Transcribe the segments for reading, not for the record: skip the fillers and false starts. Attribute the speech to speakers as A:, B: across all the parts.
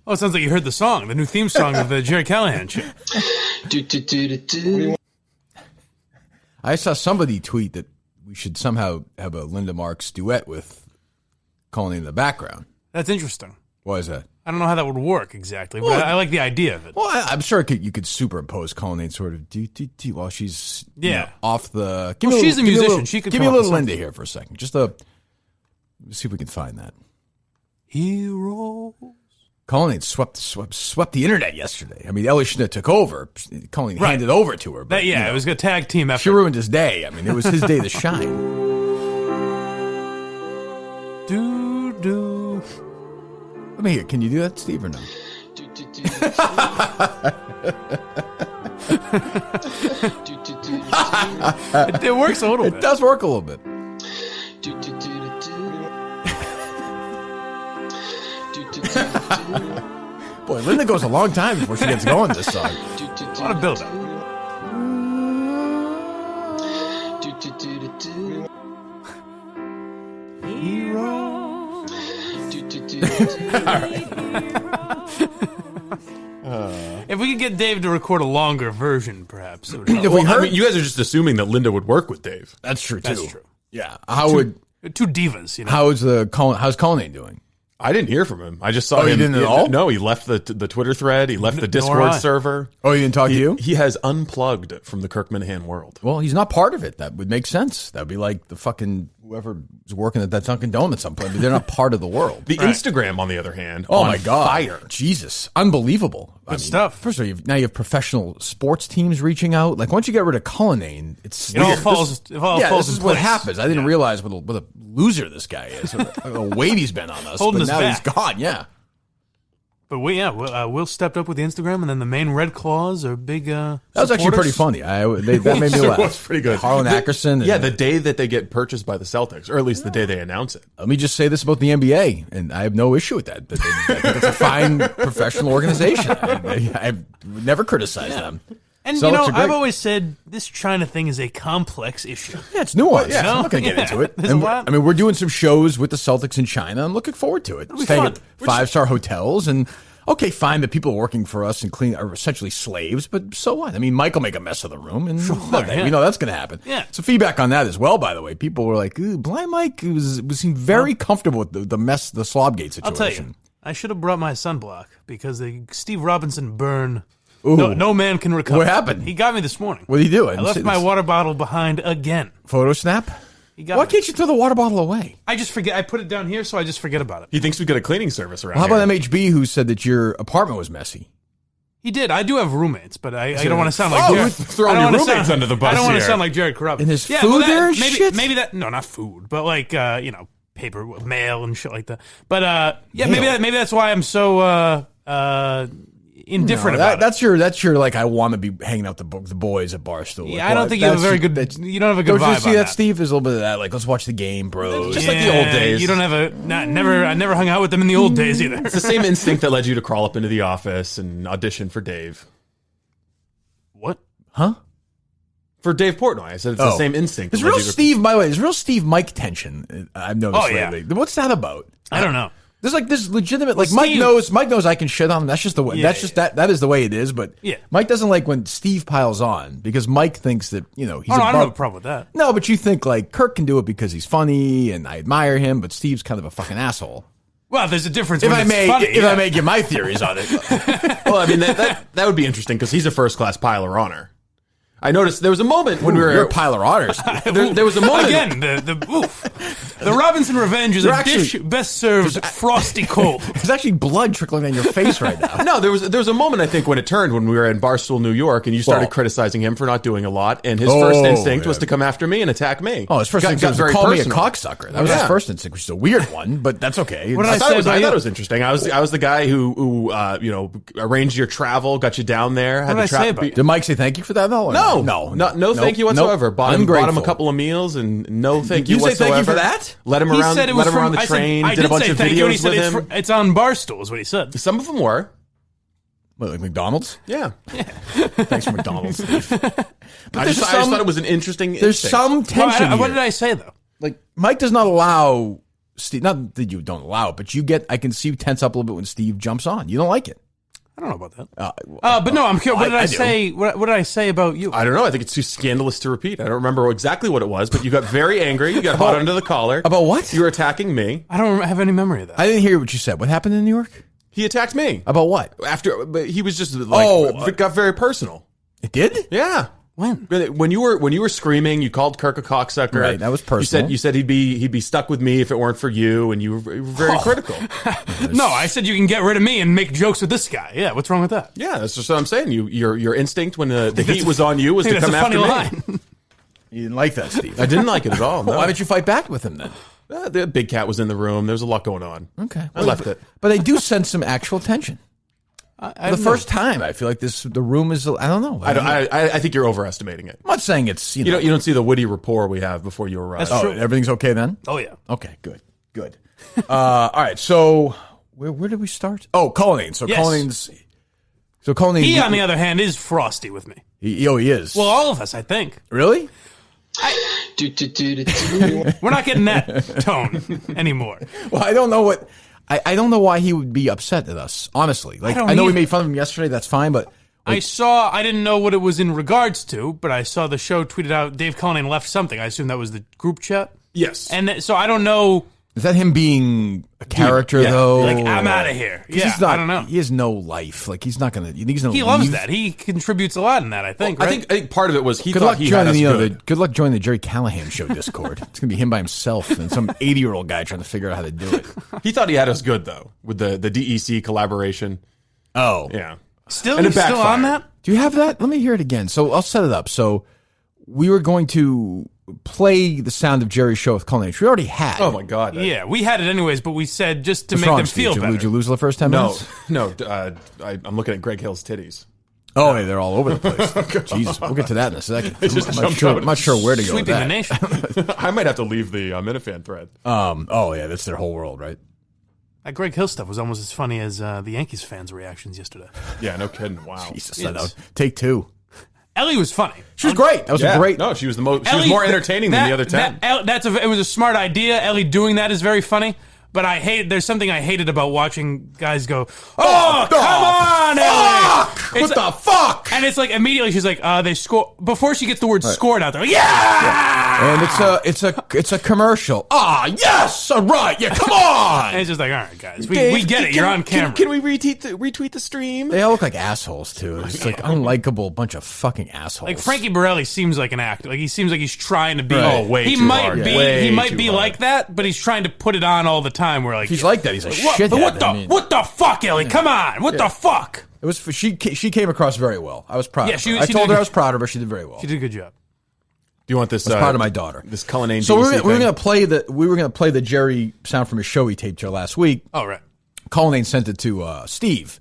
A: Oh, it sounds like you heard the song, the new theme song of the Jerry Callahan show.
B: I saw somebody tweet that we should somehow have a Linda Marks duet with Colleen in the background.
A: That's interesting.
B: Why is that?
A: I don't know how that would work exactly, but I like the idea of it.
B: Well, I'm sure you could superimpose Colleen sort of while she's off the.
A: She's a musician. She could
B: give me a little Linda here for a second. Let's see if we can find that.
A: Heroes.
B: Colleen swept the internet yesterday. I mean, Ellie Schnitt took over. Colleen handed over to her. But,
A: it was a tag team effort.
B: She ruined his day. I mean, it was his day to shine.
A: Do.
B: Let me hear. Can you do that, Steve, or no?
A: It works a little bit.
B: It does work a little bit. Boy, Linda goes a long time before she gets going this song.
A: A lot of build-up. If we could get Dave to record a longer version, perhaps it would help.
C: I mean, you guys are just assuming that Linda would work with Dave.
B: That's true, too.
A: That's true.
B: Yeah.
A: Two divas, you know.
B: How's Colleen doing?
C: I didn't hear from him. I just saw him.
B: You didn't at all?
C: No, he left the Twitter thread. He left the Discord server.
B: Oh, he didn't talk to you?
C: He has unplugged from the Kirk Minihane world.
B: Well, he's not part of it. That would make sense. That would be like the fucking whoever is working at that Dunkin' Donuts someplace. They're not part of the world.
C: The Instagram, on the other hand,
B: oh my God,
C: fire.
B: Jesus, unbelievable.
A: Good stuff.
B: First of all, now you have professional sports teams reaching out. Like once you get rid of Cullinane, it's
A: it all falls.
B: This is what happens. I didn't realize what a loser this guy is. The weight he's been on us,
A: holding
B: but
A: us
B: now
A: back.
B: he's gone. Yeah.
A: But Will stepped up with the Instagram, and then the Maine Red Claws are big. That
B: was actually pretty funny. That made me laugh.
C: It was pretty good.
B: Harlan Ackerson.
C: The day that they get purchased by the Celtics, or at least the day they announce it.
B: Let me just say this about the NBA, and I have no issue with that. I think it's a fine professional organization. I've never criticized them.
A: And,
B: Celtics
A: I've always said this China thing is a complex issue.
B: Yeah, it's nuanced.
A: Yeah.
B: I'm not going to get into it.
A: There's a lot.
B: I mean, we're doing some shows with the Celtics in China. I'm looking forward to it. Staying at five-star hotels and... Okay, fine, the people working for us and clean are essentially slaves, but so what? I mean, Mike will make a mess of the room, and we know that's going to happen.
A: Yeah.
B: So feedback on that as well, by the way. People were like, Blind Mike seemed very comfortable with the mess, the Slobgate situation.
A: I'll tell you, I should have brought my sunblock because the Steve Robinson burn, no man can recover.
B: What happened?
A: He got me this morning.
B: What did he do?
A: I left my water bottle behind again.
B: Photo snap? Why can't you throw the water bottle away?
A: I just forget. I put it down here, so I just forget about it.
C: He thinks we got a cleaning service around
B: How
C: here.
B: about MHB, who said that your apartment was messy?
A: He did. I do have roommates, but I don't want to sound like Jerry.
C: Throwing your roommates under the bus.
A: I don't want to
C: here.
A: sound like Jerry Corrupt.
B: And his food there is shit?
A: Maybe that. No, not food, but like paper, mail, and shit like that. But maybe that's why I'm so indifferent about
B: it. That's your like I want to be hanging out the boys at Barstool.
A: Yeah, I don't think you have a very good. You don't have a good vibe.
B: Don't you see
A: on
B: that, Steve? There's a little bit of that. Like, let's watch the game, bros.
C: Just like the old days.
A: You don't have I never hung out with them in the old days either.
C: It's the same instinct that led you to crawl up into the office and audition for Dave.
A: What?
B: Huh?
C: For Dave Portnoy, I said it's the same instinct.
B: There's real Steve. By the way, there's real Steve Mike tension. I've noticed lately. What's that about?
A: I don't know.
B: There's legitimate like Mike knows I can shit on him. That's just the way. that is the way it is. But Mike doesn't like when Steve piles on because Mike thinks that he's. I
A: don't have a problem with that.
B: No, but you think like Kirk can do it because he's funny and I admire him, but Steve's kind of a fucking asshole.
A: Well, there's a difference.
B: If I may give my theories on it.
C: Well, I mean that would be interesting because he's a first class pile of honor. I noticed there was a moment when we were...
B: You're a pile of honors.
C: there was a moment...
A: Again, the Robinson Revenge is a dish best served frosty cold.
B: There's actually blood trickling down your face right now.
C: No, there was a moment, I think, when it turned when we were in Barstool, New York, and you started criticizing him for not doing a lot, and his first instinct was to come after me and attack me.
B: Oh, his first instinct was to call me a cocksucker. That was his first instinct, which is a weird one, but that's okay.
A: What did
C: I thought it was interesting. I was the guy who arranged your travel, got you down there.
A: What did I say about you?
B: Did Mike say thank you for that, though?
C: No, thank you whatsoever. Bought him a couple of meals and no thank you whatsoever.
B: You say thank you for that?
C: Let him around the train, did a bunch of videos with him.
A: It's on Barstool is what he said.
C: Some of them were.
B: What, like McDonald's?
C: Yeah.
B: Thanks for McDonald's, Steve.
C: I just thought it was an interesting
B: There's some tension here.
A: What did I say, though?
B: Like, Mike does not allow Steve, not that you don't allow it, but I can see you tense up a little bit when Steve jumps on. You don't like it.
A: I don't know about that. But no, I'm curious. What did I say? What did I say about you?
C: I don't know. I think it's too scandalous to repeat. I don't remember exactly what it was, but you got very angry. You got hot under the collar.
B: About what?
C: You were attacking me.
A: I don't have any memory of that.
B: I didn't hear what you said. What happened in New York?
C: He attacked me.
B: About what?
C: But he was just like, it got very personal.
B: It did?
C: Yeah. When you were screaming, you called Kirk a cocksucker.
B: Right, that was personal.
C: You said he'd be stuck with me if it weren't for you, and you were very critical.
A: No, I said you can get rid of me and make jokes with this guy. Yeah, what's wrong with that?
C: Yeah, that's just what I'm saying. Your instinct when the heat was on you was to come after me.
A: Line.
B: You didn't like that, Steve.
C: I didn't like it at all. No.
B: Why didn't you fight back with him then?
C: The big cat was in the room. There was a lot going on.
B: Okay,
C: I left it.
B: But they do sense some actual tension. The first time, I feel like the room is. I don't know.
C: I think you're overestimating it.
B: I'm not saying it's
C: you don't see the witty rapport we have before you arrive.
A: That's true.
B: Everything's okay then.
A: Oh yeah.
B: Okay. Good. All right. So where did we start? Oh, Cullinane. So
A: yes.
B: Cullinane.
A: He, on the other hand, is frosty with me.
B: He is.
A: Well, all of us, I think.
B: Really?
A: We're not getting that tone anymore.
B: Well, I don't know what. I don't know why he would be upset at us, honestly. Like I know we made fun of him yesterday, that's fine, but
A: I didn't know what it was in regards to, but I saw the show tweeted out Dave Cullinane left something. I assume that was the group chat.
C: Yes.
A: And so I don't know.
B: Is that him being a character though?
A: Like I'm out of here. Yeah, I don't know.
B: He has no life. Like he's not gonna. You think he's gonna?
A: He loves that. He contributes a lot in that. I think.
C: Well,
A: right?
C: I think part of it was he
B: good
C: thought
B: luck
C: he
B: joining
C: had us good.
B: Good luck joining the Jerry Callahan show Discord. It's gonna be him by himself and some 80-year-old guy trying to figure out how to do it.
C: He thought he had us good though with the DEC collaboration.
B: Oh
C: yeah.
A: Still on that?
B: Do you have that? Let me hear it again. So I'll set it up. So we were going to play the sound of Jerry's show with Cullinane. We already had.
C: Oh my god!
A: Yeah, we had it anyways, but we said just to make them feel better.
B: Did you lose the first 10 minutes?
C: No. I'm looking at Greg Hill's titties.
B: Oh, hey, they're all over the place. Jesus, we'll get to that in a second. I'm not sure where to go with that.
A: Sweeping the nation.
C: I might have to leave the Minifan thread.
B: Oh yeah, that's their whole world, right?
A: That Greg Hill stuff was almost as funny as the Yankees fans' reactions yesterday.
C: Yeah, no kidding. Wow.
B: Jesus, take two.
A: Ellie was funny.
B: She was great. That was a great.
C: No, she was more entertaining than the other 10.
A: It was a smart idea. Ellie doing that is very funny. But there's something I hated about watching guys go, oh come on, Ellie!
B: What the fuck?
A: And it's like immediately she's like, they score before she gets the word scored out there. Like, yeah!
B: And it's a commercial. Yes, all right, yeah, come on.
A: And it's just like, all right, guys, we get it. You're on camera.
C: Can we retweet the stream?
B: They all look like assholes too. It's like unlikable bunch of fucking assholes.
A: Like Frankie Borelli seems like an actor. Like he seems like he's trying to be.
B: Right.
C: Oh, way
A: he
C: too
A: might
C: hard.
A: be.
C: Way
A: he might
C: too
A: be
C: hard.
A: like that, but he's trying to put it on all the time. Where like
B: he's like that. He's a shithead.
A: What the fuck, Ellie? Come on. What the fuck?
B: It was. She came across very well. I was proud.
A: Yeah,
B: of her. I told her I was proud of her. She did very well.
A: She did a good job.
C: Do you want this?
B: I was proud of my daughter.
C: This Cullinane.
B: So we were going to play the Jerry sound from his show he taped here last week.
A: Oh right.
B: Cullinane sent it to Steve.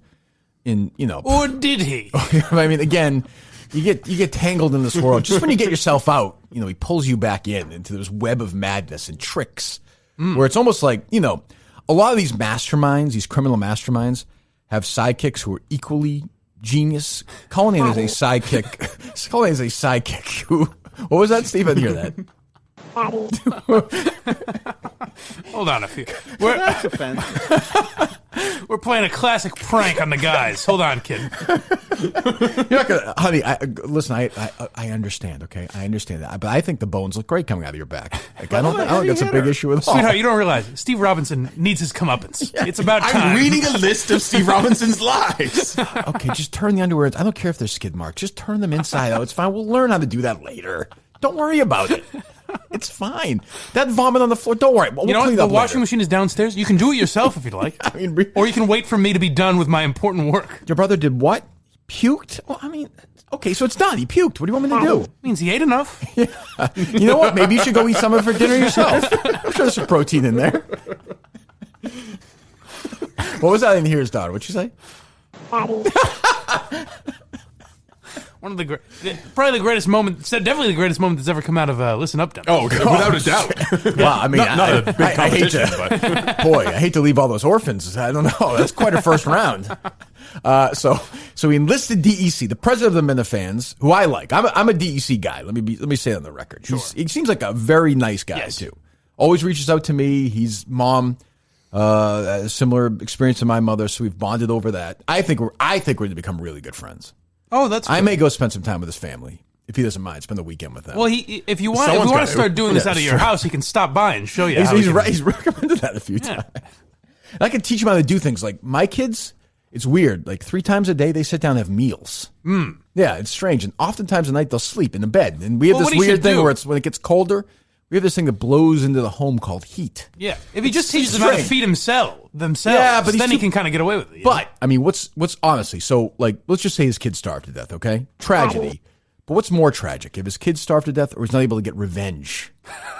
A: Or did he?
B: I mean, again, you get tangled in this world. Just when you get yourself out, he pulls you back into this web of madness and tricks, where it's almost like a lot of these masterminds, these criminal masterminds, have sidekicks who are equally genius. Cullinane is a sidekick. Cullinane is a sidekick who. What was that, Steve? I didn't hear that.
A: Hold on a few. We're playing a classic prank on the guys. Hold on, kid.
B: You're not gonna, honey. Listen. I understand. Okay, I understand that. But I think the bones look great coming out of your back. Like, I don't think that's a big issue with all.
A: Sweetheart, you don't realize Steve Robinson needs his comeuppance. It's about time.
C: I'm reading a list of Steve Robinson's lies.
B: Okay, just turn the underwear. I don't care if there's skid marks. Just turn them inside out. It's fine. We'll learn how to do that later. Don't worry about it. It's fine. That vomit on the floor, don't worry. We'll
A: you know
B: clean
A: what?
B: it up
A: The washing
B: later.
A: machine is downstairs. You can do it yourself if you'd like.
B: I mean,
A: or you can wait for me to be done with my important work.
B: Your brother did what? Puked? Well, I mean, okay, so it's done. He puked. What do you want me to do?
A: Means he ate enough.
B: Yeah. You know what? Maybe you should go eat some of it for dinner yourself. I'm sure there's some protein in there. What was that? I didn't hear his daughter. What'd you say?
A: One of probably the greatest moment, definitely the greatest moment that's ever come out of Listen Up Down.
C: Oh, without a doubt.
B: Wow, I mean,
C: not a big competition,
B: but boy, I hate to leave all those orphans. I don't know. That's quite a first round. So he enlisted DEC, the president of the Minifans, who I like. I'm a DEC guy. Let me say it on the record. Sure. He seems like a very nice guy too. Always reaches out to me. He's mom, a similar experience to my mother, so we've bonded over that. I think we're going to become really good friends.
A: Oh, that's good.
B: I may go spend some time with his family. If he doesn't mind, spend the weekend with them.
A: Well, if you want to start doing this out of your house, he can stop by and show you.
B: He's recommended that a few times. And I can teach him how to do things. Like my kids, it's weird. Like 3 times a day, they sit down and have meals. Yeah, it's strange. And oftentimes at night, they'll sleep in the bed. And we have this weird thing where when it gets colder, we have this thing that blows into the home called heat.
A: Yeah, if he just teaches them how to feed themselves, but then he can kind of get away with it.
B: But I mean, what's honestly? So like, let's just say his kid starved to death. Okay, tragedy. But what's more tragic, if his kid starved to death or he's not able to get revenge?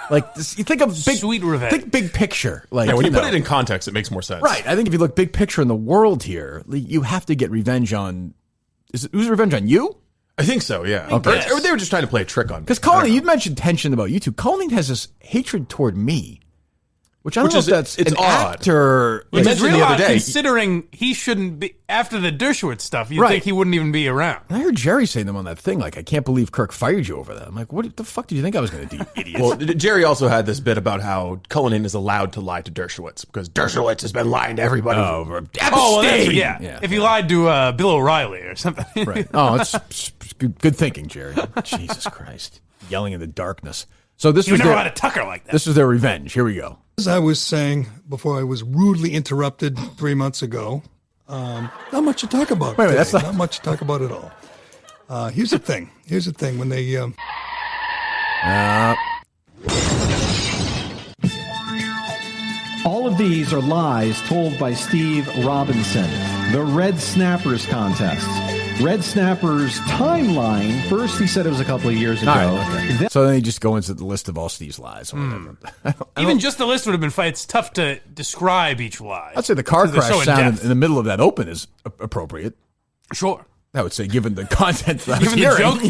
B: Like, you think of
A: sweet revenge.
B: Think big picture. Like,
C: when you put it in context, it makes more sense.
B: Right. I think if you look big picture in the world here, you have to get revenge on. Who's revenge on you?
C: I think so. Yeah. Okay. Or they were just trying to play a trick on me.
B: Because Colleen, you mentioned tension about you two. Colleen has this hatred toward me. Which I don't know if that's an
C: odd.
B: Actor.
C: You mentioned the other day.
A: Considering he shouldn't be, after the Dershowitz stuff, you'd think he wouldn't even be around.
B: I heard Jerry saying them on that thing, like, I can't believe Kirk fired you over that. I'm like, what the fuck did you think I was going to do, idiot?
C: Well, Jerry also had this bit about how Cullinan is allowed to lie to Dershowitz because Dershowitz has been lying to everybody.
A: If he lied to Bill O'Reilly or something.
B: Right. Oh, it's good thinking, Jerry. Jesus Christ. Yelling in the darkness. So this was
A: never had a Tucker like that.
B: This was their revenge. Here we go.
D: As I was saying before I was rudely interrupted 3 months ago, not much to talk about.
B: Wait, that's
D: not much to talk about at all. Here's the thing. When they...
E: All of these are lies told by Steve Robinson. The Red Snappers contest. Red Snappers timeline. First, he said it was a couple of years ago.
B: Right, okay. So then he just go into the list of all Steve's lies. Or whatever.
A: Even just the list would have been fine. It's tough to describe each lie.
B: I'd say the car crash sound in the middle of that open is appropriate.
A: Sure.
B: I would say, given the content that
A: given the joke,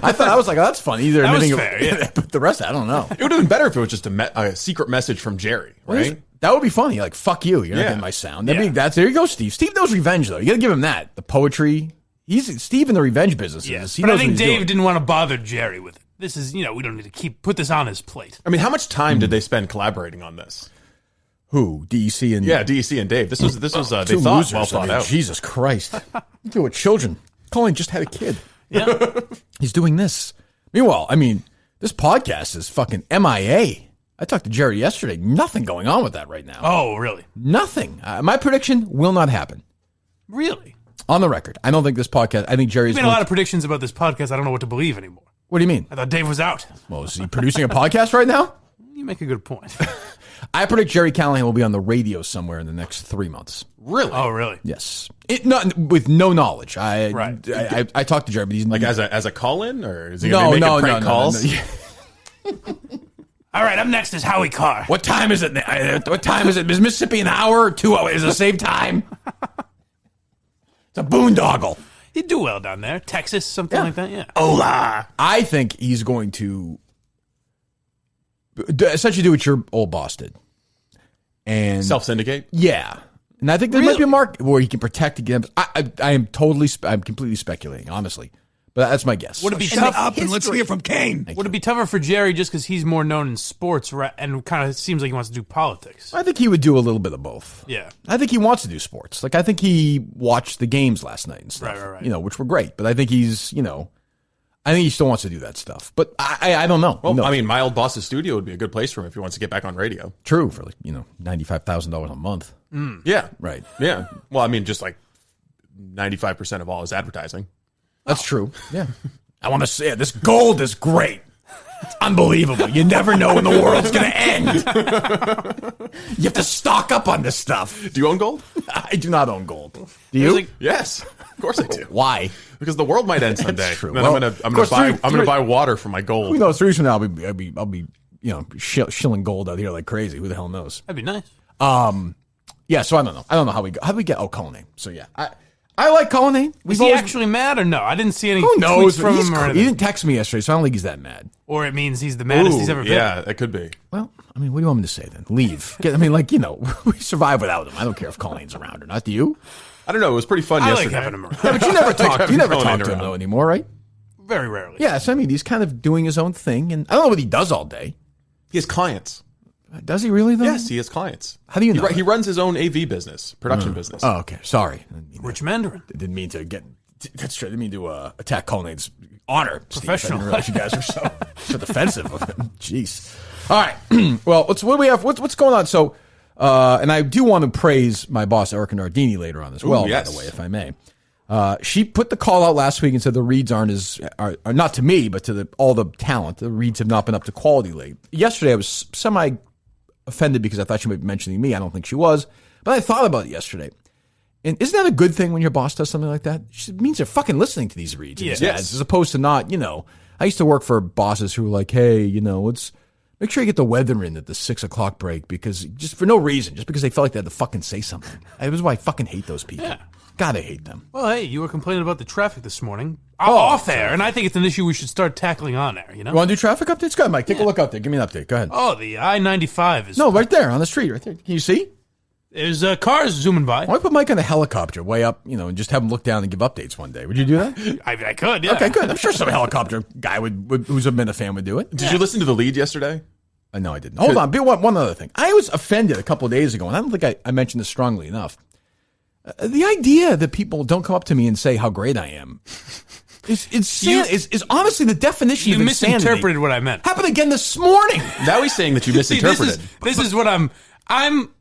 B: I thought I was like, oh, that's funny. Either
A: that was fair, yeah.
B: But the rest, I don't know.
C: It would have been better if it was just a secret message from Jerry, right?
B: That would be funny. Like, fuck you. You're not getting my sound. There you go, Steve. Steve knows revenge, though. You got to give him that. The poetry. He's Steve in the revenge business.
A: Yes, but I think Dave didn't want to bother Jerry with it. This is, we don't need to put this on his plate.
C: I mean, how much time did they spend collaborating on this?
B: Who? DEC and...
C: Yeah, DEC and Dave. This was they thought
B: losers.
C: Well thought out.
B: Jesus Christ. Do it with children. Colin just had a kid.
A: Yeah.
B: He's doing this. Meanwhile, I mean, this podcast is fucking MIA. I talked to Jerry yesterday. Nothing going on with that right now.
A: Oh, really?
B: Nothing. My prediction will not happen.
A: Really?
B: On the record. I don't think this podcast... I think Jerry's...
A: There's been a lot of predictions about this podcast. I don't know what to believe anymore.
B: What do you mean?
A: I thought Dave was out.
B: Well, is he producing a podcast right now?
A: You make a good point.
B: I predict Jerry Callahan will be on the radio somewhere in the next 3 months.
C: Really?
A: Oh, really?
B: Yes. With no knowledge. I talked to Jerry, but he's
C: like as a call-in, or is he going to be making prank calls?
B: No.
A: All right, up next is Howie Carr.
B: What time is it? What time is it? Is Mississippi an hour or 2 hours? Is it the same time? It's a boondoggle.
A: He'd do well down there. Texas, something like that, yeah.
B: Hola. I think he's going to essentially do what your old boss did. And
C: self-syndicate?
B: Yeah. And I think there might be a market where he can protect against... I'm completely speculating, honestly. But that's my guess.
A: Would it be
D: Shut up and let's hear from Kane.
A: Would it be tougher for Jerry just because he's more known in sports and kind of seems like he wants to do politics?
B: I think he would do a little bit of both.
A: Yeah.
B: I think he wants to do sports. Like, I think he watched the games last night and stuff.
A: Right.
B: Which were great. But I think he's, I think he still wants to do that stuff. But I don't know.
C: Well, I mean, my old boss's studio would be a good place for him if he wants to get back on radio.
B: True, for $95,000 a month.
C: Yeah.
B: Right.
C: Yeah. Well, I mean, just like 95% of all his advertising.
B: That's true. Yeah. I want to say this gold is great. It's unbelievable. You never know when the world's going to end. You have to stock up on this stuff.
C: Do you own gold?
B: I do not own gold. Do you?
C: Yes, of course I do.
B: Why?
C: Because the world might end someday.
B: That's true.
C: Then
B: Well,
C: I'm going to buy water for my gold.
B: Who knows? 3 years from now, I'll be shilling gold out here like crazy. Who the hell knows?
A: That'd be nice.
B: Yeah. So I don't know. I don't know how we get. Oh, Cullinane. So yeah, I like Cullinane.
A: Is he actually mad or no? I didn't see any
B: Who knows?
A: tweets from him or anything.
B: He didn't text me yesterday, so I don't think he's that mad.
A: Or it means he's the maddest he's ever been.
C: Yeah, that could be.
B: Well, I mean, what do you want me to say then? Leave. We survive without him. I don't care if Cullinane's around or not. Do you?
C: I don't know. It was pretty fun
A: I
C: yesterday.
A: like having him around.
B: Yeah, but you never talk. You never talk to him though anymore, right?
A: Very rarely.
B: Yeah. So I mean, he's kind of doing his own thing, and I don't know what he does all day.
C: He has clients.
B: Does he really, though?
C: Yes, he has clients.
B: How do you know?
C: He runs his own AV business, production business.
B: Oh, okay. Sorry.
A: Rich Mandarin.
B: Didn't mean to get... That's true. I didn't mean to attack Colnade's honor,
A: Professional.
B: Steve. I didn't realize you guys were so defensive of him. Jeez. All right. Well, what do we have? What's going on? So, and I do want to praise my boss, Erika Nardini, later on as well,
C: yes.
B: by the way, if I may. She put the call out last week and said the reads are not to me, but to all the talent. The reads have not been up to quality lately. Yesterday, I was semi-offended because I thought she might be mentioning me. I don't think she was. But I thought about it yesterday. And isn't that a good thing when your boss does something like that? It means they're fucking listening to these reads and these ads, as opposed to not, I used to work for bosses who were like, hey, let's make sure you get the weather in at the 6 o'clock break because just for no reason, just because they felt like they had to fucking say something. That was why I fucking hate those people.
A: Yeah.
B: God, I hate them.
A: Well, hey, you were complaining about the traffic this morning. Off air, and I think it's an issue we should start tackling on air,
B: You want to do traffic updates? Go ahead, Mike. Take a look out there. Give me an update. Go ahead.
A: Oh, the I-95 is...
B: No, right there on the street, right there. Can you see?
A: There's cars zooming by.
B: Why don't we put Mike on a helicopter way up, and just have him look down and give updates one day? Would you do that?
A: I could, yeah.
B: Okay, good. I'm sure some helicopter guy who's a Minifan would do it.
C: Did you listen to the lead yesterday?
B: No, I didn't. Hold on. One other thing. I was offended a couple of days ago, and I don't think I mentioned this strongly enough. The idea that people don't come up to me and say how great I am is honestly the definition of insanity.
A: You misinterpreted what I meant.
B: Happened again this morning.
C: Now he's saying that you misinterpreted.
A: This is what I'm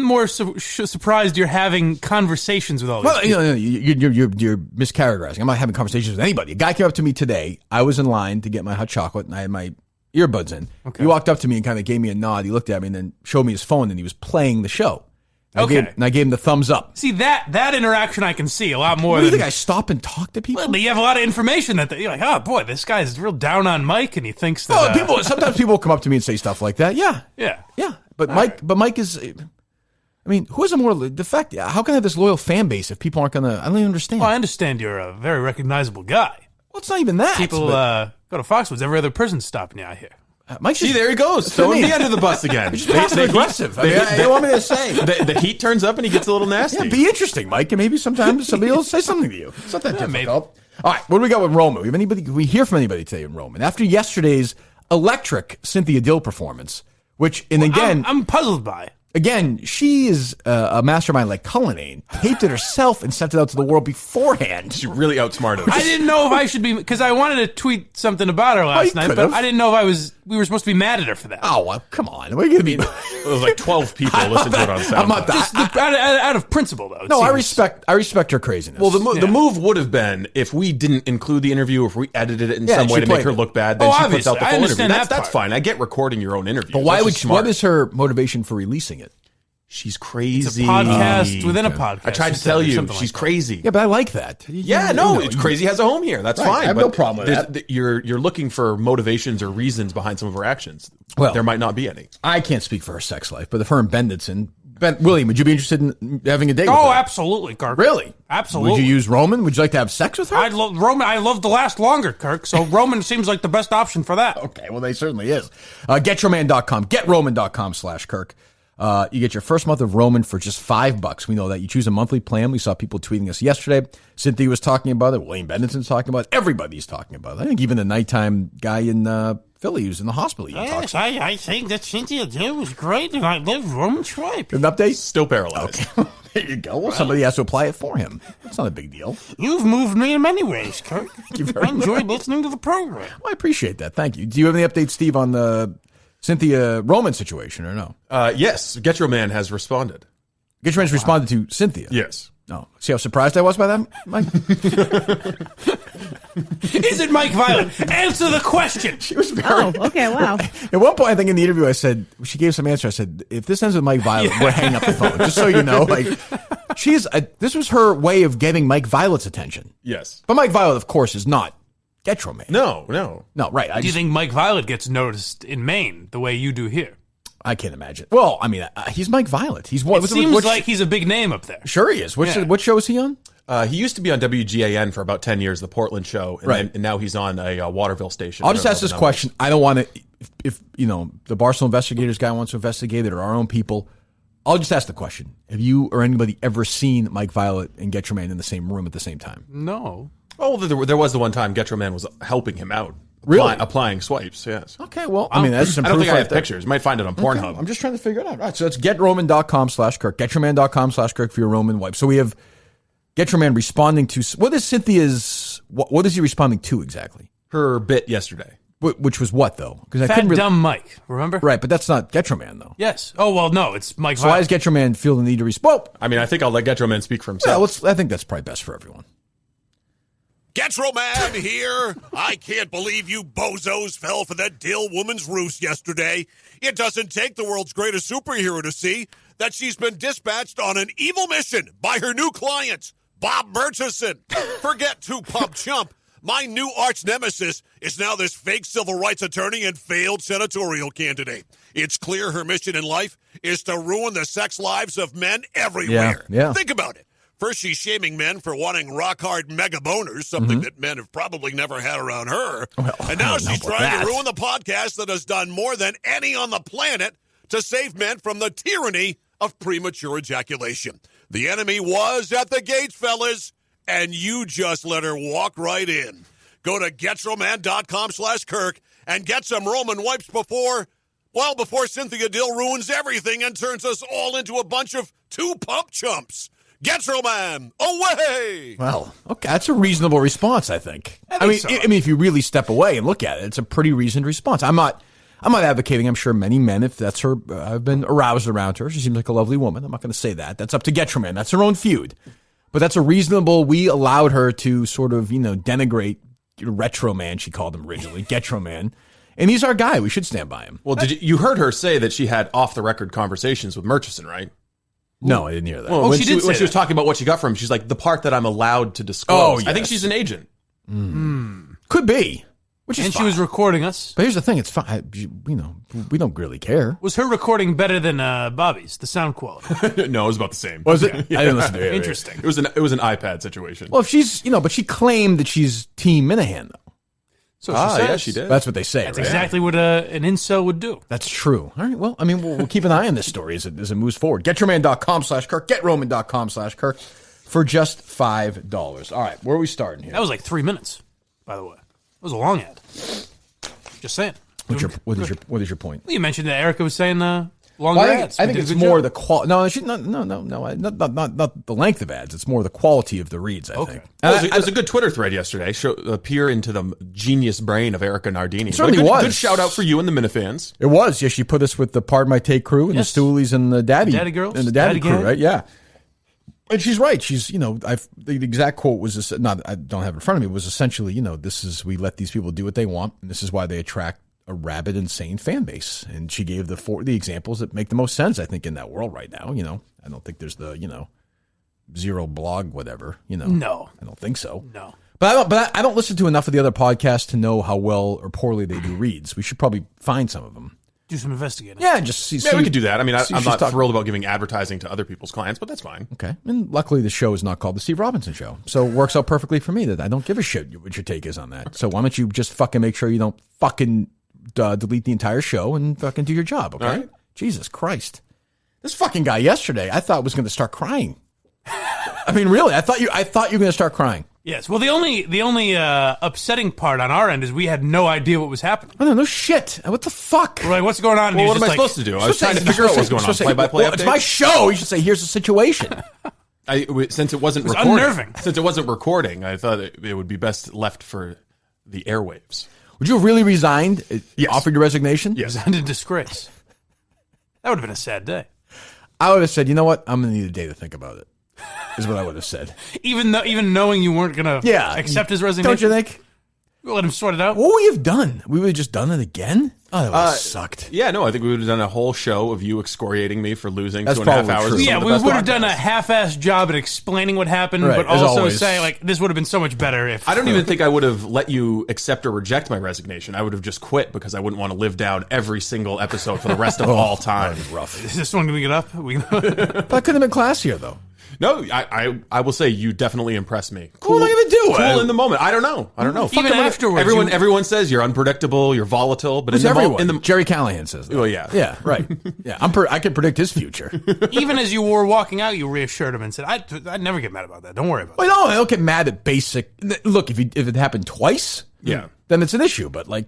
A: more surprised you're having conversations with all these people.
B: Well, you're mischaracterizing. I'm not having conversations with anybody. A guy came up to me today. I was in line to get my hot chocolate, and I had my earbuds in. Okay. He walked up to me and kind of gave me a nod. He looked at me and then showed me his phone, and he was playing the show. I gave him the thumbs up.
A: See, that interaction I can see a lot more
B: than... Do you think I stop and talk to people?
A: Well, you have a lot of information that you're like, oh, boy, this guy's real down on Mike, and he thinks that...
B: Sometimes people come up to me and say stuff like that. Yeah. But Mike is... I mean, who has a more... The fact... How can I have this loyal fan base if people aren't going to... I don't even understand.
A: Well, I understand you're a very recognizable guy.
B: Well, it's not even that.
A: People go to Foxwoods. Every other person's stopping you out here.
B: Mike,
C: see, there he goes. Throwing me under the bus again.
B: He's passive aggressive. They want me to say.
C: The heat turns up and he gets a little nasty.
B: Yeah, be interesting, Mike, and maybe sometimes somebody will say something to you. It's not that difficult. Maybe. All right, what do we got with Roman? We hear from anybody today in Roman? After yesterday's electric Cynthia Dill performance, I'm
A: puzzled by.
B: Again, she is a mastermind like Cullinane, taped it herself and sent it out to the world beforehand.
C: She really outsmarted us.
A: I didn't know if I should be, because I wanted to tweet something about her last night, but I didn't know if we were supposed to be mad at her for that.
B: Oh, well, come on. We're going to be...
C: It was like 12 people listened to it on SoundCloud.
B: I'm not that.
A: Out of principle, though.
B: No, I respect her craziness.
C: Well, the move would have been if we didn't include the interview, or if we edited it in some way to make her look bad, then she puts out the full interview. That's fine. I get recording your own interview.
B: But what is her motivation for releasing it?
C: She's crazy.
A: It's a podcast within a podcast.
C: I tried to tell you, she's crazy.
B: Yeah, but I like that.
C: It's crazy has a home here. That's fine.
B: I have no problem with that.
C: You're looking for motivations or reasons behind some of her actions.
B: Well,
C: there might not be any.
B: I can't speak for her sex life, but if her and William, would you be interested in having a date with her?
A: Oh, absolutely, Kirk.
B: Really?
A: Absolutely.
B: Would you use Roman? Would you like to have sex with her?
A: I'd love Roman. I love to last longer, Kirk. So Roman seems like the best option for that.
B: Okay, well, they certainly is. GetRoman.com. GetRoman.com/Kirk. You get your first month of Roman for just $5. We know that. You choose a monthly plan. We saw people tweeting us yesterday. Cynthia was talking about it. William Benditson's talking about it. Everybody's talking about it. I think even the nighttime guy in Philly who's in the hospital.
A: Yes, I think that Cynthia Dill was great, and I live Roman's right.
B: An update?
C: Still paralyzed.
B: Okay. There you go. Well, somebody has to apply it for him. That's not a big deal.
A: You've moved me in many ways, Kirk.
B: Thank you very much.
A: I enjoyed listening to the program.
B: Well, I appreciate that. Thank you. Do you have any updates, Steve, on the Cynthia Roman situation or no?
C: Yes. Getro Man has responded.
B: Getro Man's responded to Cynthia?
C: Yes.
B: No. See how surprised I was by that, Mike?
A: Is it Mike Violet? Answer the question.
B: She was very...
F: Oh, okay, wow.
B: At one point, I think in the interview, I said, she gave some answer. I said, if this ends with Mike Violet, we're hanging up the phone. Just so you know, this was her way of getting Mike Violet's attention.
C: Yes.
B: But Mike Violet, of course, is not Getro Man.
C: No,
B: right.
A: Do you think Mike Violet gets noticed in Maine the way you do here?
B: I can't imagine. Well, I mean, he's Mike Violet. He's what?
A: It seems like he's a big name up there.
B: Sure he is. What show is he on?
C: He used to be on WGAN for about 10 years, the Portland show, and now he's on a Waterville station.
B: I'll just ask this question. I don't want to, if the Barstool investigators guy wants to investigate it, or our own people, I'll just ask the question. Have you or anybody ever seen Mike Violet and Getro Man in the same room at the same time?
A: No.
C: Oh, there was the one time Getro Man was helping him out.
B: Really?
C: Applying swipes, yes.
B: Okay, well, I mean, that's some
C: I don't
B: proof
C: think I
B: right
C: have
B: there.
C: pictures. You might find it on Pornhub.
B: Okay, I'm just trying to figure it out. All right, so it's GetRoman.com/Kirk. GetRoman.com/Kirk for your Roman wipe. So we have Getro Man responding to, what is Cynthia's, what is he responding to exactly?
C: Her bit yesterday.
B: Which was what, though? Because
A: Fat dumb Mike, remember?
B: Right, but that's not Getro Man, though.
A: Yes. Oh, well, no, it's Mike.
B: So why does Getro Man feel the need to respond?
C: I mean, I think I'll let Getro Man speak for himself.
B: I think that's probably best for everyone.
F: Getro Man here. I can't believe you bozos fell for that Dill woman's ruse yesterday. It doesn't take the world's greatest superhero to see that she's been dispatched on an evil mission by her new client, Bob Murchison. Forget two-pump chump. My new arch nemesis is now this fake civil rights attorney and failed senatorial candidate. It's clear her mission in life is to ruin the sex lives of men everywhere.
B: Yeah.
F: Think about it. First, she's shaming men for wanting rock-hard mega boners, something that men have probably never had around her.
B: Well,
F: and now
B: I don't know
F: she's
B: about
F: trying
B: that.
F: to ruin the podcast that has done more than any on the planet to save men from the tyranny of premature ejaculation. The enemy was at the gates, fellas, and you just let her walk right in. Go to GetRoman.com/Kirk and get some Roman wipes before Cynthia Dill ruins everything and turns us all into a bunch of two-pump chumps. Getro Man, away!
B: Well, okay, that's a reasonable response, I think. I mean, if you really step away and look at it, it's a pretty reasoned response. I'm not advocating. I'm sure many men, if that's her, have been aroused around her. She seems like a lovely woman. I'm not going to say that. That's up to Getro Man. That's her own feud. But that's a reasonable. We allowed her to sort of, denigrate Retro Man. She called him originally Getro Man, and he's our guy. We should stand by him.
C: Well, you heard her say that she had off-the-record conversations with Murchison, right?
B: No, I didn't hear that.
C: Well, when
A: she did say
C: when she was
A: that.
C: talking about what she got from him, she's like, the part that I'm allowed to disclose.
B: Oh,
C: I think
B: yes.
C: she's an agent.
B: Could be. Which is
A: And
B: fine.
A: she was recording us.
B: But here's the thing. It's fine. We don't really care.
A: Was her recording better than Bobby's, the sound quality?
C: No, it was about the same.
B: Was it? I didn't listen to it.
A: Interesting.
C: It was an iPad situation.
B: Well, if she's, but she claimed that she's Team Minihane, though.
A: So she says.
C: Yeah, she did.
B: That's what they say,
A: That's
B: right?
A: exactly what an incel would do.
B: That's true. All right. Well, I mean, we'll keep an eye on this story as it moves forward. GetRoman.com/Kirk. GetRoman.com/Kirk for just $5. All right. Where are we starting here?
A: That was like 3 minutes, by the way. That was a long ad. Just saying.
B: What is your point?
A: Well, you mentioned that Erika was saying longer
B: Well,
A: ads.
B: I think
A: We
B: it's
A: did a good
B: more
A: job.
B: the quality. No, not the length of ads. It's more the quality of the reads, I think.
C: It was a good Twitter thread yesterday. Peer into the genius brain of Erika Nardini.
B: certainly
C: But a
B: was.
C: Good shout out for you and the Minifans.
B: It was. Yeah, she put us with the Pardon My Take crew and
A: Yes.
B: the Stoolies and the Daddy
A: Girls.
B: and the Daddy crew,
A: Gang.
B: right? Yeah. And she's right. She's, the exact quote was this, not, I don't have it in front of me, was essentially, we let these people do what they want, and this is why they attract a rabid, insane fan base. And she gave the examples that make the most sense, I think, in that world right now. I don't think there's the, zero blog, whatever,
A: No.
B: I don't think so.
A: No.
B: But I don't listen to enough of the other podcasts to know how well or poorly they do reads. We should probably find some of them.
A: Do some investigating.
B: Yeah, just see.
C: Yeah, we could do that. I mean,
B: see
C: I'm
B: she's
C: not
B: talking-
C: thrilled about giving advertising to other people's clients, but that's fine.
B: Okay. And luckily the show is not called the Steve Robinson Show. So it works out perfectly for me that I don't give a shit what your take is on that. So why don't you just fucking make sure you don't fucking delete the entire show and fucking do your job, okay?
C: All right.
B: Jesus Christ. This fucking guy yesterday, I thought was going to start crying. I mean, really, I thought you were going to start crying.
A: Yes. Well, the only upsetting part on our end is we had no idea what was happening.
B: I don't know, shit. What the fuck?
A: We're like, what's going on? And
C: Well,
A: he
C: what
A: was
C: am I
A: just
C: supposed to do? I was trying to figure out what's going on. Play-by-play
B: It's
C: update?
B: my show. You should say, here's the situation.
C: Since it wasn't
A: It was
C: recording,
A: unnerving.
C: Since it wasn't recording, I thought it would be best left for the airwaves.
B: Would you have really resigned?
C: Yes.
B: Offered your resignation?
C: Yes.
A: Resigned in disgrace. That would have been a sad day.
B: I would have said, you know what? I'm going to need a day to think about it. Is what I would have said.
A: Even knowing you weren't going to accept his resignation.
B: Don't you think?
A: We'll let him sort it out.
B: What would we have done? We would have just done it again? Oh, that would have sucked.
C: Yeah, no, I think we would have done a whole show of you excoriating me for losing
B: That's
C: 2.5
B: probably
C: hours.
B: true.
C: of some
A: Yeah,
C: of the
A: we
C: best
A: would have done a
C: podcasts.
A: half-assed job at explaining what happened,
B: Right,
A: but
B: as
A: also
B: always.
A: saying, like, this would have been so much better if...
C: I don't even think I would have let you accept or reject my resignation. I would have just quit because I wouldn't want to live down every single episode for the rest of all time.
B: Rough.
A: Is this one going to get up?
B: But I could have been classier, though.
C: No, I will say you definitely impressed me.
B: What am I gonna do?
C: Cool in the moment. I don't know.
A: Even afterwards,
C: Everyone says you're unpredictable, you're volatile, but
B: Who's
C: in the
B: everyone?
C: in the
B: Jerry Callahan says that.
C: Well, yeah.
B: Yeah, right. Yeah, I can predict his future.
A: Even as you were walking out, you reassured him and said, I'd never get mad about that. Don't worry about it.
B: Wait, no, I don't get mad at basic. Look, if it happened twice,
C: Yeah.
B: then it's an issue. But like,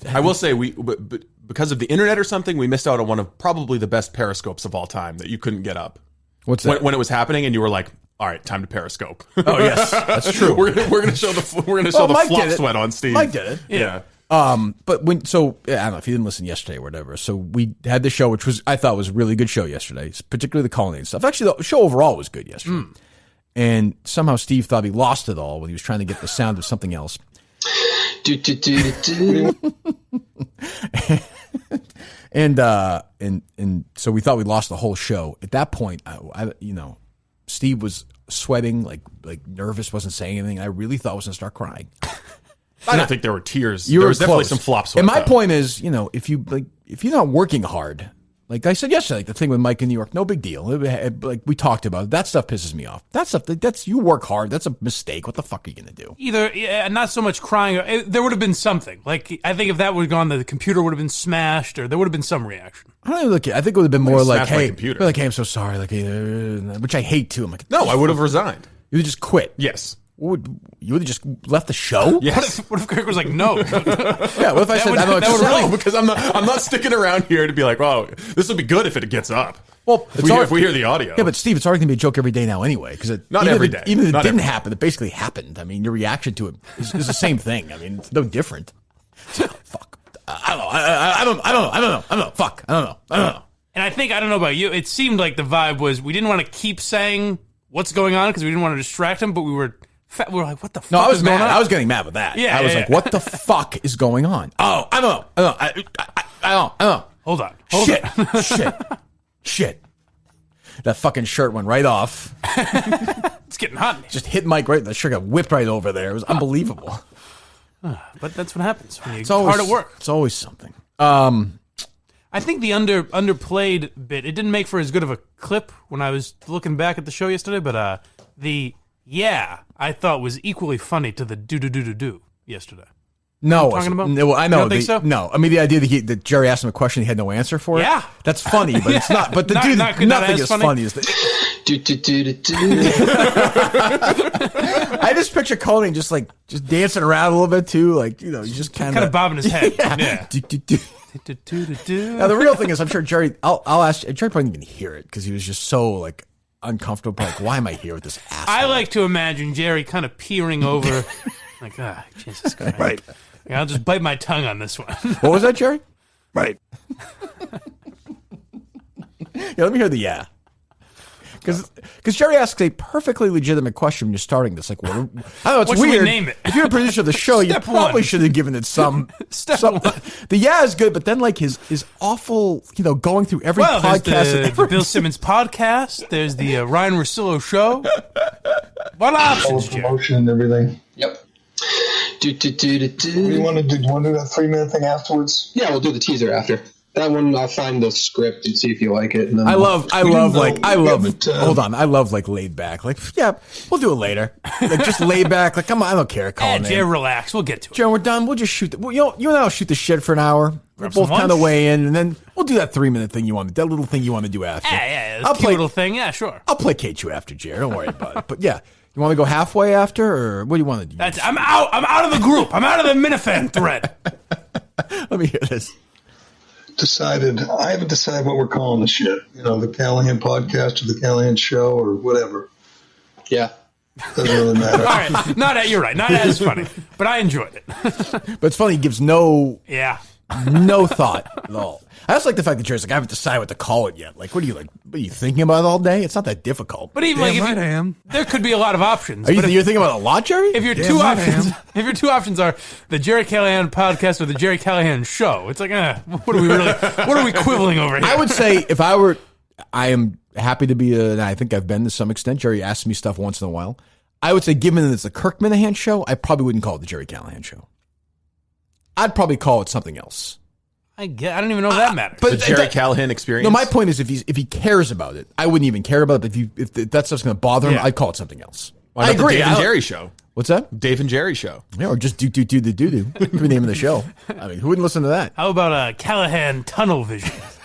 C: I will say but because of the internet or something, we missed out on one of probably the best periscopes of all time that you couldn't get up.
B: What's that?
C: When it was happening, and you were like, "All right, time to periscope."
B: Oh yes, that's true.
C: we're gonna show the flop sweat on Steve.
B: Mike did it.
C: Yeah.
B: But I don't know if you didn't listen yesterday or whatever. So we had the show, which I thought was a really good show yesterday, particularly the culinary stuff. Actually, the show overall was good yesterday. And somehow Steve thought he lost it all when he was trying to get the sound of something else. And so we thought we lost the whole show. At that point, Steve was sweating, like nervous, wasn't saying anything. I really thought I was going to start crying.
C: I don't think there were tears. There was definitely some flop sweat.
B: And my point is, if you're not working hard, like I said yesterday, like the thing with Mike in New York, no big deal. Like we talked about it. That stuff pisses me off. That stuff, you work hard. That's a mistake. What the fuck are you going to do?
A: Either, not so much crying. There would have been something. Like, I think if that would have gone, the computer would have been smashed, or there would have been some reaction.
B: I don't even look. I think it would have been more like, hey,
C: computer.
B: Like, hey, I'm so sorry. Like, which I hate too. I'm like,
C: no, I would have resigned.
B: You would just quit.
C: Yes.
B: You would have just left the show?
C: Yes.
A: What if Kirk was like, no?
B: Yeah, what if I said, I don't know,
C: because I'm not sticking around here to be like, oh, this would be good if it gets up.
B: Well,
C: if we hear the audio.
B: Yeah, but Steve, it's already going to be a joke every day now anyway. Because
C: not every day.
B: Even if it didn't happen, it basically happened. I mean, your reaction to it is the same thing. I mean, it's no different. Fuck. I don't know. Fuck. I don't know.
A: And I don't know about you, it seemed like the vibe was we didn't want to keep saying what's going on because we didn't want to distract him, but we were like, what the fuck?
B: No, I was
A: going
B: mad.
A: on?
B: I was getting mad with that.
A: Yeah,
B: I was like, what the fuck is going on? Oh, I don't know. I don't know.
A: Hold on.
B: Shit. That fucking shirt went right off.
A: It's getting hot.
B: Just hit Mike right. The shirt got whipped right over there. It was unbelievable.
A: But that's what happens when you're hard at work.
B: It's always something.
A: I think the underplayed bit, it didn't make for as good of a clip when I was looking back at the show yesterday, but I thought was equally funny to the do yesterday.
B: No,
A: talking about?
B: No, I know.
A: You don't think so?
B: No, I mean the idea that Jerry asked him a question, he had no answer for it.
A: Yeah,
B: that's funny, but it's not. But
A: nothing
B: is funny as the. I just picture Conan just dancing around a little bit too, like he's just kind
A: of bobbing his head.
B: Yeah. Now the real thing is, I'm sure Jerry. I'll ask. Jerry probably didn't even hear it because he was just so uncomfortable. Like, why am I here with this asshole?
A: I like to imagine Jerry kind of peering over, like, Jesus Christ.
D: Right.
A: Yeah, I'll just bite my tongue on this one.
B: What was that, Jerry?
D: Right.
B: Yeah, let me hear the yeah. Because Jerry asks a perfectly legitimate question when you're starting this. Like, I don't know, it's
A: what
B: weird.
A: Should we name it?
B: If you're a producer of the show, you probably should have given it some.
A: Step one.
B: The yeah is good, but then his awful, going through every podcast.
A: There's the Bill Simmons podcast. There's the Ryan Russillo show. What options, Jerry?
G: Promotion and everything.
H: Yep.
G: What do you want to do? Do you want to do that 3-minute thing afterwards?
H: Yeah, we'll do the teaser after. That one, I'll find the script and see if you like it. And then
B: I love it. Hold on, I love laid back. Yeah, we'll do it later. Just laid back. Come on, I don't care. Call
A: Jerry, relax. We'll get to it.
B: Jerry, we're done. We'll just shoot. You and I'll shoot the shit for an hour. We'll both kind of weigh in, and then we'll do that 3-minute thing that little thing you want to do after.
A: Yeah, I'll play little thing. Yeah, sure.
B: I'll placate you after, Jerry. Don't worry about it. But yeah. You want to go halfway after, or what do you want to do?
A: I'm out. I'm out of the group. I'm out of the Minifan thread.
B: Let me hear this.
G: I haven't decided what we're calling the shit. The Kelleher podcast or the Kelleher show or whatever.
H: Yeah.
G: Doesn't really matter.
A: All right. You're right. Not as funny, but I enjoyed it.
B: But it's funny. He gives no thought at all. I also like the fact that Jerry's I haven't decided what to call it yet. What are you thinking about it all day? It's not that difficult.
A: But even
D: I am.
A: There could be a lot of options.
B: You're thinking about it a lot, Jerry?
A: If your two options are the Jerry Callahan podcast or the Jerry Callahan show, it's what are we quibbling over here?
B: I would say I am happy to be and I think I've been to some extent. Jerry asks me stuff once in a while. I would say, given that it's the Kirk Minihane show, I probably wouldn't call it the Jerry Callahan show. I'd probably call it something else.
A: I don't even know if that matters.
C: But the Jerry Callahan experience?
B: No, my point is if he cares about it, I wouldn't even care about it. But if that stuff's going to bother him, I'd call it something else.
C: I agree. The Dave and Jerry show.
B: What's that?
C: Dave and Jerry show.
B: Yeah, or just do the doo-doo. Could be the name of the show. I mean, who wouldn't listen to that?
A: How about Callahan Tunnel Vision? Is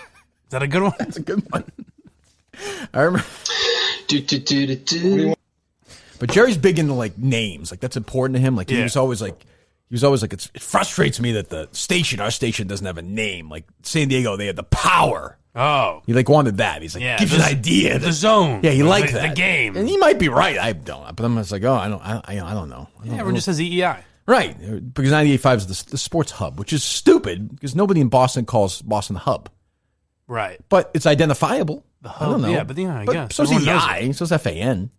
A: that a good one?
B: That's a good one. I remember. But Jerry's big into names. That's important to him. He was always He was always like, it frustrates me that our station doesn't have a name. Like San Diego, they had the power.
A: Oh.
B: He like wanted that. He's like, give you an idea.
A: The zone.
B: Yeah, he liked that.
A: The game.
B: And he might be right. I don't. But I'm just like, I don't know.
A: Everyone just says EEI.
B: Right. Because 98.5 is the sports hub, which is stupid because nobody in Boston calls Boston the hub.
A: Right.
B: But it's identifiable.
A: The hub.
B: I don't know.
A: Yeah, but I guess.
B: So is EI. So is FAN.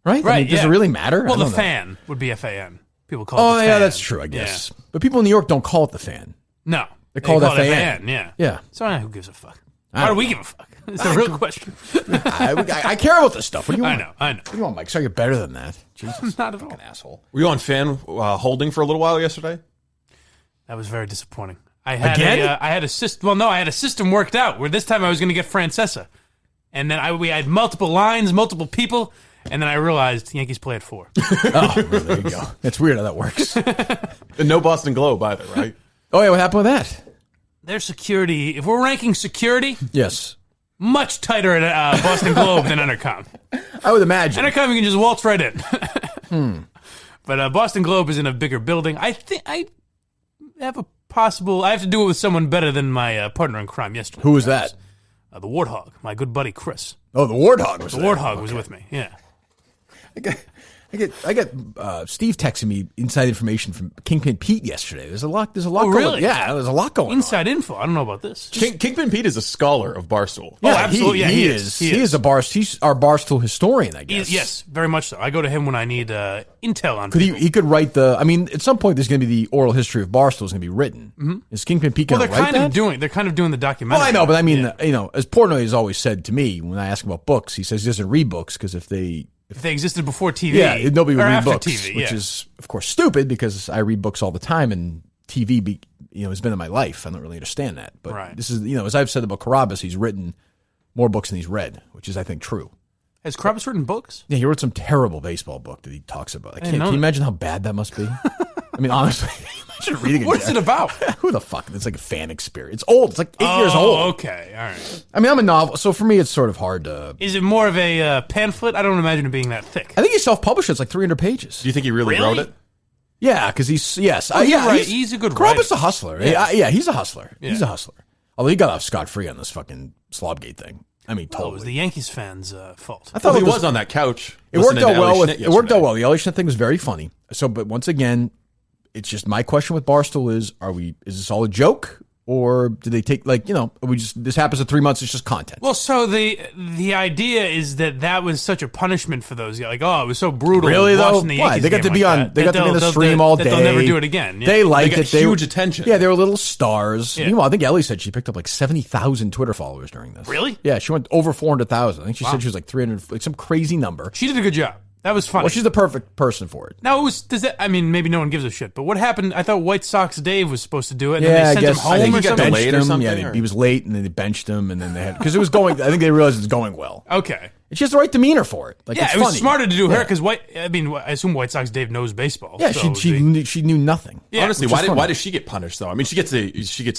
B: Right?
A: Right.
B: I mean, does it really matter?
A: Well, the fan would be FAN. People call it the fan.
B: Yeah, that's true, I guess. Yeah. But people in New York don't call it the fan.
A: No.
B: They call it FAN.
A: Yeah.
B: Yeah.
A: So who gives a fuck? Why do we give a fuck? It's a real question.
B: I care about this stuff. What do you want?
A: I know.
B: What do you want, Mike? So you're better than that. Jesus.
A: Not at all.
B: Fucking asshole.
C: Were you on fan holding for a little while yesterday?
A: That was very disappointing. I had a system. Well, no, I had a system worked out where this time I was going to get Francesa, and then we had multiple lines, multiple people, and then I realized the Yankees play at 4.
B: Well, there you go. It's weird how that works.
C: And no Boston Globe either, right?
B: Oh yeah, what happened with that?
A: Their security. If we're ranking security,
B: yes,
A: much tighter at Boston Globe than Entercom.
B: I would imagine.
A: Entercom, you can just waltz right in. But Boston Globe is in a bigger building. I think I have a possible. I have to do it with someone better than my partner in crime yesterday.
B: Who was that?
A: The Warthog, my good buddy Chris.
B: Oh, the Warthog was
A: there. The Warthog was with me. Yeah.
B: I get Steve texting me inside information from Kingpin Pete yesterday. There's a lot.
A: Oh,
B: going
A: really?
B: on. Yeah, there's a lot going
A: inside
B: on.
A: info. I don't know about this.
C: Kingpin Pete is a scholar of Barstool.
B: Yeah,
A: absolutely.
B: He is. He is he's our Barstool historian, I guess.
A: Yes, very much so. I go to him when I need intel on.
B: He could write at some point there's going to be the oral history of Barstool is going to be written. Mm-hmm. Is Kingpin Pete going to write that?
A: They're kind of doing the documentary.
B: Well, I know, but I mean, as Portnoy has always said to me when I ask him about books, he says he doesn't read books because if they existed before TV, nobody would read books,
A: TV,
B: which is of course stupid because I read books all the time and TV, has been in my life. I don't really understand that, but this is, as I've said about Carabas, he's written more books than he's read, which is I think true.
A: Has Carabas written books?
B: Yeah, he wrote some terrible baseball book that he talks about. Can you imagine how bad that must be? I mean, honestly, imagine reading it.
A: What's it about?
B: Who the fuck? It's like a fan experience. It's old. It's like 8 years old.
A: Okay, all right.
B: I mean, I'm a novel, so for me, it's sort of hard to.
A: Is it more of a pamphlet? I don't imagine it being that thick.
B: I think he self-published it. It's like 300 pages.
C: Do you think he really wrote it?
B: Yeah, because he's
A: right. He's a good writer.
B: Carabas a hustler. Yeah, he's a hustler. Yeah. He's a hustler. Although he got off scot-free on this fucking Slobgate thing. I mean, totally.
A: It was the Yankees fans' fault.
C: I thought he was on that couch.
B: It worked out well. It worked out well. The Ellie Schnitt thing was very funny. So, but once again, it's just my question with Barstool is this all a joke? Or do they take this happens in 3 months, it's just content?
A: Well, so the idea is that was such a punishment for those guys. Like, it was so brutal.
B: Really though?
A: The
B: Why? They got to be on. They got to be in the stream all day.
A: They'll never do it again. Yeah.
B: They liked it.
C: Huge attention.
B: Yeah, they were little stars. Yeah. Meanwhile, I think Ellie said she picked up like 70,000 Twitter followers during this.
A: Really?
B: Yeah, she went over 400,000. I think she said she was like 300, like some crazy number.
A: She did a good job. That was funny.
B: Well, she's the perfect person for it.
A: Now, maybe no one gives a shit, but what happened? I thought White Sox Dave was supposed to do it, and then they sent him home or something?
C: Delayed or something?
B: Yeah, he was late, and then they benched him, and then they had... Because it was going... I think they realized it was going well.
A: Okay.
B: And she has the right demeanor for it. Like, it's
A: it was
B: funny.
A: smarter to do her, because I assume White Sox Dave knows baseball.
B: Yeah, she knew nothing.
C: Yeah, honestly, why does she get punished, though? I mean, she gets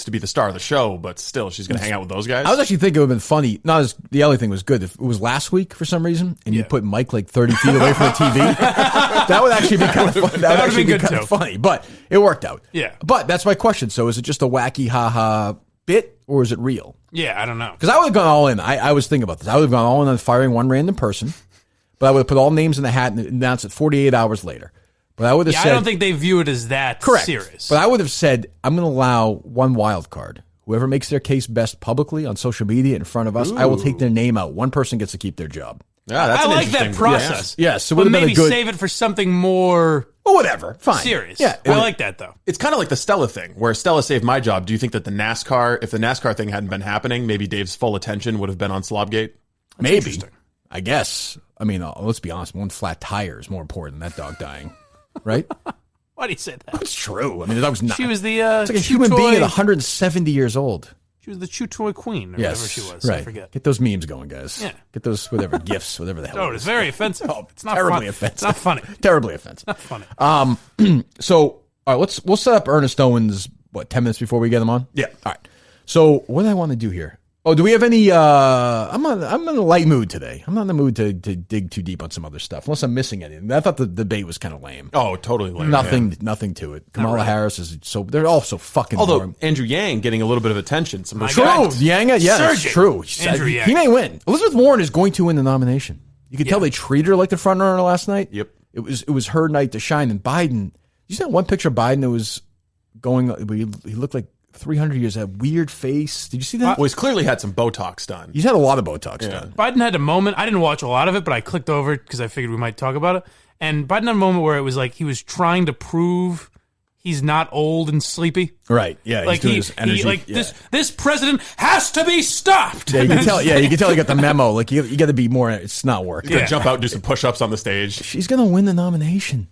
C: to be the star of the show, but still, she's going to hang out with those guys?
B: I was actually thinking it would have been funny. Not as... The Ellie thing was good. If it was last week, for some reason, and you put Mike like 30 feet away from the TV, that would actually be kind of funny. That would actually be kind of funny, but it worked out.
A: Yeah.
B: But that's my question. So is it just a wacky ha-ha bit, or is it real?
A: Yeah, I don't know.
B: Because I would have gone all in. I was thinking about this. I would have gone all in on firing one random person, but I would have put all names in the hat and announced it 48 hours later. But I would have said...
A: I don't think they view it as that serious.
B: But I would have said, I'm going to allow one wild card. Whoever makes their case best publicly on social media in front of us, I will take their name out. One person gets to keep their job.
C: Yeah, that's
A: I like that process.
B: Yes,
A: so but maybe save it for something more...
B: Well, whatever. Fine.
A: Serious.
B: Yeah,
A: I like that, though.
C: It's kind of like the Stella thing, where Stella saved my job. Do you think that if the NASCAR thing hadn't been happening, maybe Dave's full attention would have been on Slobgate?
B: Maybe. I guess. I mean, let's be honest. One flat tire is more important than that dog dying. Right?
A: Why do you say that?
B: It's true. I mean, the dog was not.
A: She was the...
B: it's like a human being at 170 years old.
A: She was the chew toy queen, or whatever she was.
B: Right.
A: I forget.
B: Get those memes going, guys.
A: Yeah.
B: Get those, GIFs, whatever the hell.
A: Oh, it's very offensive. It's not
B: terribly
A: funny.
B: offensive.
A: It's not funny.
B: Terribly offensive.
A: Not funny.
B: So, all right, we'll set up Ernest Owens, 10 minutes before we get him on?
C: Yeah.
B: All right. So, what do I want to do here? Oh, do we have any? I'm in a light mood today. I'm not in the mood to dig too deep on some other stuff, unless I'm missing anything. I thought the debate was kind of lame.
C: Oh, totally lame.
B: Nothing to it. Kamala Harris is they're all so fucking.
C: Although
B: warm.
C: Andrew Yang getting a little bit of attention.
B: True, Yang, that's true.
A: Andrew Yang.
B: He may win. Elizabeth Warren is going to win the nomination. You could tell they treated her like the front runner last night.
C: Yep,
B: it was her night to shine. And Biden, you see that one picture of Biden that was going? He looked like 300 years, that weird face. Did you see that?
C: Well, he's clearly had some Botox done.
B: He's had a lot of Botox done.
A: Biden had a moment. I didn't watch a lot of it, but I clicked over because I figured we might talk about it. And Biden had a moment where it was like he was trying to prove he's not old and sleepy.
B: Right. Yeah.
A: Like
B: he's doing his energy.
A: This president has to be stopped.
B: Yeah, you can tell. Yeah, you can tell he got the memo. Like you got to be more. It's not working.
C: He's gonna jump out and do some push-ups on the stage.
B: She's gonna win the nomination.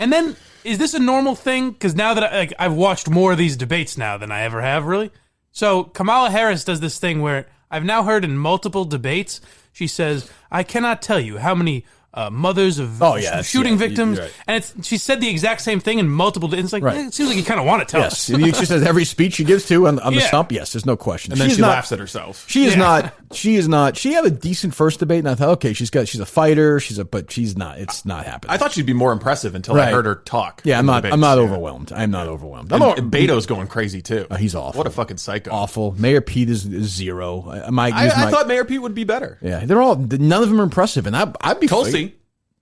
A: And then, is this a normal thing? Because now that I've watched more of these debates now than I ever have, really. So Kamala Harris does this thing where I've now heard in multiple debates, she says, "I cannot tell you how many mothers of shooting victims,"
B: right.
A: and she said the exact same thing in multiple. It's like it seems like you kind of want to tell us.
B: She says every speech she gives to on the stump. Yes, there's no question.
C: And then she laughs at herself.
B: She is not. She is not. She had a decent first debate, and I thought, okay, she's a fighter. But she's not. It's not happening.
C: I thought she'd be more impressive until I heard her talk.
B: Yeah, I'm not overwhelmed. I'm not overwhelmed.
C: And Beto's going crazy too.
B: He's awful.
C: What a fucking psycho.
B: Awful. Mayor Pete is zero.
C: I thought Mayor Pete would be better.
B: Yeah, none of them are impressive, and I'd be
C: Tulsi.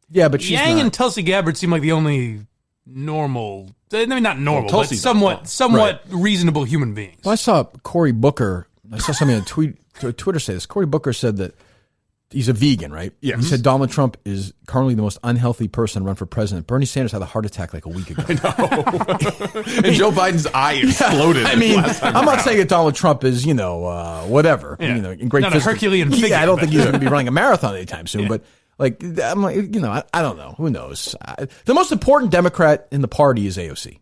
B: Yeah, but she's
A: Yang
B: not.
A: and Tulsi Gabbard seem like the only normal. I mean, not normal, but
C: Tulsi's
A: somewhat reasonable human beings.
B: Well, I saw Cory Booker. I saw something on Twitter say this. Cory Booker said that he's a vegan, right?
C: Yeah.
B: He said Donald Trump is currently the most unhealthy person to run for president. Bernie Sanders had a heart attack like a week ago.
C: I know. And Joe Biden's eye exploded.
B: I mean, I'm not saying that Donald Trump is, whatever.
A: Yeah.
B: In great
A: not a Herculean figure.
B: Yeah, I don't think he's going to be running a marathon anytime soon, but. Like, I'm like, I don't know. Who knows? The most important Democrat in the party is AOC.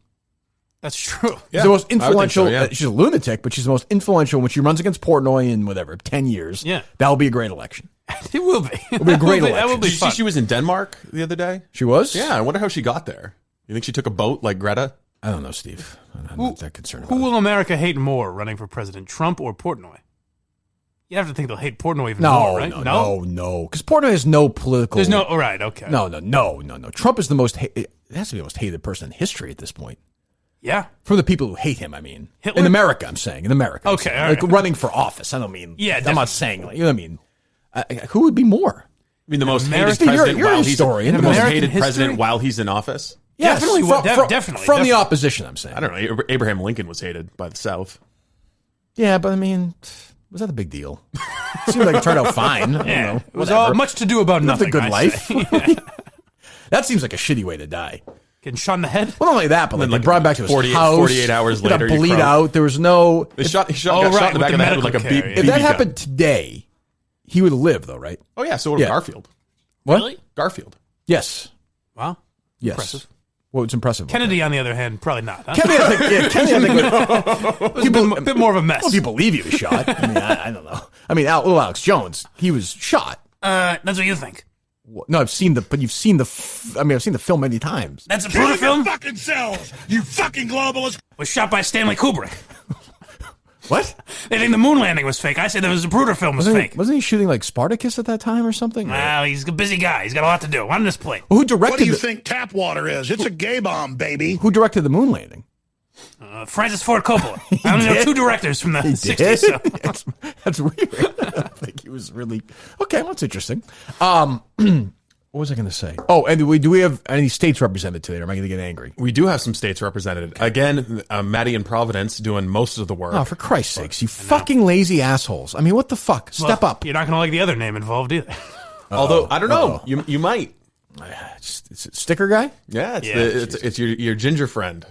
A: That's true.
B: She's the most influential.
C: So,
B: she's a lunatic, but she's the most influential when she runs against Portnoy in 10 years.
A: Yeah.
B: That'll be a great election.
A: It will be.
B: It'll be a great election.
A: That will be
C: Did you
A: fun.
C: see she was in Denmark the other day?
B: She was?
C: Yeah, I wonder how she got there. You think she took a boat like Greta?
B: I don't know, Steve. I'm not that concerned about
A: Who
B: it.
A: will America hate more running for president, Trump or Portnoy? You have to think they'll hate Portnoy even more, right?
B: No. Because Portnoy has no political.
A: There's no. All right. Okay.
B: No. Trump is the most. It has to be the most hated person in history at this point.
A: Yeah.
B: From the people who hate him, I mean.
A: Hitler?
B: In America, I'm saying. In America.
A: Okay,
B: saying.
A: all
B: Like
A: right.
B: running for office. I don't mean.
A: Yeah,
B: I'm not saying. Like, you know what I mean? Who would be more?
C: I mean, the most hated
A: American-
C: president
B: You're a
C: while he's
B: historian.
C: the most
A: American
C: hated
A: history?
C: president while he's in office.
B: Yes,
A: Definitely,
B: From
A: definitely,
B: the
A: definitely.
B: opposition, I'm saying.
C: I don't know. Abraham Lincoln was hated by the South.
B: Yeah, but I mean, was that a big deal? It seemed like it turned out fine. I don't know.
A: It was all much to do about
B: That's
A: nothing.
B: a good
A: I
B: life.
A: say.
B: That seems like a shitty way to die.
A: Getting shot in the head.
B: Well, not only that, but
C: then,
B: like, they brought him back to his
C: 48
B: house.
C: 48 hours
B: he got
C: later, you
B: bleed
C: croak.
B: out. There was no.
C: He got
A: right,
C: shot in the back
A: with
C: of the
A: the
C: head with like a
A: medical
C: BB
A: care,
B: If that
C: gun.
B: happened today, he would live, though, right?
C: Oh yeah, so would Garfield.
B: What?
A: Really?
C: Garfield.
B: Yes.
A: Wow.
B: Yes.
A: Impressive.
B: Well, it's impressive.
A: Kennedy, on the other hand, probably not. Huh?
B: Kennedy, I think
A: was a bit more of a mess.
B: well, if you believe he was shot. I mean, I don't know. I mean, little Alex Jones, he was shot.
A: That's what you think.
B: No, I've seen but you've seen I've seen the film many times.
A: That's a Zapruder film.
F: Fucking selves, you fucking globalist.
A: Was shot by Stanley Kubrick.
B: What?
A: They think the moon landing was fake. I say the Zapruder film was fake.
B: Wasn't he shooting like Spartacus at that time or something?
A: Well, he's a busy guy. He's got a lot to do. On this plate.
B: Who
F: What
B: directed
F: do you think tap water is? It's a gay bomb, baby.
B: Who directed the moon landing?
A: Francis Ford Coppola. I only know 2 directors from the 60s. So.
B: That's weird. I think he was really okay. Well, that's interesting. What was I going to say? Oh, and do we have any states represented today? Or am I going to get angry?
C: We do have some states represented. Again, Maddie and Providence doing most of the work.
B: Oh, for Christ's sakes, you fucking lazy assholes! I mean, what the fuck? Step up.
A: You're not going to like the other name involved either.
C: Although I don't know, you might.
B: It's a sticker guy.
C: Yeah, it's your ginger friend.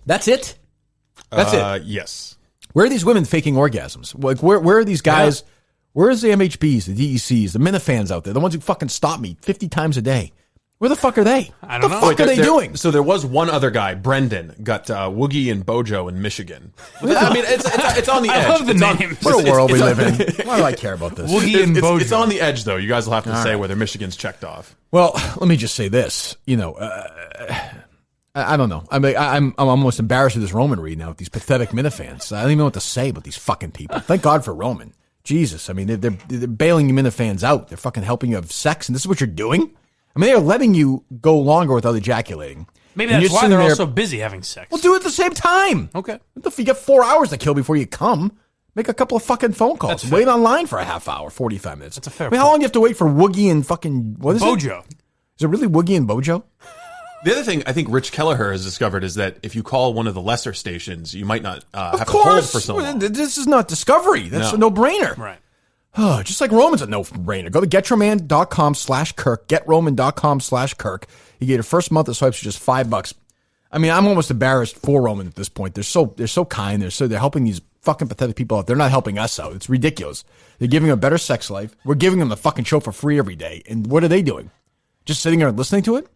B: That's it. That's it.
C: Yes.
B: Where are these women faking orgasms? Like, where are these guys? Yeah. Where's the MHBs, the DECs, the Minifans out there? The ones who fucking stop me 50 times a day. Where the fuck are they?
A: I don't know.
B: What the fuck are they doing?
C: So there was one other guy, Brendan, got Woogie and Bojo in Michigan. I mean, it's on the edge.
A: I love the name.
B: What a world we live in. Why do I care about this?
A: Woogie and Bojo.
C: It's on the edge, though. You guys will have to say whether Michigan's checked off.
B: Well, let me just say this. I don't know. I'm almost embarrassed with this Roman read now with these pathetic Minifans. I don't even know what to say about these fucking people. Thank God for Roman. Jesus, I mean, they're bailing you Minifans out. They're fucking helping you have sex, and this is what you're doing? I mean, they're letting you go longer without ejaculating.
A: Maybe that's why they're all so busy having sex.
B: Well, do it at the same time.
A: Okay.
B: What if you get 4 hours to kill before you come? Make a couple of fucking phone calls.
A: That's
B: Wait online for a half hour, 45 minutes.
A: That's a fair
B: I mean, how long do you have to wait for Woogie and fucking, what is
A: Bojo.
B: it? Is it really Woogie and Bojo?
C: The other thing I think Rich Kelleher has discovered is that if you call one of the lesser stations, you might not have to hold for so long.
B: This is not Discovery. That's a no-brainer.
A: Right.
B: Oh, just like Roman's a no-brainer. Go to GetRoman.com/Kirk. GetRoman.com/Kirk. You get your first month of swipes for just $5. I mean, I'm almost embarrassed for Roman at this point. They're so kind. They're helping these fucking pathetic people out. They're not helping us out. It's ridiculous. They're giving them a better sex life. We're giving them the fucking show for free every day. And what are they doing? Just sitting there and listening to it?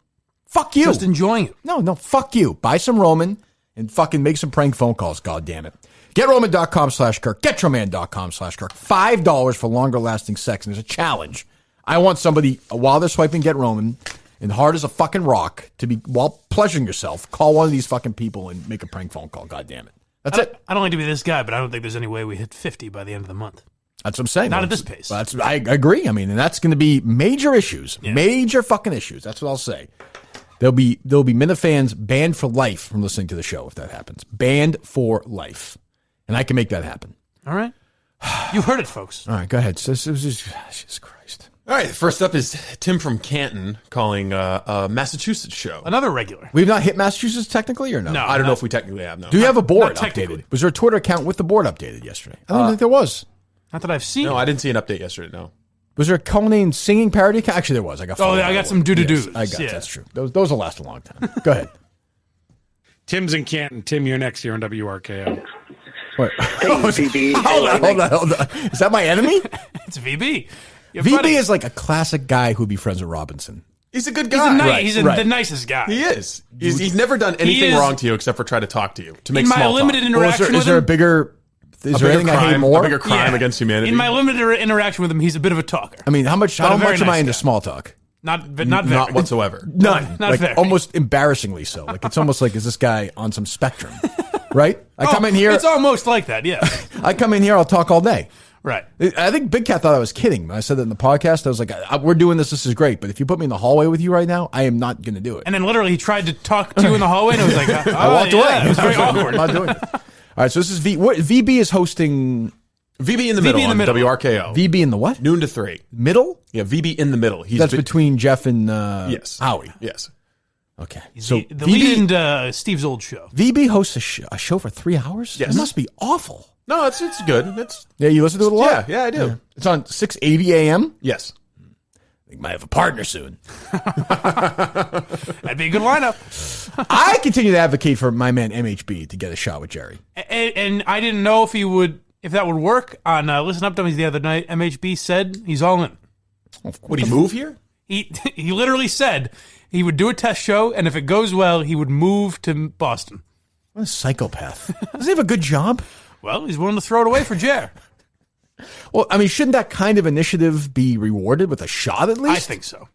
B: Fuck you.
A: Just enjoying it.
B: No, fuck you. Buy some Roman and fucking make some prank phone calls. God damn it. GetRoman.com/Kirk. GetRoman.com/Kirk. $5 for longer lasting sex. And there's a challenge. I want somebody, while they're swiping Get Roman, and hard as a fucking rock, to be, while pleasuring yourself, call one of these fucking people and make a prank phone call. God damn it. That's it.
A: I don't like to be this guy, but I don't think there's any way we hit 50 by the end of the month.
B: That's what I'm saying.
A: Not at this pace.
B: I agree. I mean, and that's going to be major issues. Yeah. Major fucking issues. That's what I'll say. There'll be Minifans banned for life from listening to the show if that happens. Banned for life. And I can make that happen.
A: All right. You heard it, folks.
B: All right, go ahead. Jesus Christ.
C: All right, first up is Tim from Canton calling a Massachusetts show.
A: Another regular.
B: We've not hit Massachusetts technically or no?
C: No, I don't know if we technically have, no.
B: Do you have a board updated? Was there a Twitter account with the board updated yesterday? I don't think there was.
A: Not that I've seen.
C: No, I didn't see an update yesterday, no.
B: Was there a Conan singing parody account? Actually, there was. I got
A: some doo-doo-doos.
B: Yes, I got that's true. Those will last a long time. Go ahead.
I: Tim's in Canton. Tim, you're next here on WRKO.
B: What?
J: Hey, VB.
B: Hold on. Is that my enemy?
A: It's VB.
B: VB is like a classic guy who'd be friends with Robinson.
C: He's a good guy.
A: He's the nicest guy.
C: He is. He's never done anything wrong to you except for try to talk to you, to make small talk.
A: In my limited interaction with him.
B: Is there a bigger... Is there anything I hate more?
C: A bigger crime against humanity?
A: In my limited interaction with him, he's a bit of a talker.
B: I mean, how much am I into small talk?
A: Not very.
C: Not whatsoever.
B: None.
A: Not
B: like,
A: very.
B: almost embarrassingly so. Like, it's almost like, is this guy on some spectrum? Right? I come in here.
A: It's almost like that, yeah.
B: I come in here, I'll talk all day.
A: Right.
B: I think Big Cat thought I was kidding. When I said that in the podcast, I was like, we're doing this. This is great. But if you put me in the hallway with you right now, I am not going to do it.
A: And then literally he tried to talk to you in the hallway, and I was like,
B: I walked away.
A: It was very awkward.
B: I'm not doing it. All right, so this is VB is hosting...
C: VB in the middle on WRKO.
B: VB in the what?
C: Noon to 3.
B: Middle?
C: Yeah, VB in the middle.
B: That's between Jeff and
C: yes.
B: Howie.
C: Yes.
B: Okay.
A: So the lead in Steve's old show.
B: VB hosts a show for 3 hours?
C: Yes.
B: It must be awful.
C: No, it's good.
B: Yeah, you listen to it a lot?
C: Yeah, I do.
B: Yeah. It's on 6:80 a.m.?
C: Yes.
B: We might have a partner soon.
A: That'd be a good lineup.
B: I continue to advocate for my man MHB to get a shot with Jerry.
A: And I didn't know if that would work. On Listen Up Dummies the other night, MHB said he's all in.
C: Would he move here?
A: He literally said he would do a test show, and if it goes well, he would move to Boston.
B: What a psychopath. Does he have a good job?
A: Well, he's willing to throw it away for Jer.
B: Well, I mean, shouldn't that kind of initiative be rewarded with a shot at least?
A: I think so.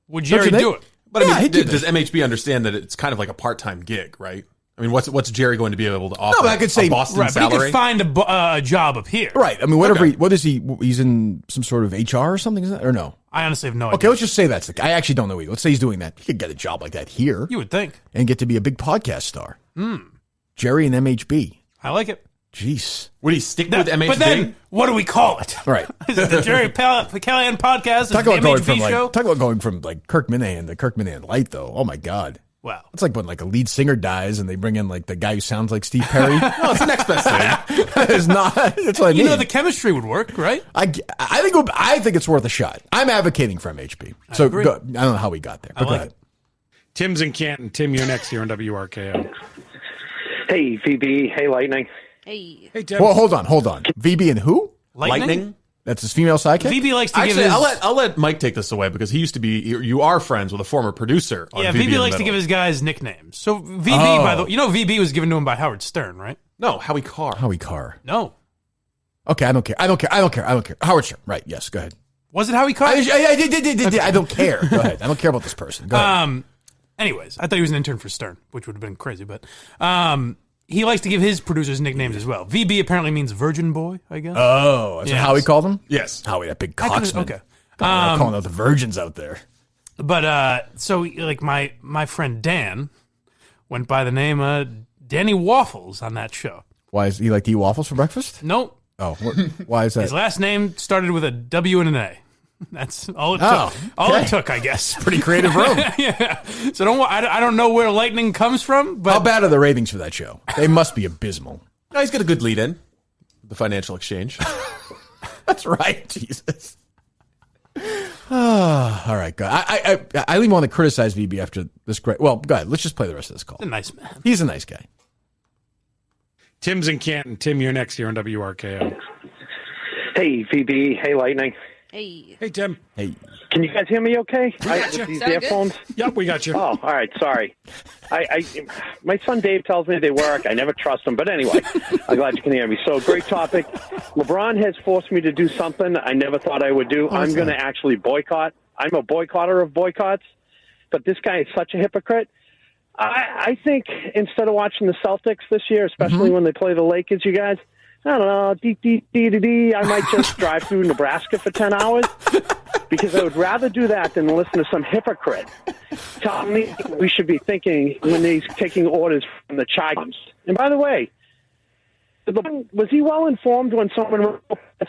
A: Would Jerry do it?
C: But I mean, does MHB understand that it's kind of like a part-time gig, right? I mean, what's Jerry going to be able to offer?
B: No, but I could say
C: Boston
A: right,
C: salary.
A: But he could find a job up here.
B: Right. I mean, whatever. What is he? He's in some sort of HR or something, is that, or no?
A: I honestly have no idea.
B: Okay, let's just say that's I actually don't know either. Let's say he's doing that. He could get a job like that here.
A: You would think.
B: And get to be a big podcast star. Jerry and MHB.
A: I like it.
B: Jeez.
C: Would he stick with MHB?
A: But then, what do we call it?
B: Right.
A: Is it the Jerry Callahan podcast?
B: Talk about
A: going
B: from like Kirk Minihane to Kirk Minihane Light, though. Oh my God.
A: Wow.
B: It's like when like a lead singer dies and they bring in like the guy who sounds like Steve Perry.
C: No, it's the next best thing.
B: It's not. That's what I mean.
A: You know, the chemistry would work, right?
B: I think it's worth a shot. I'm advocating for MHB. So I don't know how we got there. But go ahead.
I: Tim's in Canton. Tim, you're next here on WRKO.
J: Hey, VB. Hey, Lightning.
K: Hey.
I: Hey, Tim.
B: Well, hold on. VB and who?
C: Lightning?
B: That's his female sidekick?
A: VB likes to give
C: Actually,
A: his...
C: I'll let Mike take this away because he used to be... You are friends with a former producer on VB
A: VB likes to give his guys nicknames. So VB, by the way, VB was given to him by Howard Stern, right?
C: No, Howie Carr.
B: Howie Carr.
A: No.
B: Okay, I don't care. Howard Stern. Right, yes, go ahead.
A: Was it Howie Carr?
B: I don't care. Go ahead. I don't care about this person. Go ahead.
A: Anyways, I thought he was an intern for Stern, which would have been crazy, but he likes to give his producers nicknames as well. VB apparently means Virgin Boy, I guess.
B: Oh, is that how he called him?
C: Yes.
B: Howie, that big cocksman.
A: Okay.
B: Calling out the virgins out there.
A: But so like my friend Dan went by the name Danny Waffles on that show.
B: Why is he like to eat waffles for breakfast?
A: Nope.
B: Oh, why is that?
A: His last name started with a W and an A. That's all it took. All it took, I guess.
B: Pretty creative room.
A: Yeah. So I don't know where lightning comes from. But
B: how bad are the ratings for that show? They must be abysmal.
C: No, he's got a good lead in. The financial exchange.
B: That's right. Jesus. All right, good. I even want to criticize VB after this great. Well, go ahead. Let's just play the rest of this call.
A: He's a nice man.
B: He's a nice guy.
I: Tim's in Canton. Tim, you're next here on WRKO.
J: Hey, VB. Hey, Lightning.
K: Hey.
I: Hey, Tim.
B: Hey.
J: Can you guys hear me okay?
I: With
J: these
K: Sound
J: earphones?
I: Yep, we got you.
J: Oh, all right. Sorry. My son Dave tells me they work. I never trust them. But anyway, I'm glad you can hear me. So, great topic. LeBron has forced me to do something I never thought I would do. I'm going to actually boycott. I'm a boycotter of boycotts. But this guy is such a hypocrite. I think instead of watching the Celtics this year, especially when they play the Lakers, you guys, I don't know, I might just drive through Nebraska for 10 hours because I would rather do that than listen to some hypocrite tell me we should be thinking when he's taking orders from the Chargers. And by the way, was he well informed when someone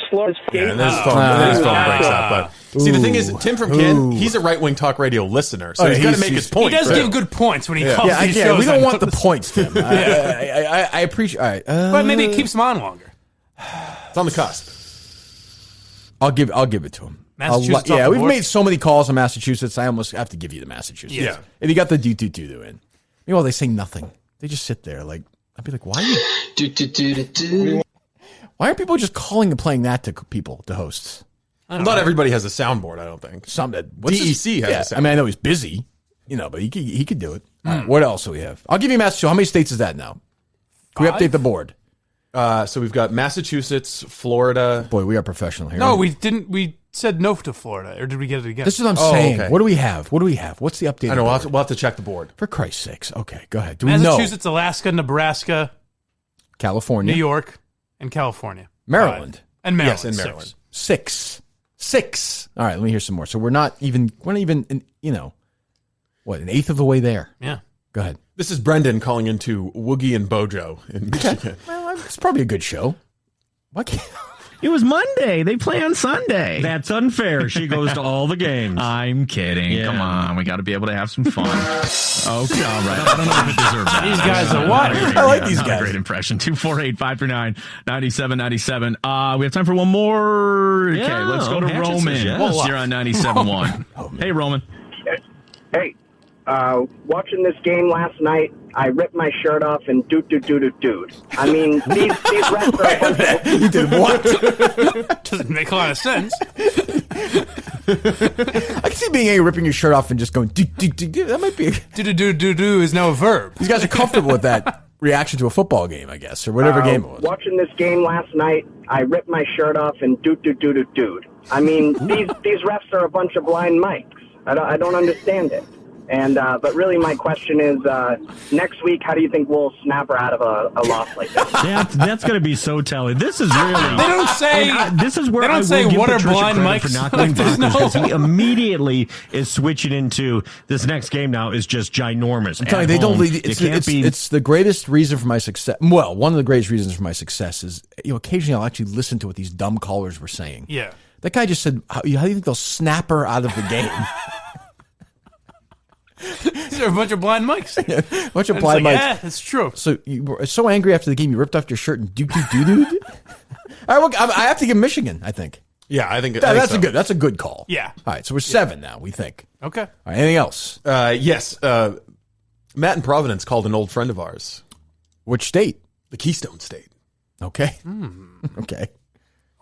J: slowed his skate?
C: Yeah, and his phone breaks up. But see, the thing is, Tim from Canton, he's a right-wing talk radio listener, so he's got to make his point.
A: He does give good points when he calls these shows.
B: We don't want the points, Tim. I appreciate. All right,
A: but maybe it keeps him on longer.
C: It's on the cusp.
B: I'll give it to him.
A: Massachusetts.
B: We've made so many calls on Massachusetts. I almost have to give you the Massachusetts.
C: Yeah.
B: And you got the do in. Meanwhile, they say nothing. They just sit there like. I'd be like, why are you? Why are people just calling and playing that to people, to hosts?
C: Not everybody has a soundboard, I don't think.
B: Some
C: DEC has a soundboard.
B: I mean, I know he's busy, but he could do it. All right, what else do we have? I'll give you Massachusetts. How many states is that now? Can we update the board?
C: So we've got Massachusetts, Florida.
B: Boy, we are professional here.
A: No, we didn't. We said no to Florida, or did we get it again?
B: This is what I'm saying. Okay. What do we have? What's the update?
C: I know. We'll have to check the board.
B: For Christ's sakes. Okay, go ahead. Do we know?
A: Massachusetts, Alaska, Nebraska,
B: California,
A: New York, and California.
B: Maryland.
A: And Maryland.
C: Yes, in Maryland.
B: Six. All right, let me hear some more. So we're not even an eighth of the way there.
A: Yeah.
B: Go ahead.
C: This is Brendan calling into Woogie and Bojo in Michigan.
B: Well, it's probably a good show. Why can't...
L: It was Monday. They play on Sunday.
M: That's unfair. She goes to all the games.
L: I'm kidding.
M: Yeah.
L: Come on. We got to be able to have some fun. Okay, all right. I don't know if it deserves that.
A: These guys are what?
B: I like these guys.
L: Great impression. 248-539-9797. We have time for one more. Okay, let's go to Roman.
M: Yes.
L: You're on 97.1. Hey, Roman.
N: Hey. Watching this game last night, I ripped my shirt off and dude. I mean, these refs are...
B: You did what?
A: Doesn't make a lot of sense.
B: I can see being ripping your shirt off and just going, do. That might be...
A: Do is now a verb.
B: These guys are comfortable with that reaction to a football game, I guess, or whatever game it was.
N: Watching this game last night, I ripped my shirt off and dude. I mean, these refs are a bunch of blind mics. I don't understand it. And but really, my question is, next week, how do you think we'll snap her out of a loss like this?
M: That's going to be so telling. This is really.
A: They don't say.
M: This is where
A: they don't
M: I will
A: say
M: give
A: what are
M: Patricia
A: blind
M: credit
A: mics
M: for not going backwards,
A: no.
M: because he immediately is switching into this next game now is just ginormous.
B: I'm telling you, they don't lead. It's the greatest reason for my success. Well, one of the greatest reasons for my success is occasionally I'll actually listen to what these dumb callers were saying.
A: Yeah.
B: That guy just said, "How do you think they'll snap her out of the game?"
A: These are a bunch of blind mics.
B: A bunch of blind mics.
A: Yeah, it's true.
B: So you were so angry after the game, you ripped off your shirt and dude. All right, well, I have to give Michigan, I think.
C: Yeah, I think
B: that's
C: so.
B: That's a good call.
A: Yeah.
B: All right, so we're 7 now, we think.
A: Okay.
B: All right, anything else?
C: Yes. Matt in Providence called an old friend of ours.
B: Which state?
C: The Keystone State.
B: Okay. Okay.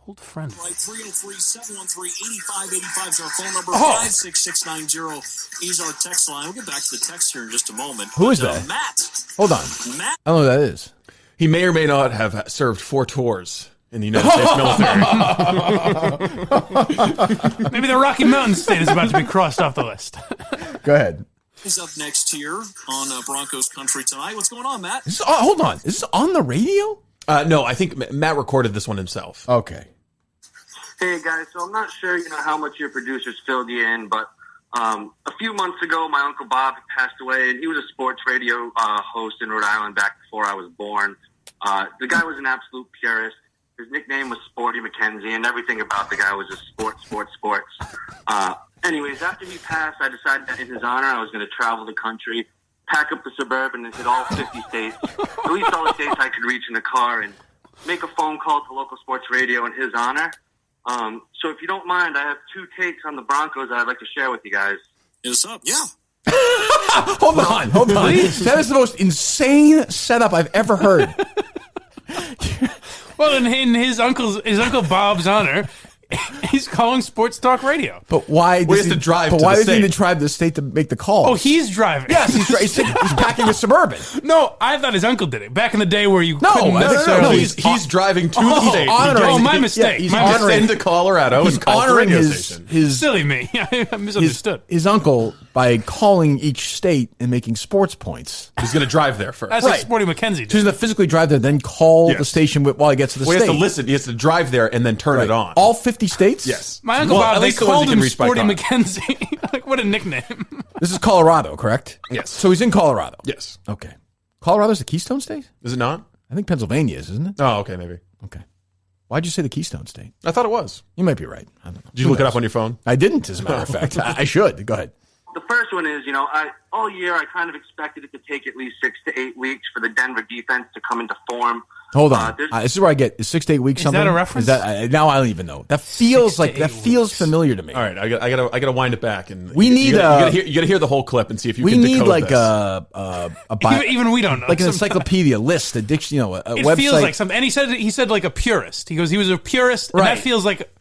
A: Old friend.
O: 303-713-8585 is our phone number. 56690 is our text line. We'll get back to the text here in just a moment.
B: Who is that?
O: Matt.
B: Hold on.
O: Matt.
B: I don't know who that is.
C: He may or may not have served 4 tours in the United States military.
A: Maybe the Rocky Mountain State is about to be crossed off the list.
B: Go ahead.
O: He's up next here on Broncos Country tonight. What's going on, Matt?
B: Hold on. Is this on the radio?
C: No, I think Matt recorded this one himself.
B: Okay.
K: Hey, guys. So I'm not sure, how much your producers filled you in, but a few months ago, my Uncle Bob passed away, and he was a sports radio host in Rhode Island back before I was born. The guy was an absolute purist. His nickname was Sporty McKenzie, and everything about the guy was just sports. Anyways, after he passed, I decided that in his honor, I was going to travel the country, pack up the Suburban, and hit all 50 states, at least all the states I could reach in a car, and make a phone call to local sports radio in his honor. So if you don't mind, I have 2 takes on the Broncos that I'd like to share with you guys.
O: Is up? Yeah.
B: Hold on. That is the most insane setup I've ever heard.
A: Well, in his Uncle Bob's honor, he's calling Sports Talk Radio.
B: But why does he drive to the state to make the call?
A: Oh, he's driving.
B: Yes, he's packing a Suburban.
A: No, I thought his uncle did it. Back in the day where you couldn't necessarily...
C: He's driving to the state.
A: My mistake.
C: He's honoring to Colorado.
B: He's honoring his
A: silly me. I misunderstood.
B: His uncle by calling each state and making sports points.
C: He's going to drive there first.
A: That's like Sporty McKenzie did.
B: So he's going to physically drive there, then call the station while he gets to the state.
C: He has to listen. He has to drive there and then turn it on.
B: All 50 states?
C: Yes.
A: My Uncle Bob, they called him Sporty McKenzie. Like, what a nickname.
B: This is Colorado, correct?
C: Yes.
B: So he's in Colorado?
C: Yes.
B: Okay. Colorado's the Keystone State?
C: Is it not?
B: I think Pennsylvania is, isn't it?
C: Oh, okay, maybe.
B: Okay. Why'd you say the Keystone State?
C: I thought it was.
B: You might be right. I don't know.
C: Did you look it up on your phone?
B: I didn't, as a matter of fact. I should. Go ahead.
K: The first one is, all year I kind of expected it to take at least 6 to 8 weeks for the Denver defense to come into form.
B: Hold on. This is where I get is 6 to 8 weeks. Something?
A: Is that a reference?
B: Now I don't even know. That feels familiar to me.
C: All right, I gotta wind it back, and
B: we need.
C: You gotta hear the whole clip and see if you can decode
B: like
C: this.
A: Even we don't know.
B: Like an encyclopedia list, a dictionary, a
A: it
B: website.
A: Feels like something. And he said like a purist. He goes, he was a purist, and that feels like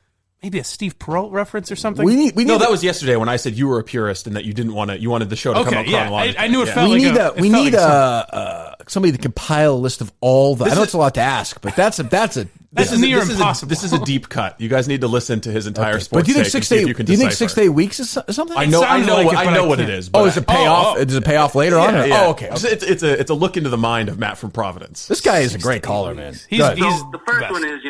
A: maybe a Steve Perrault reference or something.
C: That was yesterday when I said you were a purist and that you wanted the show to come up chronologically.
A: I knew it felt like
B: we need somebody to compile a list of all the. I know it's a lot to ask, but that's
A: near impossible.
C: This is a deep cut. You guys need to listen to his entire sports.
B: But do you think 6 to 8? Do you think 6 to 8 weeks is something?
C: I know what it is.
B: Does it pay off? Does it pay off later on?
C: Yeah.
B: Oh, okay.
C: It's a look into the mind of Matt from Providence.
B: This guy is a great caller, man.
K: The first one is,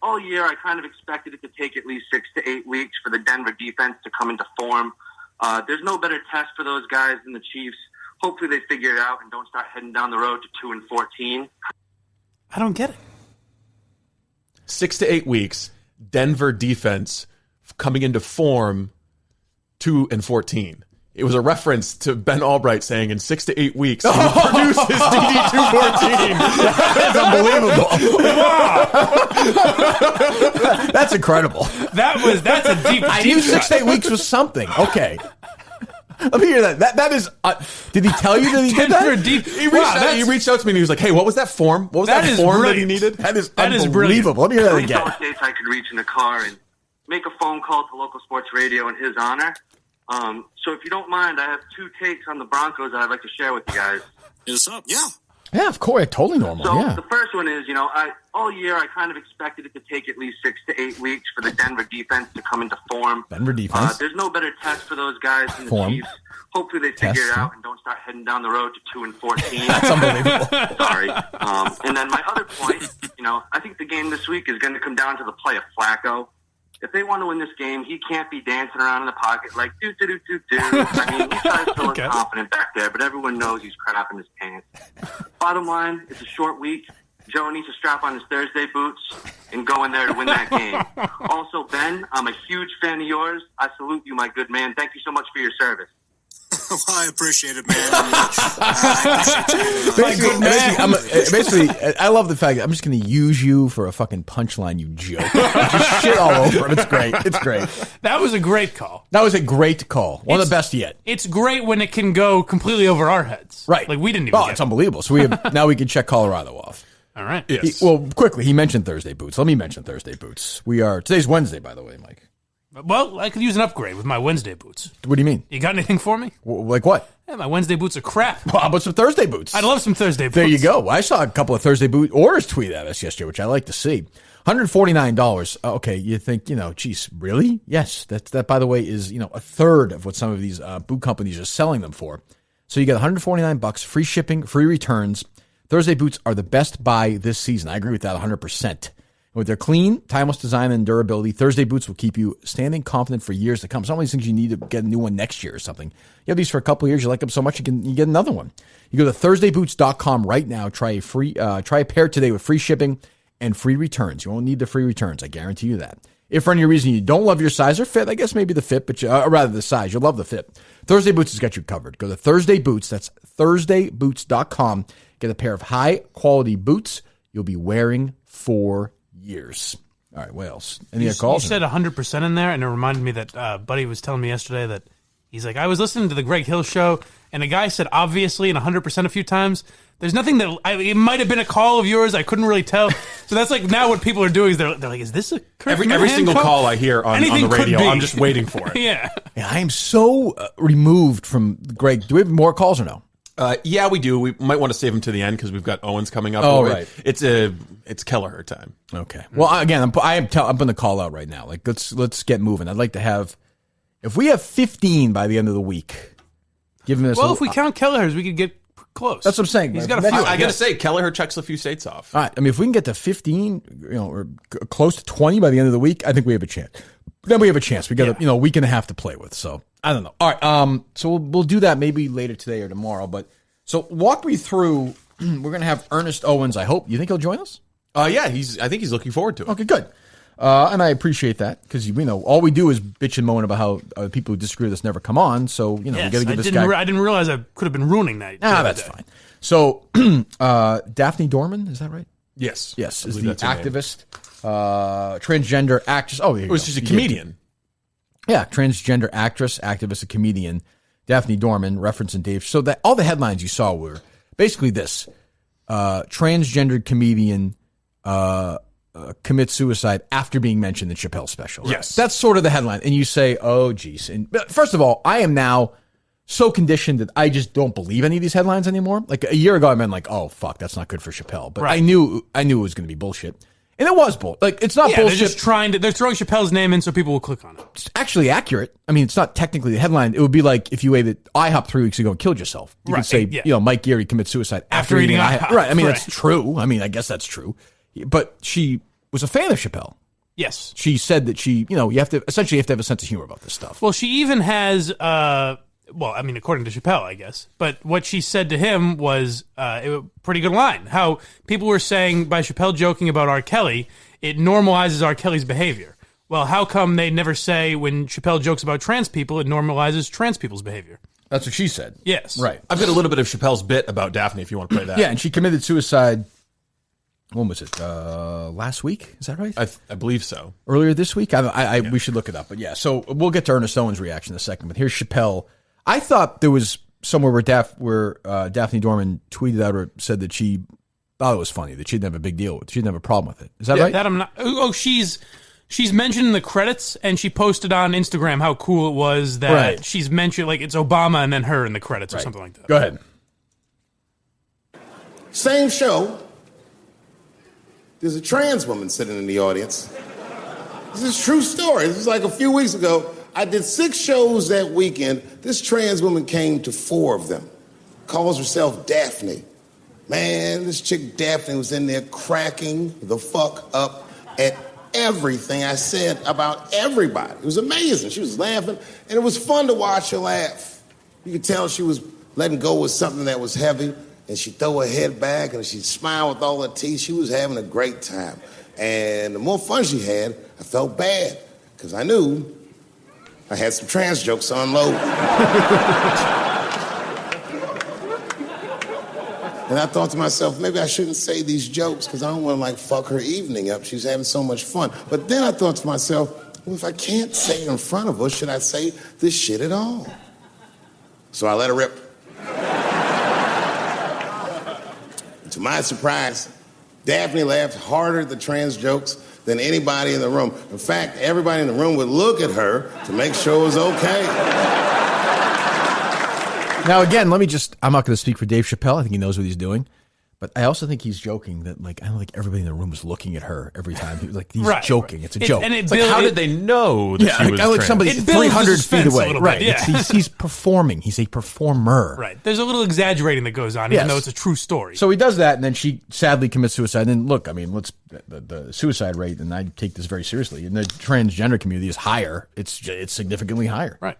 K: all year I kind of expected it to take at least 6 to 8 weeks for the Denver defense to come into form. There's no better test for those guys than the Chiefs. Hopefully they figure it out and don't start heading down the road to 2-14.
A: I don't get it.
C: 6 to 8 weeks, Denver defense coming into form 2-14. It was a reference to Ben Albright saying in 6 to 8 weeks he would produce his DD 214.
B: That's unbelievable. Wow. That's incredible.
A: That's a deep
B: I knew 6 to 8 weeks was something. Okay. Let me hear that. That is. Did he tell you that he did that?
C: He reached out to me and he was like, "Hey, what was that form? What was that form that he needed?"
B: That is unbelievable. Let me hear that again.
K: All states I could reach in the car and make a phone call to local sports radio in his honor. So if you don't mind, I have 2 takes on the Broncos that I'd like to share with you guys.
O: Is up? Yeah.
B: Yeah, of course, totally normal.
K: So
B: yeah.
K: The first one is, all year I kind of expected it to take at least 6 to 8 weeks for the Denver defense to come into form.
B: Denver defense.
K: There's no better test for those guys than the Chiefs. Hopefully they figure it out and don't start heading down the road to 2-14.
B: That's unbelievable.
K: Sorry. And then my other point, I think the game this week is going to come down to the play of Flacco. If they want to win this game, he can't be dancing around in the pocket like do-do-do-do-do. I mean, he tries to look confident back there, but everyone knows he's crapping his pants. Bottom line, it's a short week. Joe needs to strap on his Thursday boots and go in there to win that game. Also, Ben, I'm a huge fan of yours. I salute you, my good man. Thank you so much for your service.
O: Well, I appreciate it, man.
B: Basically, I love the fact that I'm just going to use you for a fucking punchline, you joke. Just shit all over him. It's great. It's great.
A: That was a great call.
B: That was a great call. One of the best yet.
A: It's great when it can go completely over our heads.
B: Right.
A: Like we didn't even
B: it's unbelievable. So now we can check Colorado off.
A: All right.
C: Yes.
B: Quickly, he mentioned Thursday boots. Let me mention Thursday boots. Today's Wednesday, by the way, Mike.
A: Well, I could use an upgrade with my Wednesday boots.
B: What do you mean?
A: You got anything for me?
B: Like what?
A: Yeah, my Wednesday boots are crap.
B: Well, how about some Thursday boots?
A: I'd love some Thursday boots.
B: There you go. I saw a couple of Thursday boot orders tweet at us yesterday, which I like to see. $149. Okay, you think, geez, really? Yes, that by the way is, a third of what some of these boot companies are selling them for. So you get $149, free shipping, free returns. Thursday boots are the best buy this season. I agree with that 100%. With their clean, timeless design and durability, Thursday boots will keep you standing confident for years to come. Some of these things you need to get a new one next year or something. You have these for a couple of years. You like them so much, you get another one. You go to ThursdayBoots.com right now. Try a pair today with free shipping and free returns. You won't need the free returns. I guarantee you that. If for any reason you don't love your size or fit, I guess maybe the fit, but rather the size, you'll love the fit. Thursday Boots has got you covered. Go to Thursday Boots. That's ThursdayBoots.com. Get a pair of high quality boots you'll be wearing for years. All right, what else? Any other calls?
A: You said 100% in there, and it reminded me that Buddy was telling me yesterday that he's like, I was listening to the Greg Hill show, and a guy said obviously and 100% a few times. There's nothing that it might have been a call of yours. I couldn't really tell. So that's like now what people are doing is they're like, is this a Kirk
C: every single call I hear on the radio? I'm just waiting for it.
A: Yeah,
B: I am so removed from Greg. Do we have more calls or no?
C: Yeah, we do. We might want to save them to the end because we've got Owens coming up.
B: Oh, right.
C: It's Kelleher time.
B: Okay. Well, again, I'm going to call out right now. Like, let's get moving. I'd like to have, if we have 15 by the end of the week, give him this.
A: Well, if we count Kelleher's, we could get close.
B: That's what I'm saying.
A: He's got a few.
C: I got to say, Kelleher checks a few states off.
B: All right. I mean, if we can get to 15, or close to 20 by the end of the week, I think we have a chance. Then we have a chance. We got a week and a half to play with. So I don't know. All right. So we'll do that maybe later today or tomorrow. But so walk me through. We're going to have Ernest Owens. I hope. You think he'll join us?
C: Yeah. I think he's looking forward to it.
B: Okay. Good. And I appreciate that because all we do is bitch and moan about how people who disagree with us never come on. So we got to give this guy.
A: I didn't realize I could have been ruining that.
B: That's fine. So Daphne Dorman, is that right?
C: Yes.
B: Yes, is the activist, transgender actress. Oh, there you go.
C: She's a comedian.
B: Yeah, transgender actress, activist, a comedian. Daphne Dorman, referencing Dave. So that all the headlines you saw were basically this: transgendered comedian commits suicide after being mentioned in Chappelle special.
C: Yes,
B: that's sort of the headline. And you say, "Oh, geez." And first of all, I am now so conditioned that I just don't believe any of these headlines anymore. Like a year ago, I meant like, "Oh, fuck, that's not good for Chappelle." But I knew it was going to be bullshit. And it was bull. Like, it's not bullshit.
A: They're just they're throwing Chappelle's name in so people will click on it.
B: It's actually accurate. I mean, it's not technically the headline. It would be like if you ate at IHOP 3 weeks ago and killed yourself. You could say, Mike Geary commits suicide after eating IHOP. Right. I mean, that's true. I mean, I guess that's true. But she was a fan of Chappelle.
A: Yes.
B: She said that you have to have a sense of humor about this stuff.
A: Well, she even has, according to Chappelle, I guess. But what she said to him was a pretty good line. How people were saying by Chappelle joking about R. Kelly, it normalizes R. Kelly's behavior. Well, how come they never say when Chappelle jokes about trans people, it normalizes trans people's behavior?
B: That's what she said.
A: Yes.
B: Right.
C: I've got a little bit of Chappelle's bit about Daphne if you want to play that.
B: Yeah, and she committed suicide, when was it? Last week? Is that right?
C: I believe so.
B: Earlier this week? We should look it up. But yeah, so we'll get to Ernest Owens' reaction in a second. But here's Chappelle. I thought there was somewhere where Daphne Dorman tweeted out or said that she thought it was funny, that she didn't have a big deal with it. She didn't have a problem with it. Is that right?
A: That I'm not. Oh, she's mentioned in the credits, and she posted on Instagram how cool it was that she's mentioned, like, it's Obama and then her in the credits or something like that.
B: Go ahead.
P: Same show. There's a trans woman sitting in the audience. This is a true story. This is like a few weeks ago. I did 6 shows that weekend. This trans woman came to 4 of them. Calls herself Daphne. Man, this chick Daphne was in there cracking the fuck up at everything I said about everybody. It was amazing. She was laughing, and it was fun to watch her laugh. You could tell she was letting go of something that was heavy, and she'd throw her head back, and she'd smile with all her teeth. She was having a great time. And the more fun she had, I felt bad, because I knew I had some trans jokes to unload. And I thought to myself, maybe I shouldn't say these jokes because I don't want to, like, fuck her evening up. She's having so much fun. But then I thought to myself, well, if I can't say it in front of her, should I say this shit at all? So I let her rip. To my surprise, Daphne laughed harder at the trans jokes than anybody in the room. In fact, everybody in the room would look at her to make sure it was okay.
B: Now, again, I'm not going to speak for Dave Chappelle. I think he knows what he's doing. But I also think he's joking that, like, I don't think everybody in the room was looking at her every time. He's joking. It's a joke.
C: And how did they know that she was
B: like somebody 300 feet away. Right.
A: Yeah.
B: He's performing. He's a performer.
A: Right. There's a little exaggerating that goes on, even though it's a true story.
B: So he does that, and then she sadly commits suicide. And look, I mean, the suicide rate, and I take this very seriously, in the transgender community is higher. It's significantly higher.
A: Right.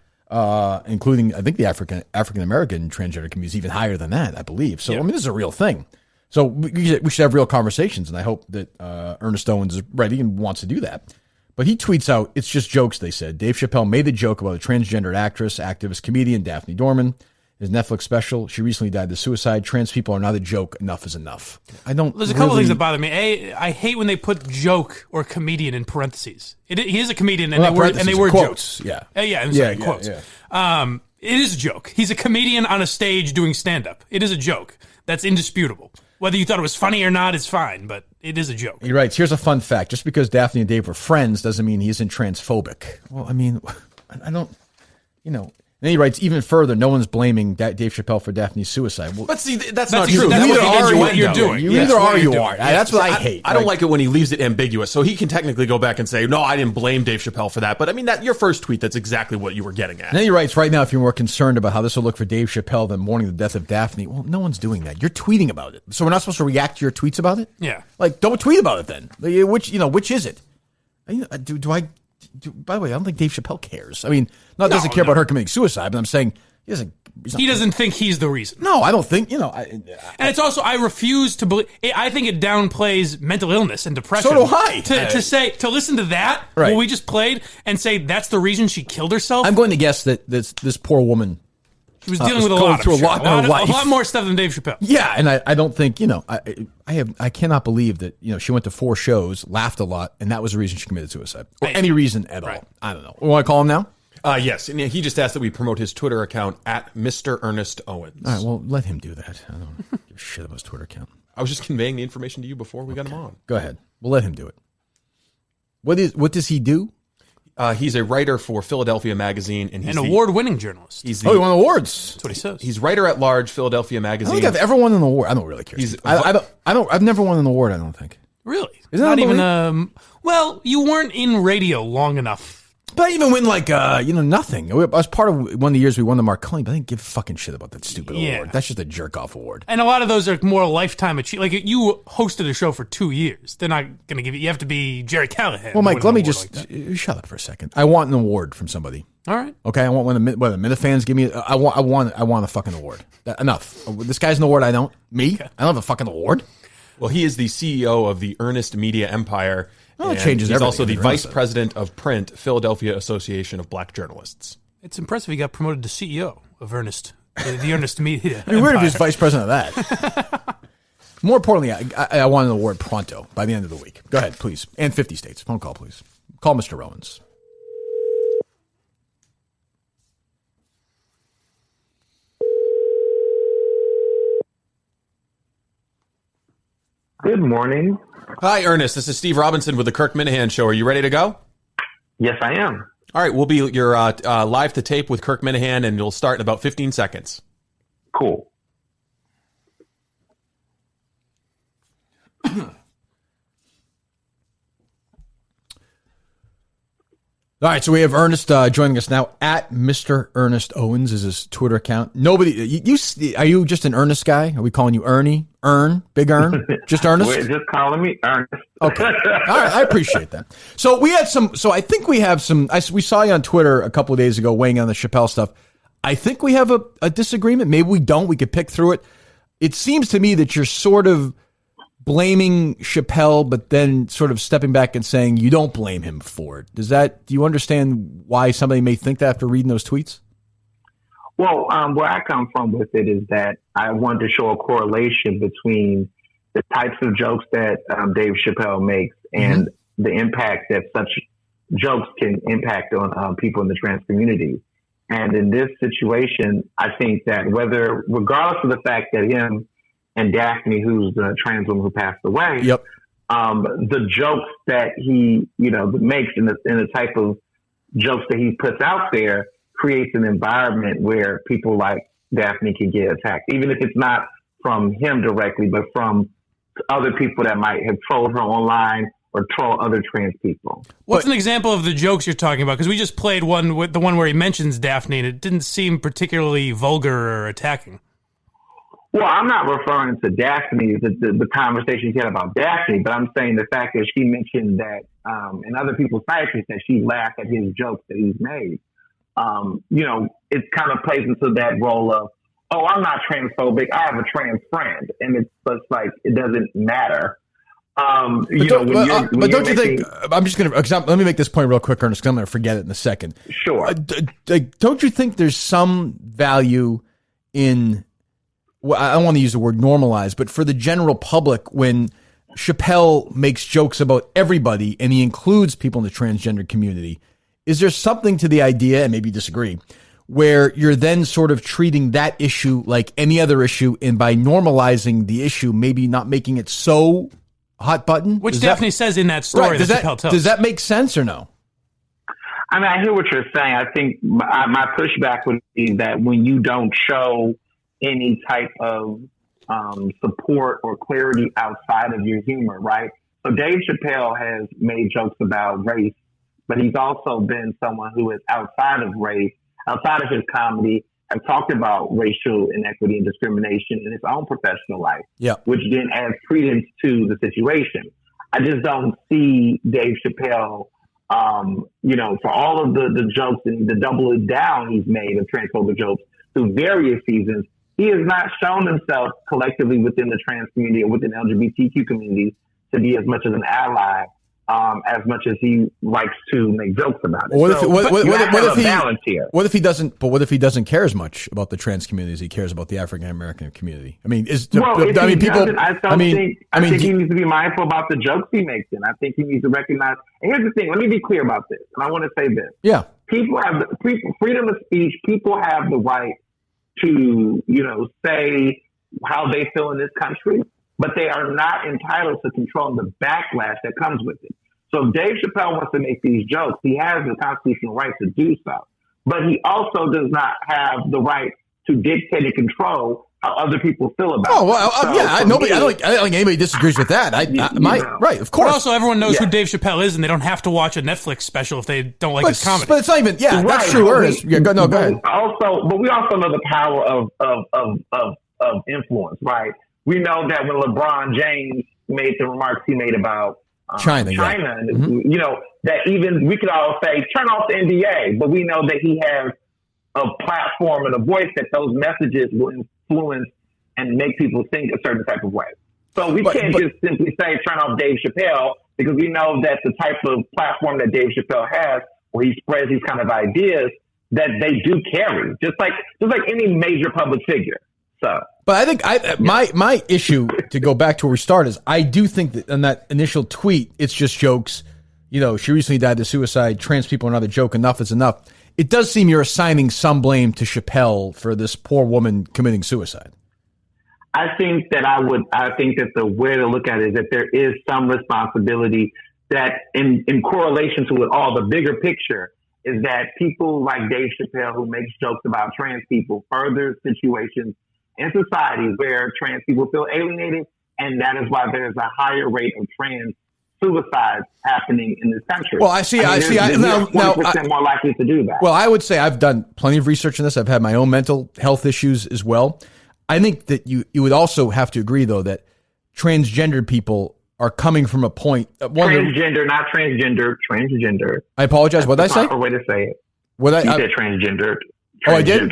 B: Including, I think, the African-American transgender community is even higher than that, I believe. So, I mean, this is a real thing. So we should have real conversations, and I hope that Ernest Owens is ready and wants to do that. But he tweets out, "It's just jokes," they said. Dave Chappelle made the joke about a transgendered actress, activist, comedian, Daphne Dorman. His Netflix special, she recently died of suicide. Trans people are not a joke. Enough is enough.
A: There's a couple things that bother me. I hate when they put joke or comedian in parentheses. He is a comedian, and they were
B: quotes.
A: Jokes.
B: Yeah.
A: I'm sorry, quotes. Yeah. It is a joke. He's a comedian on a stage doing stand-up. It is a joke. That's indisputable. Whether you thought it was funny or not is fine, but it is a joke.
B: He writes, "Here's a fun fact. Just because Daphne and Dave were friends doesn't mean he isn't transphobic." Well, I mean, I don't, Then he writes even further, "No one's blaming Dave Chappelle for Daphne's suicide." Well,
C: but see, that's not true.
A: That's
C: what
A: you're doing.
B: You either are or you aren't. That's what I hate.
C: I don't like it when he leaves it ambiguous. So he can technically go back and say, "No, I didn't blame Dave Chappelle for that." But I mean, that your first tweet, that's exactly what you were getting at.
B: And then he writes, "Right now, if you're more concerned about how this will look for Dave Chappelle than mourning the death of Daphne," well, no one's doing that. You're tweeting about it, so we're not supposed to react to your tweets about it.
A: Yeah,
B: like don't tweet about it then. Which is it? By the way, I don't think Dave Chappelle cares. I mean, doesn't care about her committing suicide, but I'm saying he doesn't
A: think he's the reason.
B: No, I don't think,
A: and it's also, I refuse to believe, I think it downplays mental illness and depression.
B: So do I.
A: To listen to that, what we just played, and say that's the reason she killed herself.
B: I'm going to guess that this poor woman,
A: she was dealing with a lot more stuff than Dave Chappelle.
B: Yeah, and I don't think, I cannot believe that, she went to 4 shows, laughed a lot, and that was the reason she committed suicide. Or any reason at all. I don't know. We want to call him now?
C: Yes, and he just asked that we promote his Twitter account at Mr. Ernest Owens.
B: All right, well, let him do that. I don't give a shit about his Twitter account.
C: I was just conveying the information to you before we got him on.
B: Go ahead. We'll let him do it. What does he do?
C: He's a writer for Philadelphia Magazine, and he's
A: an award-winning journalist.
B: He won awards.
A: That's what he says.
C: He's writer at large, Philadelphia Magazine.
B: I don't think I've ever won an award. I don't really care. I've never won an award. I don't think.
A: Really?
B: Is that
A: not even? Well, you weren't in radio long enough.
B: But I even win nothing. I was part of one of the years we won the Marconi, but I didn't give a fucking shit about that stupid award. That's just a jerk-off award.
A: And a lot of those are more lifetime achievement. Like, you hosted a show for 2 years. They're not going to give you have to be Jerry Kelleher.
B: Well, Mike, let me just shut up for a second. I want an award from somebody.
A: All right.
B: Okay, I want one of the Minifans give me. I want a fucking award. Enough. This guy's an award. I don't. Me? Okay. I don't have a fucking award.
C: Well, he is the CEO of the Ernest Media Empire.
B: Well, it changes
C: He's
B: everything.
C: also the vice president of print, Philadelphia Association of Black Journalists.
A: It's impressive he got promoted to CEO of Ernest, the Ernest Media.
B: It'd be weird if he's vice president of that. More importantly, I want an award pronto by the end of the week. Go ahead, please. And 50 states. Phone call, please. Call Mr. Owens.
Q: Good morning.
C: Hi, Ernest. This is Steve Robinson with the Kirk Minihane Show. Are you ready to go?
Q: Yes, I am.
C: All right. We'll be your live to tape with Kirk Minihane, and you'll start in about 15 seconds.
Q: Cool.
B: All right, so we have Ernest joining us now at Mr. Ernest Owens is his Twitter account. Nobody, are you just an Ernest guy? Are we calling you Ernie? Big Ern? Just Ernest?
Q: We're just calling me Ernest.
B: Okay. All right, I appreciate that. So we had I think we have we saw you on Twitter a couple of days ago weighing on the Chappelle stuff. I think we have a disagreement. Maybe we don't. We could pick through it. It seems to me that you're sort of blaming Chappelle, but then sort of stepping back and saying you don't blame him for it. Do you understand why somebody may think that after reading those tweets?
Q: Well, where I come from with it is that I want to show a correlation between the types of jokes that Dave Chappelle makes and the impact that such jokes can impact on people in the trans community. And in this situation, I think that regardless of the fact that him and Daphne, who's the trans woman who passed away, the jokes that he, makes and the type of jokes that he puts out there creates an environment where people like Daphne can get attacked, even if it's not from him directly, but from other people that might have trolled her online or troll other trans people.
A: What's an example of the jokes you're talking about? Because we just played one with the one where he mentions Daphne, and it didn't seem particularly vulgar or attacking.
Q: Well, I'm not referring to Daphne, the conversation he had about Daphne, but I'm saying the fact that she mentioned that in other people's faces that she laughed at his jokes that he's made. It kind of plays into that role of, oh, I'm not transphobic, I have a trans friend. And it's just like, it doesn't matter. But
B: don't you think, I'm just going to, let me make this point real quick, Ernest, because I'm going to forget it in a second.
Q: Sure.
B: Don't you think there's some value in, well, I don't want to use the word normalize, but for the general public, when Chappelle makes jokes about everybody and he includes people in the transgender community, is there something to the idea, and maybe you disagree, where you're then sort of treating that issue like any other issue, and by normalizing the issue, maybe not making it so hot button?
A: Which Daphne says in that story that Chappelle tells.
B: Does that make sense or no?
Q: I mean, I hear what you're saying. I think my pushback would be that when you don't show any type of support or clarity outside of your humor, right? So Dave Chappelle has made jokes about race, but he's also been someone who is outside of race, outside of his comedy, have talked about racial inequity and discrimination in his own professional life, which then adds credence to the situation. I just don't see Dave Chappelle, for all of the jokes and the double down he's made of transphobic jokes through various seasons, he has not shown himself collectively within the trans community or within LGBTQ communities to be as much as an ally, as much as he likes to make jokes about it.
B: What if he doesn't? But what if he doesn't care as much about the trans community as he cares about the African American community? I mean, I think
Q: he needs to be mindful about the jokes he makes. And I think he needs to recognize. And here's the thing. Let me be clear about this. And I want to say this.
B: Yeah,
Q: people have freedom of speech. People have the right to, say how they feel in this country, but they are not entitled to control the backlash that comes with it. So if Dave Chappelle wants to make these jokes, he has the constitutional right to do so. But he also does not have the right to dictate and control how other people feel about it.
B: I don't think anybody disagrees with that. Right, of course.
A: But also, everyone knows who Dave Chappelle is, and they don't have to watch a Netflix special if they don't like his comedy.
B: But it's not even, that's true, Ernest. Go ahead.
Q: But we also know the power of influence, right? We know that when LeBron James made the remarks he made about China, and, that even we could all say, turn off the NDA, but we know that he has a platform and a voice that those messages will influence and make people think a certain type of way. So we can't just simply say, turn off Dave Chappelle, because we know that the type of platform that Dave Chappelle has, where he spreads these kind of ideas, that they do carry, just like any major public figure. So.
B: But I think my issue, to go back to where we started, is I do think that in that initial tweet, it's just jokes. She recently died to suicide. Trans people are another joke. Enough is enough. It does seem you're assigning some blame to Chappelle for this poor woman committing suicide.
Q: I think that the way to look at it is that there is some responsibility that in correlation to it all, the bigger picture is that people like Dave Chappelle, who makes jokes about trans people, further situations in society where trans people feel alienated, and that is why there's a higher rate of trans suicides happening in this country.
B: Well, I see.
Q: Now, 20% more likely to do that.
B: Well, I would say I've done plenty of research on this. I've had my own mental health issues as well. I think that you would also have to agree, though, that transgendered people are coming from a point.
Q: Transgender, not transgender. Transgender.
B: I apologize. What did I say?
Q: Proper way to say it.
B: You
Q: said transgender.
B: Oh, I did.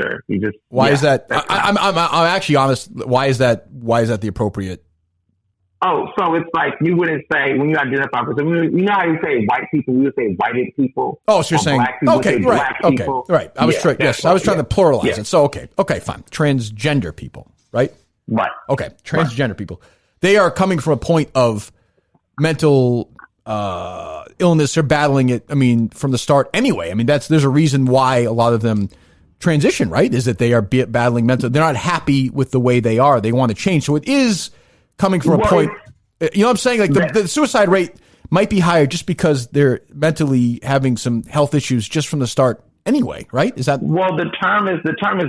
B: Why is that? I'm actually honest. Why is that the appropriate?
Q: Oh, so it's like you wouldn't say when you identify for you know how you say white people, you would say whited people.
B: Oh, so you're saying okay, right? Okay, right. I was trying to pluralize it. So okay, fine. Transgender people, right?
Q: Right.
B: Okay, transgender people. They are coming from a point of mental illness. They're battling it. I mean, from the start anyway. I mean, there's a reason why a lot of them transition, right? Is that they are battling mental. They're not happy with the way they are. They want to change. So it is coming from a point. You know what I'm saying? Like the suicide rate might be higher just because they're mentally having some health issues just from the start anyway, right? Is that?
Q: Well, the term is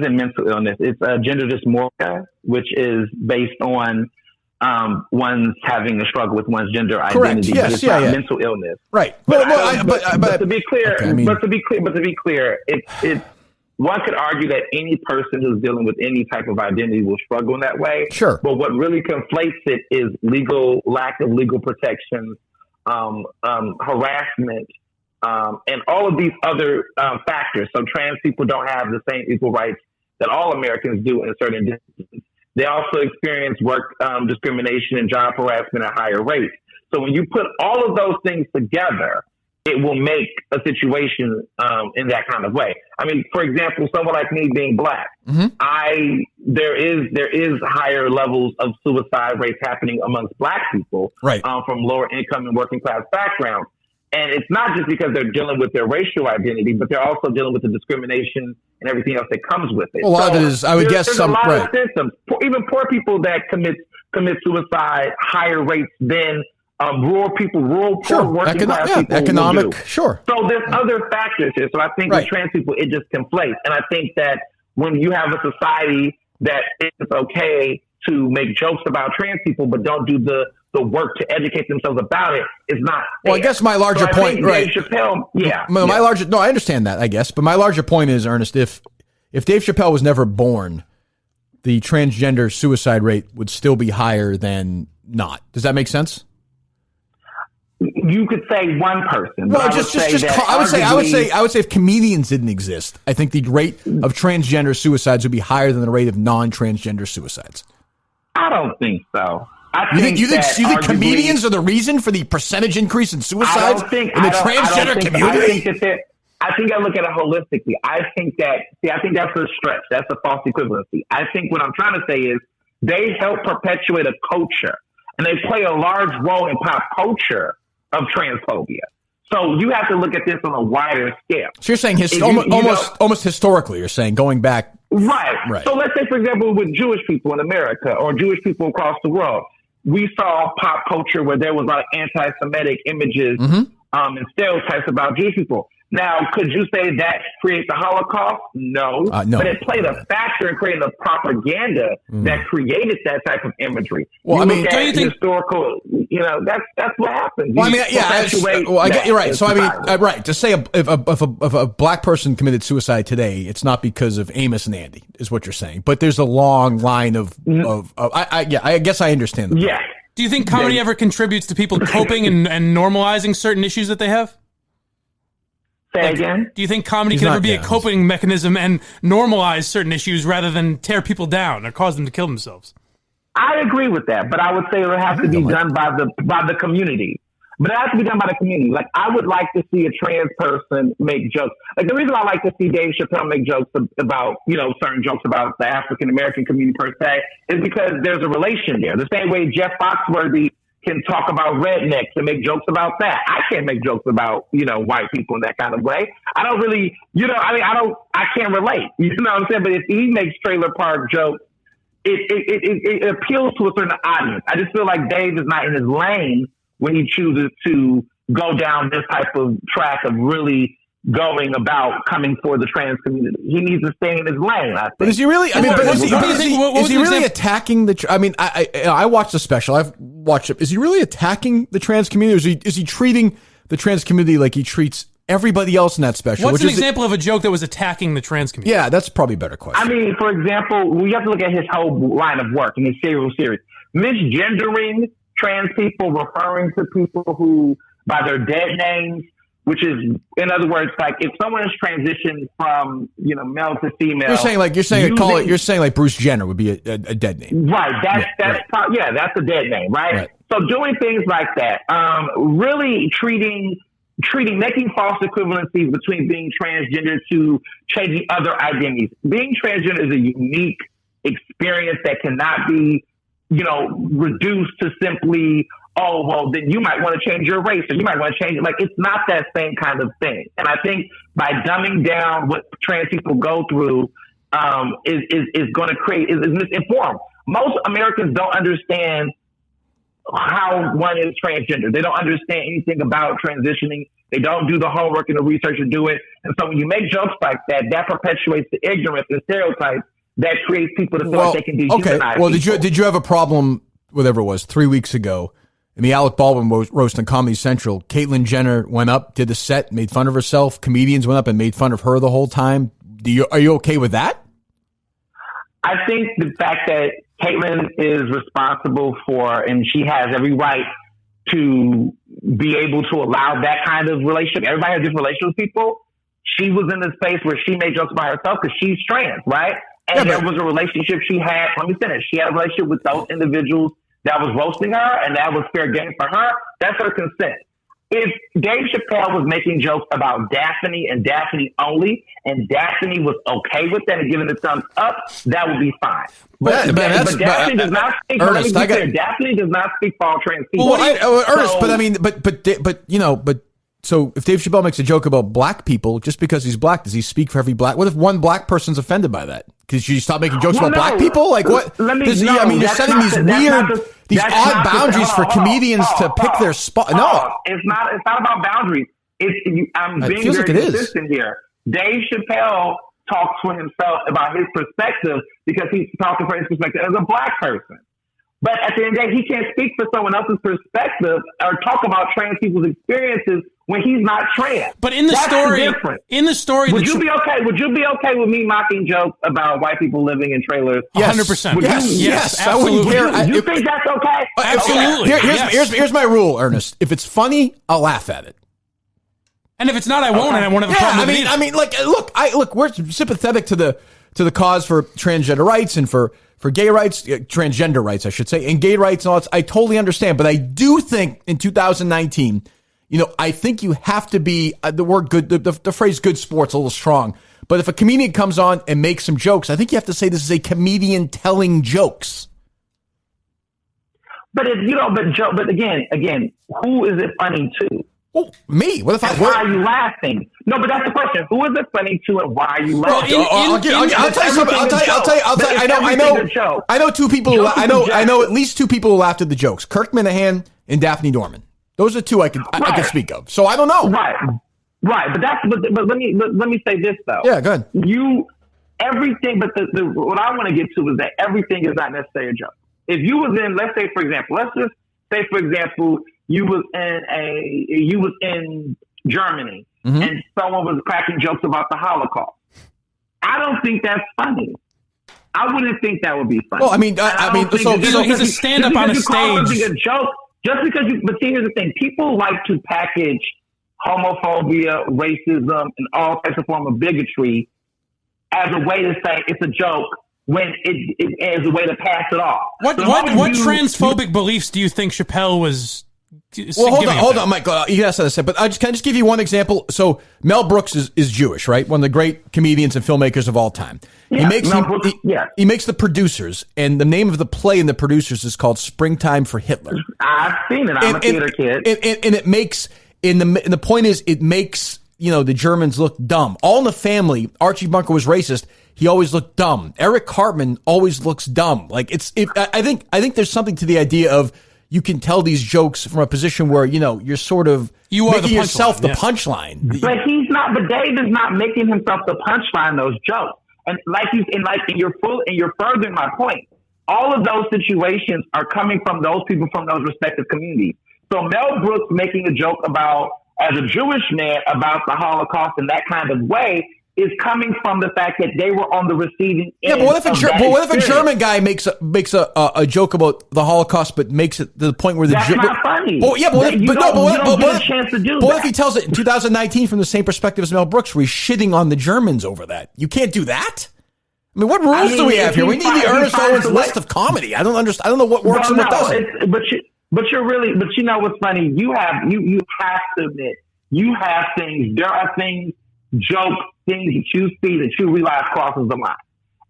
Q: in mental illness. It's gender dysphoria, which is based on one's having a struggle with one's gender identity.
B: Yes,
Q: but it's not mental illness.
B: Right.
Q: But to be clear, it's one could argue that any person who's dealing with any type of identity will struggle in that way.
B: Sure.
Q: But what really conflates it is lack of legal protections, harassment, and all of these other factors. So trans people don't have the same equal rights that all Americans do in certain instances. They also experience work discrimination and job harassment at higher rates. So when you put all of those things together, it will make a situation in that kind of way. I mean, for example, someone like me being black, there is higher levels of suicide rates happening amongst black people from lower income and working class backgrounds. And it's not just because they're dealing with their racial identity, but they're also dealing with the discrimination and everything else that comes with it.
B: Well, a lot of it is, I would guess,
Q: there's
B: some
Q: a lot of symptoms. Even poor people that commit suicide higher rates than rural people, poor working class people.
B: Economic, sure.
Q: So there's other factors here. So I think with trans people, it just conflates. And I think that when you have a society that it's okay to make jokes about trans people, but don't do the work to educate themselves about it, is not fair.
B: Well, I guess my larger point,
Q: Dave Chappelle,
B: no, I understand that, I guess. But my larger point is, Ernest, if Dave Chappelle was never born, the transgender suicide rate would still be higher than not. Does that make sense?
Q: You could say one person.
B: Well, I would say if comedians didn't exist, I think the rate of transgender suicides would be higher than the rate of non-transgender suicides.
Q: I don't think so.
B: You think comedians are the reason for the percentage increase in suicides in the transgender community?
Q: I think I look at it holistically. I think that's a stretch. That's a false equivalency. I think what I'm trying to say is they help perpetuate a culture, and they play a large role in pop culture of transphobia. So you have to look at this on a wider scale.
B: So you're saying almost historically, you're saying going back.
Q: Right. So let's say, for example, with Jewish people in America or Jewish people across the world, we saw pop culture where there was a lot of anti-Semitic images and stereotypes about Jewish people. Now, could you say that creates the Holocaust? No.
B: No.
Q: But it played a factor in creating the propaganda that created that type of imagery.
B: Well,
Q: don't you think historical? That's what happens.
B: Well, I get you're right. So right to say if a black person committed suicide today, it's not because of Amos and Andy, is what you're saying. But there's a long line of I guess I understand the point.
Q: Yeah.
A: Do you think comedy ever contributes to people coping and normalizing certain issues that they have?
Q: Say again?
A: Do you think comedy can ever be a coping mechanism and normalize certain issues rather than tear people down or cause them to kill themselves?
Q: I agree with that, but I would say it would have to be done by the community. But it has to be done by the community. Like, I would like to see a trans person make jokes. Like, the reason I like to see Dave Chappelle make jokes about, certain jokes about the African American community per se is because there's a relation there. The same way Jeff Foxworthy can talk about rednecks and make jokes about that. I can't make jokes about, white people in that kind of way. I don't really, I can't relate. You know what I'm saying? But if he makes trailer park jokes, it appeals to a certain audience. I just feel like Dave is not in his lane when he chooses to go down this type of track of really going about coming for the trans community. He needs to stay in his lane, I think.
B: But is he really? Is he really attacking the? I watched the special. I've watched it. Is he really attacking the trans community? Or is he treating the trans community like he treats everybody else in that special?
A: What's an example of a joke that was attacking the trans community?
B: Yeah, that's probably a better question.
Q: I mean, for example, we have to look at his whole line of work in his serial series. Misgendering trans people, referring to people who by their dead names, which is, in other words, like if someone is transitioned from male to female,
B: you're saying like Bruce Jenner would be a dead name,
Q: right? That's a dead name, right? So doing things like that, really making false equivalencies between being transgender to changing other identities. Being transgender is a unique experience that cannot be, reduced to simply, oh, well, then you might want to change your race or you might want to change it. Like, it's not that same kind of thing. And I think by dumbing down what trans people go through is going to create, is misinformed. Most Americans don't understand how one is transgender. They don't understand anything about transitioning. They don't do the homework and the research to do it. And so when you make jokes like that, that perpetuates the ignorance and stereotypes that creates people to feel like they can dehumanize.
B: Well, did you have a problem, whatever it was, 3 weeks ago, in the Alec Baldwin roast on Comedy Central? Caitlyn Jenner went up, did the set, made fun of herself. Comedians went up and made fun of her the whole time. Are you okay with that?
Q: I think the fact that Caitlyn is responsible for, and she has every right to be able to allow that kind of relationship. Everybody has different relationships with people. She was in this space where she made jokes about herself because she's trans, right? And there was a relationship she had. Let me finish. She had a relationship with those individuals that was roasting her, and that was fair game for her. That's her consent. If Dave Chappelle was making jokes about Daphne and Daphne only, and Daphne was okay with that and giving the thumbs up, that would be fine. But Daphne does not speak.
B: Ernest,
Q: Daphne does not speak for all trans people.
B: Ernest, but I mean, so if Dave Chappelle makes a joke about black people, just because he's black, does he speak for every black? What if one black person's offended by that? Because you stop making jokes about black people? Like what? You're setting these odd boundaries for comedians to pick their spot. No,
Q: it's not about boundaries. I'm being very consistent here. Dave Chappelle talks for himself about his perspective because he's talking for his perspective as a black person. But at the end of the day, he can't speak for someone else's perspective or talk about trans people's experiences when he's not trans.
A: But in the story,
Q: would you be okay? Would you be okay with me mocking jokes about white people living in trailers?
A: 100%. Yes,
B: I wouldn't care.
Q: You think that's okay?
A: Absolutely.
B: Here's my rule, Ernest. If it's funny, I'll laugh at it.
A: And if it's not, I won't, and I won't have a problem with it.
B: Look, we're sympathetic to the cause for transgender rights and for gay rights, transgender rights, I should say, and gay rights and all that. I totally understand, but I do think in 2019, I think you have to be the word good. The phrase "good sports" a little strong, but if a comedian comes on and makes some jokes, I think you have to say this is a comedian telling jokes.
Q: But but again, who is it funny to?
B: Well, me. What if
Q: why are you laughing? No, but that's the question. Who is it funny to, and why are you laughing?
B: I'll tell you something. I'll tell you. I know two people. I know at least two people who laughed at the jokes: Kirk Minihane and Daphne Dorman. Those are two I can speak of. So I don't know.
Q: Right. But let me say this though.
B: Yeah, go ahead.
Q: Everything. But what I want to get to is that everything is not necessarily a joke. If you was in, let's say for example, you was in Germany and someone was cracking jokes about the Holocaust. I don't think that's funny. I wouldn't think that would be funny.
B: Well, I mean, so
A: he's a stand-up on a stage.
Q: A joke, just because but see, here's the thing: people like to package homophobia, racism, and all types of form of bigotry as a way to say it's a joke when it is a way to pass it off.
A: What transphobic beliefs do you think Chappelle was?
B: Well, hold on, Mike. You asked that, but can I just give you one example? So Mel Brooks is Jewish, right? One of the great comedians and filmmakers of all time.
Q: Yeah,
B: he makes The Producers, and the name of the play in The Producers is called Springtime for Hitler.
Q: I've seen it. I'm a theater kid,
B: and it makes the point is it makes the Germans look dumb. All in the Family, Archie Bunker was racist. He always looked dumb. Eric Cartman always looks dumb. Like I think there's something to the idea of. You can tell these jokes from a position where, you're sort of making yourself the punchline.
Q: But he's not, but Dave is not making himself the punchline, those jokes. And you're furthering my point. All of those situations are coming from those people from those respective communities. So Mel Brooks making a joke as a Jewish man about the Holocaust in that kind of way is coming from the fact that they were on the receiving end.
B: Yeah, but what if a German guy makes a joke about the Holocaust, but makes it to the point where
Q: that's not funny.
B: Well, yeah, but
Q: you don't get a chance to do that.
B: What if he tells it in 2019 from the same perspective as Mel Brooks, where he's shitting on the Germans over that? You can't do that. I mean, what rules do we have here? We need the Ernest Owens list of comedy. I don't understand. I don't know what works and what doesn't.
Q: But you know what's funny? You have to admit you have things. There are things. Jokes, things that you see that you realize crosses the line.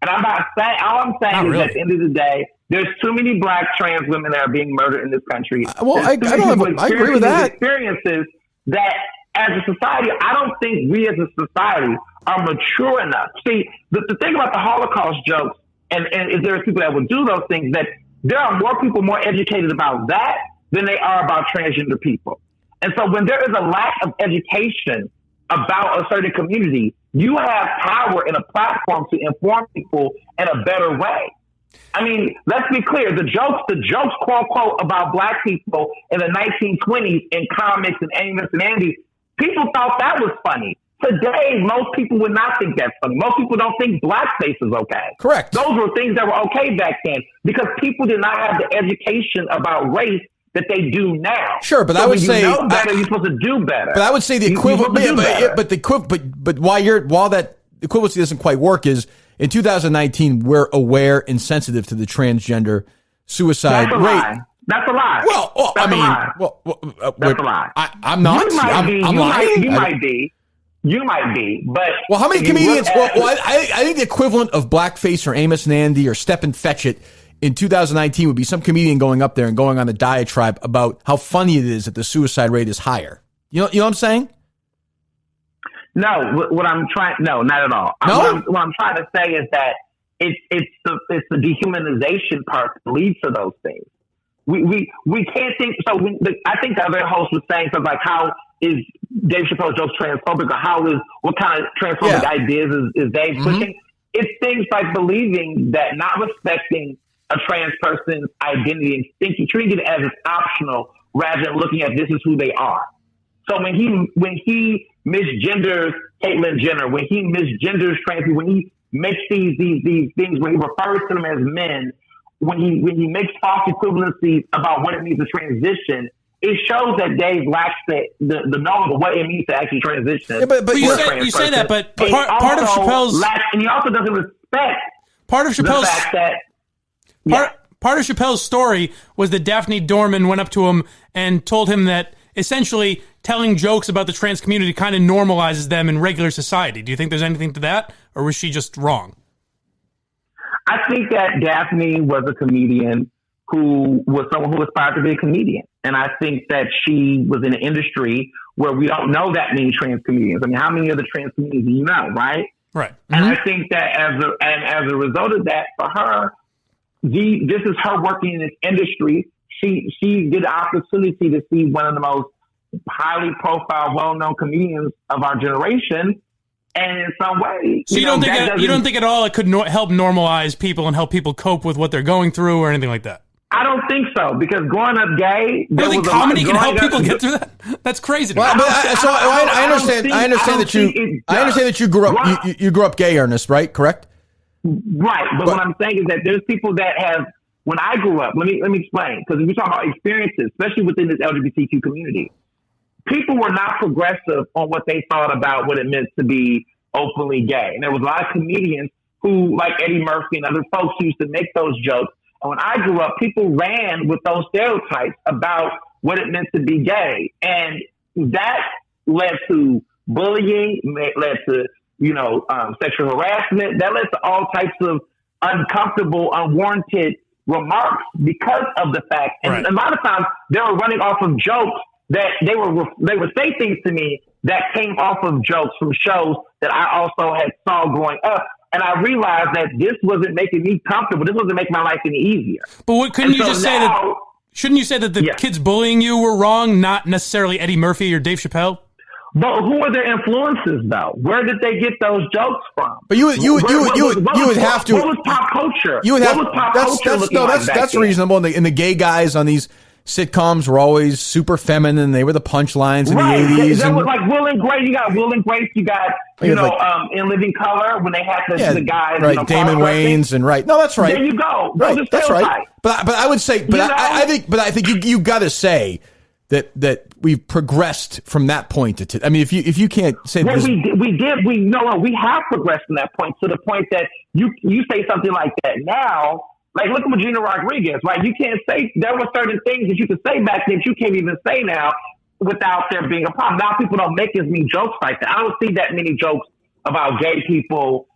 Q: And I'm not saying, all I'm saying is at the end of the day, there's too many black trans women that are being murdered in this country.
B: I agree with that.
Q: Experiences that as a society, I don't think we as a society are mature enough. See, the thing about the Holocaust jokes, and if there are people that would do those things, that there are more people more educated about that than they are about transgender people. And so when there is a lack of education about a certain community, you have power and a platform to inform people in a better way. I mean, let's be clear. The jokes, quote unquote, about black people in the 1920s in comics and Amos and Andy, people thought that was funny. Today, most people would not think that's funny. Most people don't think blackface is okay.
B: Correct.
Q: Those were things that were okay back then because people did not have the education about race that they do now.
B: Sure, but
Q: so
B: I would say
Q: you know better, you're supposed to do better.
B: But I would say the equivalent. But while that equivalency doesn't quite work is in 2019 we're aware and sensitive to the transgender suicide rate.
Q: Lie. That's a lie.
B: Well,
Q: that's
B: I mean,
Q: a lie. That's a lie.
B: I'm not. I'm lying.
Q: You might be. You might be, but
B: well, how many comedians? I think the equivalent of blackface or Amos and Andy or Step and Fetch It in 2019 would be some comedian going up there and going on a diatribe about how funny it is that the suicide rate is higher. You know what I'm saying?
Q: No, no, not at all.
B: No?
Q: What I'm trying to say is that it's the dehumanization part that leads to those things. We can't think. So I think the other host was saying something like, "How is Dave Chappelle jokes transphobic?" Or what kind of transphobic ideas is Dave pushing? It's things like believing that not respecting a trans person's identity and treating it as it's optional rather than looking at this is who they are. So when he misgenders Caitlyn Jenner, when he misgenders trans people, when he makes these things, when he refers to them as men, when he makes false equivalencies about what it means to transition, it shows that Dave lacks the knowledge of what it means to actually transition.
A: Yeah, but you say that, but part of Chappelle's
Q: and he also doesn't respect
A: part of Chappelle's
Q: the fact that
A: part of Chappelle's story was that Daphne Dorman went up to him and told him that essentially telling jokes about the trans community kind of normalizes them in regular society. Do you think there's anything to that, or was she just wrong?
Q: I think that Daphne was a comedian who was someone who aspired to be a comedian. And I think that she was in an industry where we don't know that many trans comedians. I mean, how many other trans comedians do you know, right?
A: Right.
Q: And I think that as a result of that, for her, this is her working in this industry. She did the opportunity to see one of the most highly profile, well-known comedians of our generation. And in some way,
A: so you don't think at all it could help normalize people and help people cope with what they're going through or anything like that?
Q: I don't think so, because growing up gay,
A: you don't think comedy can help people get through that? That's crazy.
B: Well, I understand that you grew up you grew up gay, Ernest, right? Correct?
Q: Right, but what I'm saying is that there's people that have. When I grew up, let me explain, because if we talk about experiences, especially within this LGBTQ community, people were not progressive on what they thought about what it meant to be openly gay. And there was a lot of comedians who, like Eddie Murphy and other folks, used to make those jokes. And when I grew up, people ran with those stereotypes about what it meant to be gay. And that led to bullying, led to, sexual harassment. That led to all types of uncomfortable, unwarranted remarks because of the fact. And a lot of times they were running off of jokes that they would say things to me that came off of jokes from shows that I also had saw growing up. And I realized that this wasn't making me comfortable. This wasn't making my life any easier.
A: But shouldn't you say that the kids bullying you were wrong, not necessarily Eddie Murphy or Dave Chappelle?
Q: But who are their influences, though? Where did they get those jokes from?
B: But you would have to.
Q: What was pop culture?
B: You would have.
Q: What was pop culture
B: that's reasonable. And the gay guys on these sitcoms were always super feminine. They were the punchlines in the 80s.
Q: That was like Will and Grace. You got Will and Grace. You got In Living Color when they had the guys.
B: Right, Damon Wayans and right. No, that's right.
Q: There you go.
B: Right, that's right. But I would say, I think you got to say that we've progressed from that point to. I mean, if you can't say
Q: we have progressed from that point to the point that you say something like that now. Like, look at Regina Rodriguez, right? You can't say, there were certain things that you could say back then that you can't even say now without there being a problem. Now people don't make as many jokes like that. I don't see that many jokes about gay people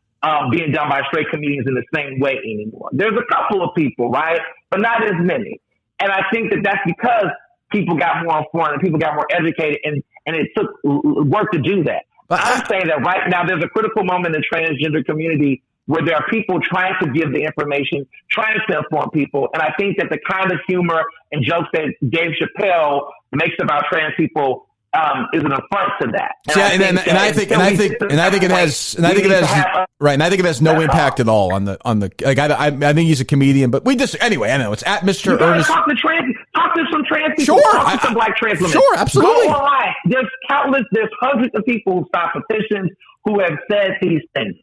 Q: being done by straight comedians in the same way anymore. There's a couple of people, right? But not as many. And I think that that's because people got more informed and people got more educated, and it took work to do that. But I'm saying that right now there's a critical moment in the transgender community where there are people trying to give the information, trying to inform people. And I think that the kind of humor and jokes that Dave Chappelle makes about trans people is an affront to that. And
B: I think it has no impact at all on the like. I think he's a comedian, but we just anyway. I know it's at Mr. Ernest.
Q: Talk to some trans people.
B: Sure,
Q: talk to some black trans women.
B: Sure, absolutely.
Q: Go online. There's hundreds of people who start petitions who have said these things.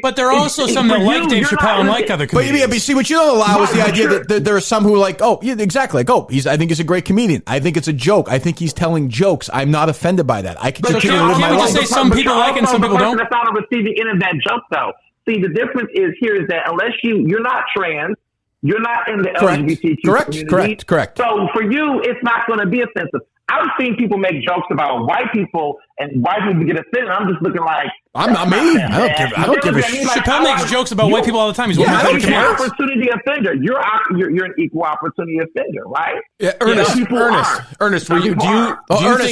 A: But there are also some that like Dave Chappelle and like other comedians.
B: But see, what you don't allow is the idea that there are some who are like, oh, yeah, exactly, like, oh, I think he's a great comedian. I think it's a joke. I think he's telling jokes. I'm not offended by that. I can continue to live my life.
A: Just say some people like it and some people don't?
Q: That's not on the receiving end of that joke, though. See, the difference is that unless you're not trans, you're not in the LGBTQ community.
B: Correct.
Q: So for you, it's not going to be offensive. I've seen people make jokes about white people and white people get offended. I'm just looking like
B: I'm not me. I don't give a shit.
A: Chappelle makes jokes about white people all the time. He's one of my favorite
Q: comedians. Opportunity offender. You're an equal opportunity offender, right?
B: Yeah, Ernest. Ernest,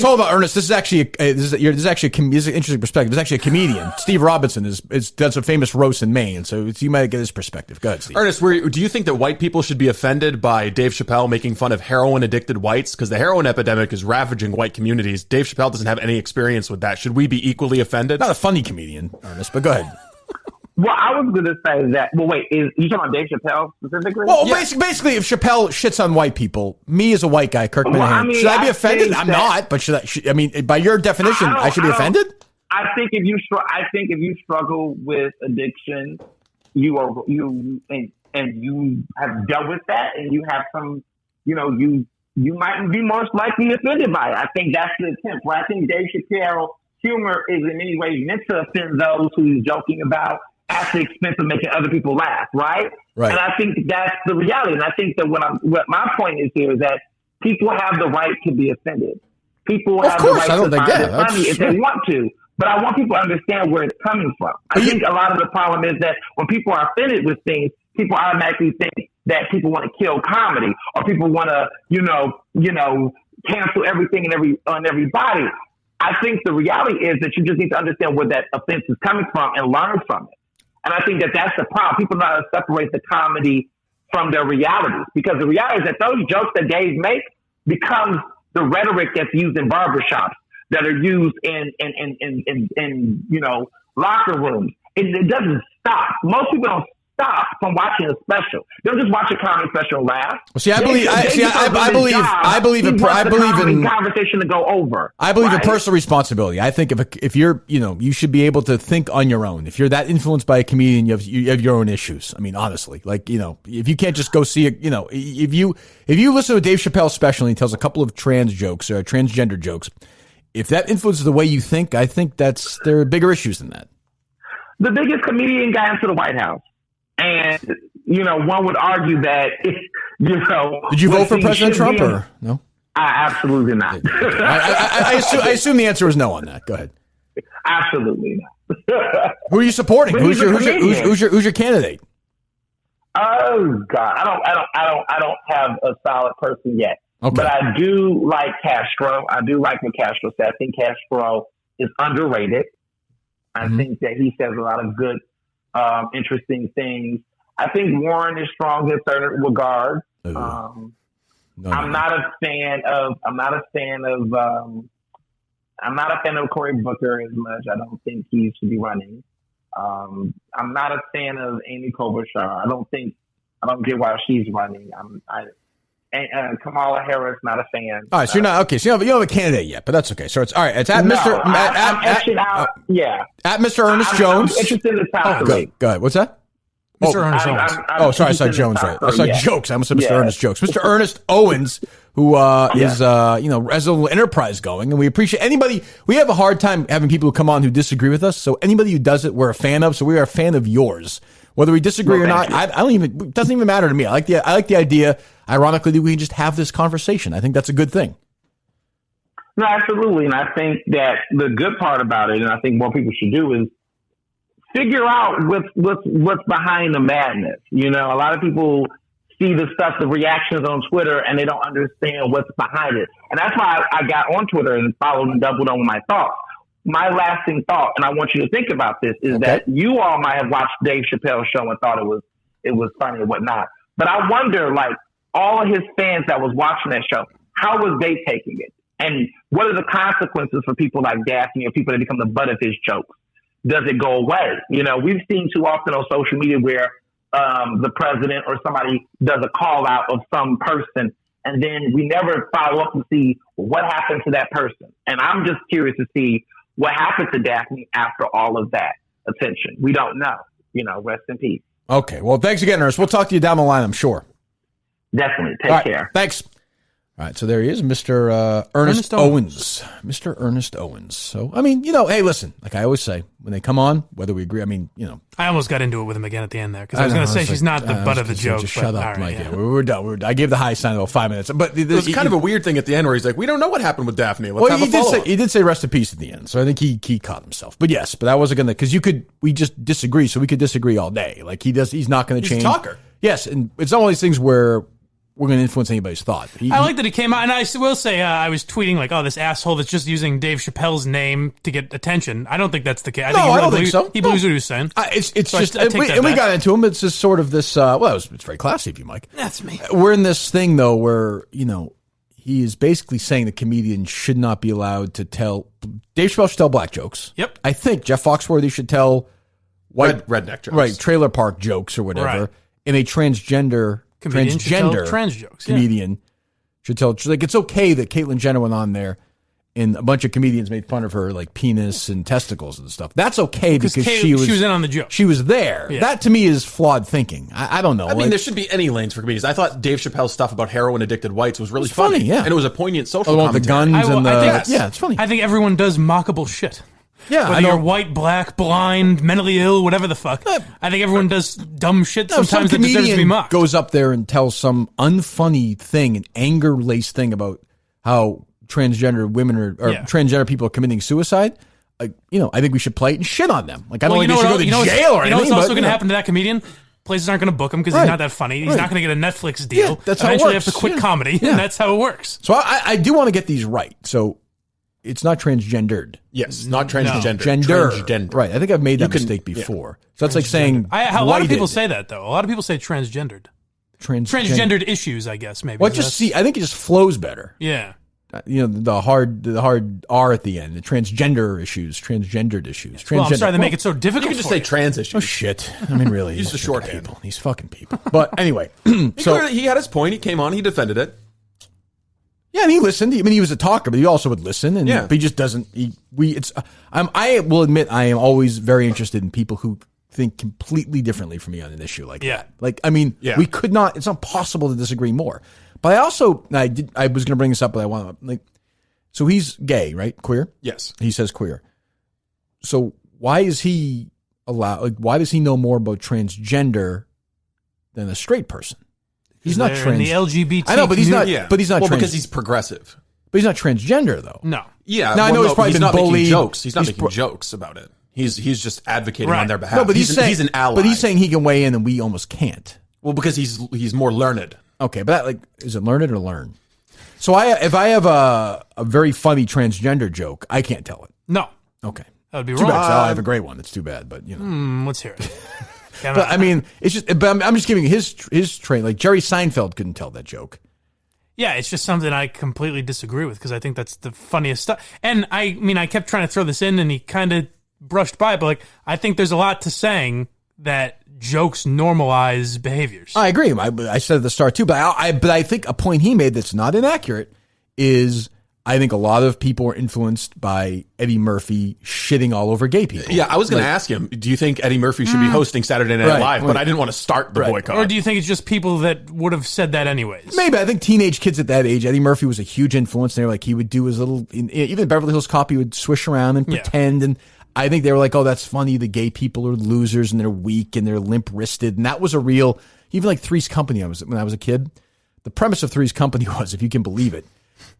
B: hold on, Ernest. This is actually this is an interesting perspective. This is actually a comedian. Steve Robinson does a famous roast in Maine, so you might get his perspective. Go ahead, Steve.
C: Ernest, do you think that white people should be offended by Dave Chappelle making fun of heroin addicted whites? Because the heroin epidemic is ravaging white communities. Dave Chappelle doesn't have any experience with that. Should we be equally offended?
B: Not a funny comedian, Ernest, but go ahead.
Q: Well, I was going to say that. Well, wait, is you talking about Dave Chappelle specifically?
B: Well, basically, if Chappelle shits on white people, me as a white guy, Kirk Minihane, should I be offended? I'm not, but I mean, by your definition, I should be offended?
Q: I think if you struggle with addiction, you have dealt with that, and you have some, you might be most likely offended by it. I think that's the attempt. Well, I think Dave Chappelle humor is in many ways meant to offend those who he's joking about at the expense of making other people laugh, right?
B: Right.
Q: And I think that's the reality. And I think that what my point is here is that people have the right to be offended. People have the right to find it funny if they want to. But I want people to understand where it's coming from. I think a lot of the problem is that when people are offended with things, people automatically think that people want to kill comedy or people want to, cancel everything and everybody. I think the reality is that you just need to understand where that offense is coming from and learn from it. And I think that that's the problem. People know how to separate the comedy from their realities, because the reality is that those jokes that Dave makes becomes the rhetoric that's used in barbershops, that are used in locker rooms. It doesn't stop. Most people don't stop from watching a special. They'll just watch a comedy special and laugh.
B: Well, see, I believe in
Q: conversation to go over.
B: I believe in personal responsibility. I think if you're, you should be able to think on your own. If you're that influenced by a comedian, you have your own issues. I mean, honestly, if you can't just go see it, if you listen to a Dave Chappelle special and he tells a couple of trans jokes or transgender jokes, if that influences the way you think, I think there are bigger issues than that.
Q: The biggest comedian got into the White House. And, one would argue that,
B: Did you vote for President Trump or no?
Q: Absolutely not.
B: I assume the answer is no on that. Go ahead.
Q: Absolutely not.
B: Who are you supporting? Who's your candidate?
Q: Oh God, I don't have a solid person yet. Okay. But I do like Castro. I do like what Castro said. I think Castro is underrated. I think that he says a lot of good, interesting things. I think Warren is strong in certain regards. I'm not a fan of Cory Booker as much. I don't think he should be running. I'm not a fan of Amy Klobuchar. I don't get why she's running. Kamala Harris, not a fan.
B: All right, so you're not okay. So you don't have a candidate yet, but that's okay. So it's all right. It's at Mr. At Mr. Ernest Jones.
Q: I'm interested in the top
B: go ahead. What's that?
A: Mr. Ernest Owens.
B: Sorry, I said Jones right. I said Jokes. I almost said Mr. Ernest Jokes. Mr. Ernest Owens, who has a little enterprise going, and we appreciate anybody. We have a hard time having people who come on who disagree with us. So anybody who does it, we're a fan of. So we are a fan of yours, whether we disagree or not. It doesn't even matter to me. I like the idea. Ironically, that we can just have this conversation. I think that's a good thing.
Q: No, absolutely, and I think that the good part about it, and I think more people should do, is figure out what's behind the madness. A lot of people see the stuff, the reactions on Twitter, and they don't understand what's behind it. And that's why I got on Twitter and followed and doubled on my thoughts. my lasting thought, and I want you to think about this, is that you all might have watched Dave Chappelle's show and thought it was funny and whatnot. But I wonder, like, all of his fans that was watching that show, how was they taking it? And what are the consequences for people like Daphne or people that become the butt of his jokes? Does it go away? You know, we've seen too often on social media where the president or somebody does a call out of some person, and then we never follow up to see what happened to that person. And I'm just curious to see what happened to Daphne after all of that attention. We don't know. You know, rest in peace.
B: Okay. Well, thanks again, Ernest. We'll talk to you down the line, I'm sure.
Q: Definitely. Take care.
B: Thanks. All right, so there he is, Mr. Ernest Owens. Mr. Ernest Owens. So, I mean, you know, hey, listen, like I always say, when they come on, whether we agree, I mean, you know.
A: I almost got into it with him again at the end there, because I was going to say she's not the butt of the joke.
B: Just shut up, Mike. Yeah. We're done. I gave the high sign about 5 minutes. But
C: it was kind of a weird thing at the end where he's like, we don't know what happened with Daphne. Let's have a follow-up.
B: He did say rest in peace at the end, so I think he caught himself. But yes, but that wasn't going to, because we just disagree, so we could disagree all day. Like, he's not going to change.
C: He's a talker.
B: Yes, and it's all these things where we're going to influence anybody's thought.
A: I like that he came out, and I will say I was tweeting like, "Oh, this asshole that's just using Dave Chappelle's name to get attention." I don't think that's the case.
B: I don't think so.
A: He believes what he was saying.
B: It's so just, we got into him. It's just sort of this. It's very classy of you, Mike.
A: That's me.
B: We're in this thing though, where he is basically saying the comedian should not be allowed to tell. Dave Chappelle should tell black jokes.
A: Yep.
B: I think Jeff Foxworthy should tell white
C: redneck jokes,
B: right? Trailer park jokes or whatever. Right. In a transgender
A: trans jokes.
B: Comedian should tell, like, it's okay that Caitlyn Jenner went on there and a bunch of comedians made fun of her, like, penis and testicles and stuff. That's okay because she was
A: in on the joke.
B: She was there. Yeah. That to me is flawed thinking. I don't know.
C: I mean, there should be any lanes for comedians. I thought Dave Chappelle's stuff about heroin addicted whites was really funny.
B: Yeah,
C: and it was a poignant social commentary.
B: The guns and
A: the
B: it's funny.
A: I think everyone does mockable shit.
B: Yeah,
A: whether you're white, black, blind, mentally ill, whatever the fuck. I think everyone does dumb shit sometimes that deserves to be mocked.
B: Goes up there and tells some unfunny thing, an anger-laced thing about how transgender women or transgender people are committing suicide. I think we should play it and shit on them. Like, I don't think they should go to jail or anything.
A: You know what's also going to happen to that comedian? Places aren't going to book him because he's not that funny. He's not going to get a Netflix deal.
B: Yeah, that's
A: Eventually,
B: how it works.
A: Have to quit comedy, and that's how it works.
B: So I do want to get these right. So it's not transgendered.
C: Yes, not transgender.
B: Transgender. Right. I think I've made that mistake before. Yeah. So that's like saying
A: a lot of people say that, though. A lot of people say transgendered. Transgendered issues, I guess, maybe.
B: Well, I think it just flows better.
A: Yeah.
B: The hard R at the end, the transgendered issues.
A: Well, I'm sorry they make it so difficult.
C: You can just say trans issues.
B: Oh, shit. I mean, really.
C: Use the shorthand.
B: These fucking people. But anyway.
C: He had his point. He came on. He defended it.
B: Yeah, and he listened. I mean, he was a talker, but he also would listen. And but he just doesn't. I will admit, I am always very interested in people who think completely differently from me on an issue like that. Like, I mean, we could not. It's not possible to disagree more. But I also, I was going to bring this up, but I want to So he's gay, right? Queer.
C: Yes,
B: he says queer. So why is he allowed? Like, why does he know more about transgender than a straight person? He's not trans.
A: The LGBT.
B: I know, but he's not. Yeah. But he's not.
C: Because he's progressive.
B: But he's not transgender, though.
A: No.
C: Yeah.
B: Now I know he's probably been
C: not
B: bullied.
C: Making jokes. He's not making jokes about it. He's just advocating on their behalf.
B: No, but he's
C: an ally.
B: But he's saying he can weigh in, and we almost can't.
C: Well, because he's more learned.
B: Okay, but is it learned or learn? So if I have a very funny transgender joke, I can't tell it.
A: No.
B: Okay.
A: That would be
B: too
A: wrong.
B: Bad. I have a great one. It's too bad, but
A: Let's hear it.
B: But I mean, it's just. But I'm just giving his train. Like Jerry Seinfeld couldn't tell that joke.
A: Yeah, it's just something I completely disagree with because I think that's the funniest stuff. And I mean, I kept trying to throw this in, and he kind of brushed by it. But I think there's a lot to saying that jokes normalize behaviors.
B: I agree. I said at the start too, but I think a point he made that's not inaccurate is. I think a lot of people are influenced by Eddie Murphy shitting all over gay people.
C: Yeah, I was going to ask him, do you think Eddie Murphy should be hosting Saturday Night Live? But I didn't want to start the boycott.
A: Or do you think it's just people that would have said that anyways?
B: Maybe. I think teenage kids at that age, Eddie Murphy was a huge influence. They were like, he would do his little, even Beverly Hills Cop, he would swish around and pretend. And I think they were like, oh, that's funny. The gay people are losers and they're weak and they're limp-wristed. And that was a real, even like Three's Company, when I was a kid, the premise of Three's Company was, if you can believe it,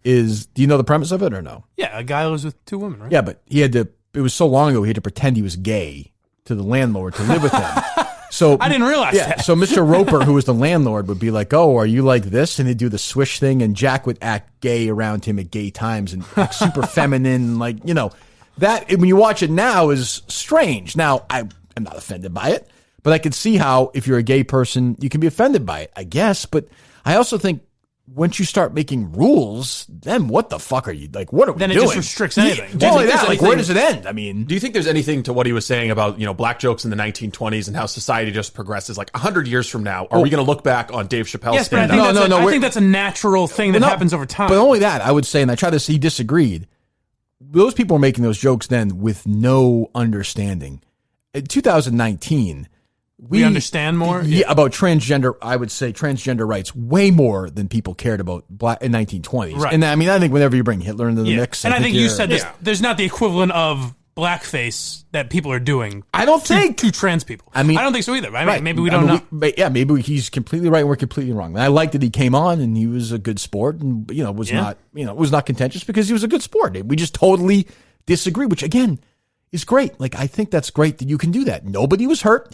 B: do you know the premise of it or no?
A: Yeah, a guy lives with two women, right?
B: Yeah, but it was so long ago, he had to pretend he was gay to the landlord to live with him. So
A: I didn't realize that.
B: So Mr. Roper, who was the landlord, would be like, oh, are you like this? And he'd do the swish thing, and Jack would act gay around him at gay times and act super feminine, that, when you watch it now, is strange. Now, I'm not offended by it, but I can see how if you're a gay person, you can be offended by it, I guess. But I also think once you start making rules, then what the fuck are you, like, what are we doing?
A: Then it just restricts anything.
B: Well, like, where does it end? I mean,
C: do you think there's anything to what he was saying about, black jokes in the 1920s and how society just progresses? Like 100 years from now, are we going to look back on Dave Chappelle's stand-up?
A: I think that's a natural thing that happens over time.
B: But only that, I would say, and I tried to say he disagreed. Those people were making those jokes then with no understanding. In 2019, we
A: understand more?
B: Yeah, about transgender, I would say transgender rights way more than people cared about black in 1920s.
A: Right.
B: And I mean, I think whenever you bring Hitler into the mix.
A: And I think you said this, there's not the equivalent of blackface that people are doing.
B: I don't think
A: to trans people. I don't think so either. I mean, maybe we don't know.
B: Maybe he's completely right and we're completely wrong. And I liked that he came on and he was a good sport and was not contentious because he was a good sport. We just totally disagree, which again is great. Like, I think that's great that you can do that. Nobody was hurt.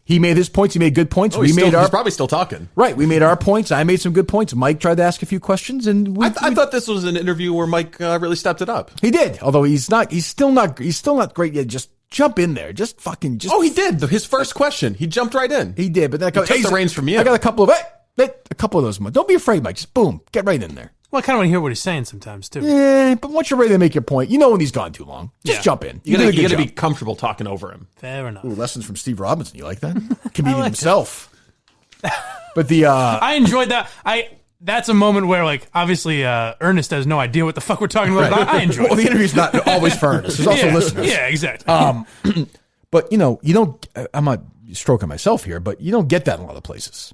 B: He made his points. He made good points.
C: He's probably still talking.
B: Right. We made our points. I made some good points. Mike tried to ask a few questions, and
C: I thought this was an interview where Mike really stepped it up.
B: He did, although he's still not great yet. Just jump in there.
C: Oh, he did. His first question, he jumped right in.
B: He did, but that
C: took the reins from you.
B: I got a couple of those. Don't be afraid, Mike. Just boom, get right in there.
A: Well, I kind of want to hear what he's saying sometimes, too.
B: Yeah, but once you're ready to make your point, when he's gone too long. Just jump in.
C: You got to be comfortable talking over him.
A: Fair enough.
B: Ooh, lessons from Steve Robinson. You like that? Comedian himself. But the...
A: I enjoyed that. That's a moment where, like, obviously Ernest has no idea what the fuck we're talking about, but I enjoy it.
B: Well, the interview's not always for Ernest. There's also listeners.
A: Yeah, exactly.
B: But, you don't... I'm not stroking myself here, but you don't get that in a lot of places.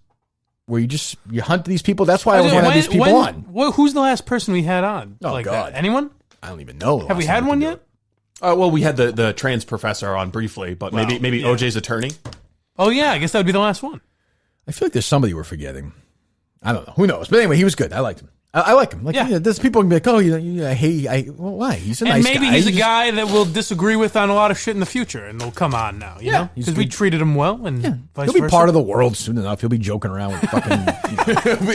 B: Where you hunt these people. That's why I always want to have these people on.
A: Who's the last person we had on?
B: Oh,
A: like
B: God.
A: That? Anyone?
B: I don't even know.
A: Have we had one yet?
C: Well, we had the trans professor on briefly, but maybe OJ's attorney.
A: Oh, yeah. I guess that would be the last one.
B: I feel like there's somebody we're forgetting. I don't know. Who knows? But anyway, he was good. I liked him. I like him. Like, there's people can be like, oh, well, why? He's a nice guy.
A: And maybe he's a guy that we'll didisagree with on a lot of shit in the future, and they'll come on now, you know? Because we treated him well, and vice versa.
B: He'll be part of the world soon enough. He'll be joking around with fucking...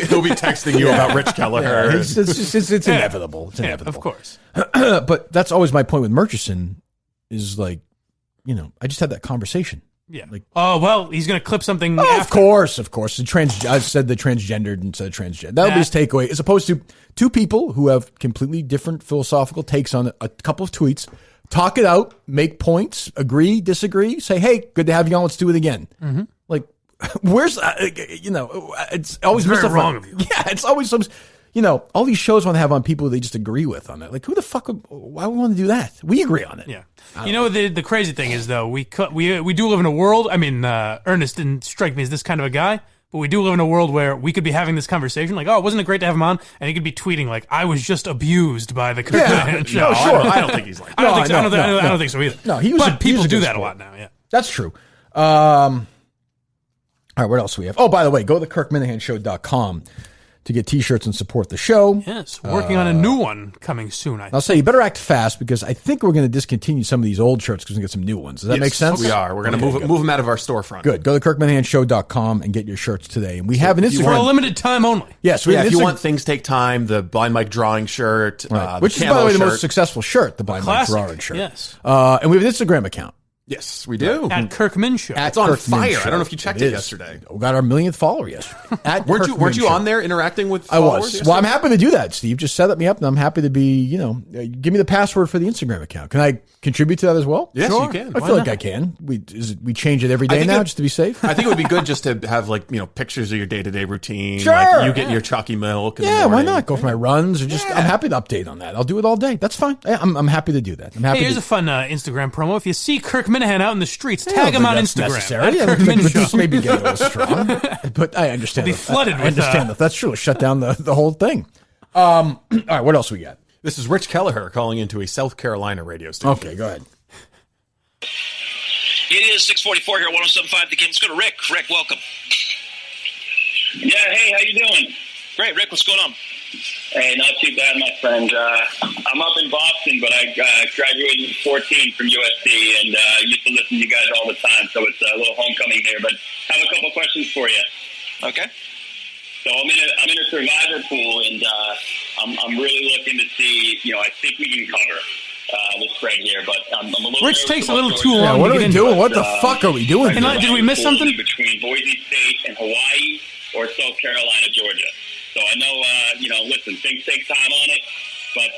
C: He'll be texting you about Rich Kelleher.
B: Yeah, it's inevitable. It's inevitable.
A: Of course.
B: But that's always my point with Murchison is like, I just had that conversation.
A: Yeah. Like, oh, well, he's going to clip something
B: after. Of course. I said the transgendered instead of transgender. That'll be his takeaway, as opposed to two people who have completely different philosophical takes on a couple of tweets. Talk it out, make points, agree, disagree, say, hey, good to have you on, let's do it again. Mm-hmm. Like, where's, it's always
A: very wrong of you.
B: Yeah, it's always some... all these shows want to have on people they just agree with on it. Like, who the fuck why would we want to do that? We agree on it.
A: Yeah. The crazy thing is, though, we do live in a world. I mean, Ernest didn't strike me as this kind of a guy, but we do live in a world where we could be having this conversation. Like, oh, wasn't it great to have him on? And he could be tweeting, like, I was just abused by the Kirk Minihane show.
B: No, sure.
C: I don't think he's like that.
A: I don't think so either.
B: No,
A: but people do that a lot now, yeah.
B: That's true. All right, what else do we have? Oh, by the way, go to KirkMinihaneShow.com to get T-shirts and support the show.
A: Yes, working on a new one coming soon, I think.
B: I'll say you better act fast because I think we're going to discontinue some of these old shirts because we get some new ones. Does that make sense?
C: We are. We're going to move them out of our storefront.
B: Good. Go to KirkMinihaneShow.com and get your shirts today. And we have an Instagram.
A: For a limited time only.
B: Yes.
C: If you want Things Take Time, the Blind Mike drawing shirt.
B: Right. Which is, by the way, the most successful shirt, the Blind Mike drawing shirt.
A: Yes.
B: And we have an Instagram account.
C: Yes, we do.
A: At Kirk Min Show.
C: It's on fire. I don't know if you checked it yesterday.
B: We got our millionth follower yesterday.
C: Weren't you on there interacting with followers?
B: I was.
C: Yesterday?
B: Well, I'm happy to do that, Steve. Just set me up, and I'm happy to be, give me the password for the Instagram account. Can I contribute to that as well?
C: Yes, you can.
B: I feel like I can. We change it every day now just to be safe?
C: I think it would be good just to have, pictures of your day-to-day routine.
B: Sure.
C: Like you getting your chalky milk in the morning.
B: Why not? Go for my runs. Or just, I'm happy to update on that. I'll do it all day. That's fine. I'm happy to do that.
A: Here's a fun Instagram promo. If you see Kirk Minihane out in the streets, tag him on Instagram.
B: Necessary. This may be getting a little strong, but I understand.
A: We'll be flooded with
B: that. That's true. Shut down the whole thing. All right, what else we got?
C: This is Rich Kelleher calling into a South Carolina radio station.
B: Okay, go ahead.
R: It is 6:44 here, 107.5 The Game. Let's go to Rick. Rick, welcome.
S: Yeah, hey, how you doing?
R: Great, Rick. What's going on?
S: Hey, not too bad, my friend. I'm up in Boston, but I graduated in 2014 from USC and used to listen to you guys all the time, so it's a little homecoming there. But I have a couple questions for you.
R: Okay.
S: So I'm in a survivor pool, and I'm really looking to see. I think we can cover. the spread here, but I'm a little.
A: Rich takes a little too long.
B: Yeah, what
A: to
B: are
A: get
B: we
A: into
B: doing?
A: it.
B: What the fuck are we doing?
A: Did we miss something?
S: Between Boise State and Hawaii or South Carolina, Georgia. So I know, listen, things take time on it, but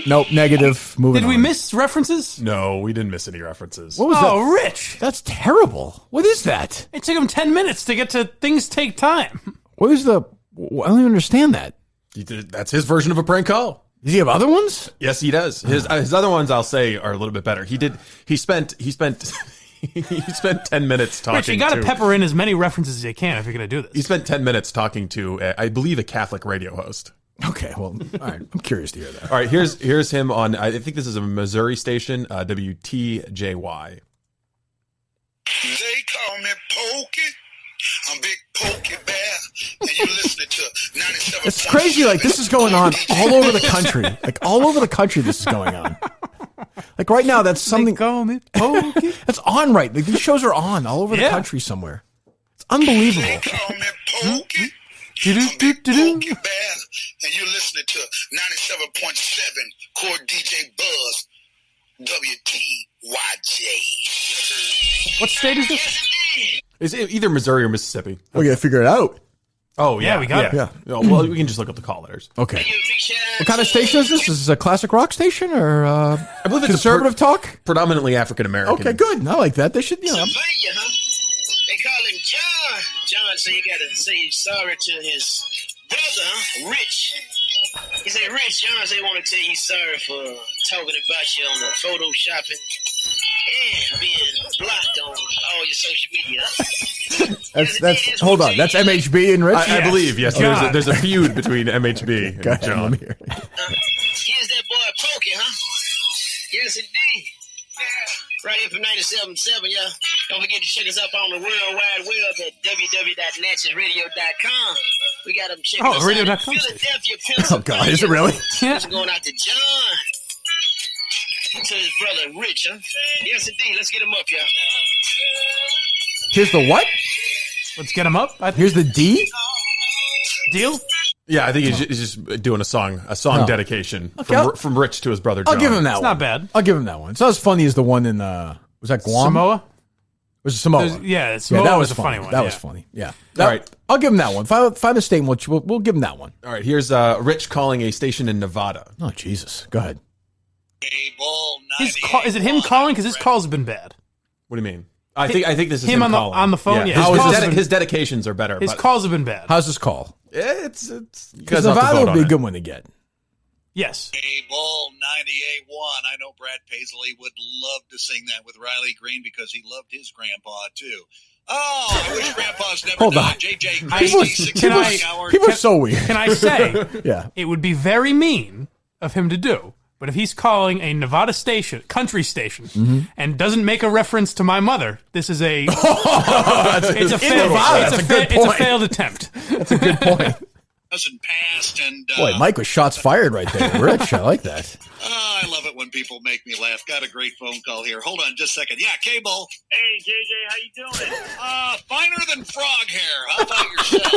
B: Nope, negative. Moving
A: Did we
B: on.
A: miss references?
C: No, we didn't miss any references.
B: What was
A: Oh,
B: that?
A: Rich.
B: That's terrible. What is that?
A: It took him 10 minutes to get to things take time.
B: What is the? I don't even understand that.
C: That's his version of a prank call.
B: Does he have other ones?
C: Yes, he does. His other ones, I'll say, are a little bit better. He spent 10 minutes talking.
A: Rich, you got to pepper in as many references as you can if you're going to do this.
C: He spent 10 minutes talking to, I believe, a Catholic radio host.
B: Okay, well, all right. I'm curious to hear that.
C: All right, here's him on. I think this is a Missouri station, WTJY.
T: They call me Pokey. I'm Big Pokey Bear, and you're listening to 97.
B: It's crazy. Like, this is going on all over the country. Like, all over the country, this is going on. Like, right now, that's something. That's on right. Like, these shows are on all over the country somewhere. It's unbelievable.
T: They call me Pokey. I'm Big Pokey Bear, and you're listening to 97.7 Core DJ Buzz, WTYJ.
A: What state is this?
C: Is it either Missouri or Mississippi?
B: We got to figure it out.
C: Oh, yeah.
A: we got it.
B: Yeah.
C: Oh, well, we can just look up the call letters.
B: Okay. What kind of station is this? Is this a classic rock station or
C: I believe it's
B: conservative talk?
C: Predominantly African American.
B: Okay, good. I like that. They should,
T: They call him John. John said he got to say sorry to his brother, Rich. He said, Rich, John said he want to tell you sorry for talking about you on the photoshopping and being blocked on all your social media.
B: That's hold on. That's MHB and Rich?
C: I believe, yes. There's a feud between MHB and John.
T: Here's that boy Pokey, huh? Yes, indeed. Right here from 97.7, yeah. Don't forget to check us up on the World Wide Web at www.natchez.radio.com. We got them checking us out in
A: radio.com.
T: Philadelphia,
B: Oh,
T: Pennsylvania.
B: God. Is it really?
T: It's going out to John. To his brother, Rich, huh? Yes, indeed. Let's get him up, y'all.
B: Here's the what?
A: Let's get him up.
B: Here's the D?
A: Deal?
C: Yeah, I think he's just doing a song dedication from Rich to his brother John.
B: I'll give him that one.
A: It's not bad.
B: I'll give him that one. It's not as funny as the one in, was that Guam?
A: Samoa?
B: Was it Samoa?
A: Samoa
B: that
A: was a funny one.
B: That was funny. Yeah. All right. I'll give him that one. Find a state in which we'll give him that one.
C: All right, here's Rich calling a station in Nevada.
B: Oh, Jesus. Go ahead.
A: Is it him calling? Because his calls have been bad.
C: What do you mean? I think this is
A: him
C: calling.
A: on the phone. Yeah.
C: His dedications are better.
A: His calls have been bad.
B: How's this call?
C: It's
B: because Nevada would be a good one to get.
A: Yes.
T: Ball 98.1. I know Brad Paisley would love to sing that with Riley Green because he loved his grandpa too. Oh, I wish grandpa's never
B: Hold
T: died.
B: on.
T: JJ,
B: People are so weird.
A: Can I say?
B: Yeah.
A: It would be very mean of him to do. But if he's calling a Nevada station, country station, and doesn't make a reference to my mother, this is a it's a failed attempt.
B: That's a good point.
T: Cousin passed, and
B: Boy, Mike was shots fired right there. Rich, I like that.
T: I love it when people make me laugh. Got a great phone call here. Hold on just a second. Yeah, Cable.
S: Hey, JJ, how you doing?
T: Finer than frog hair. How about yourself?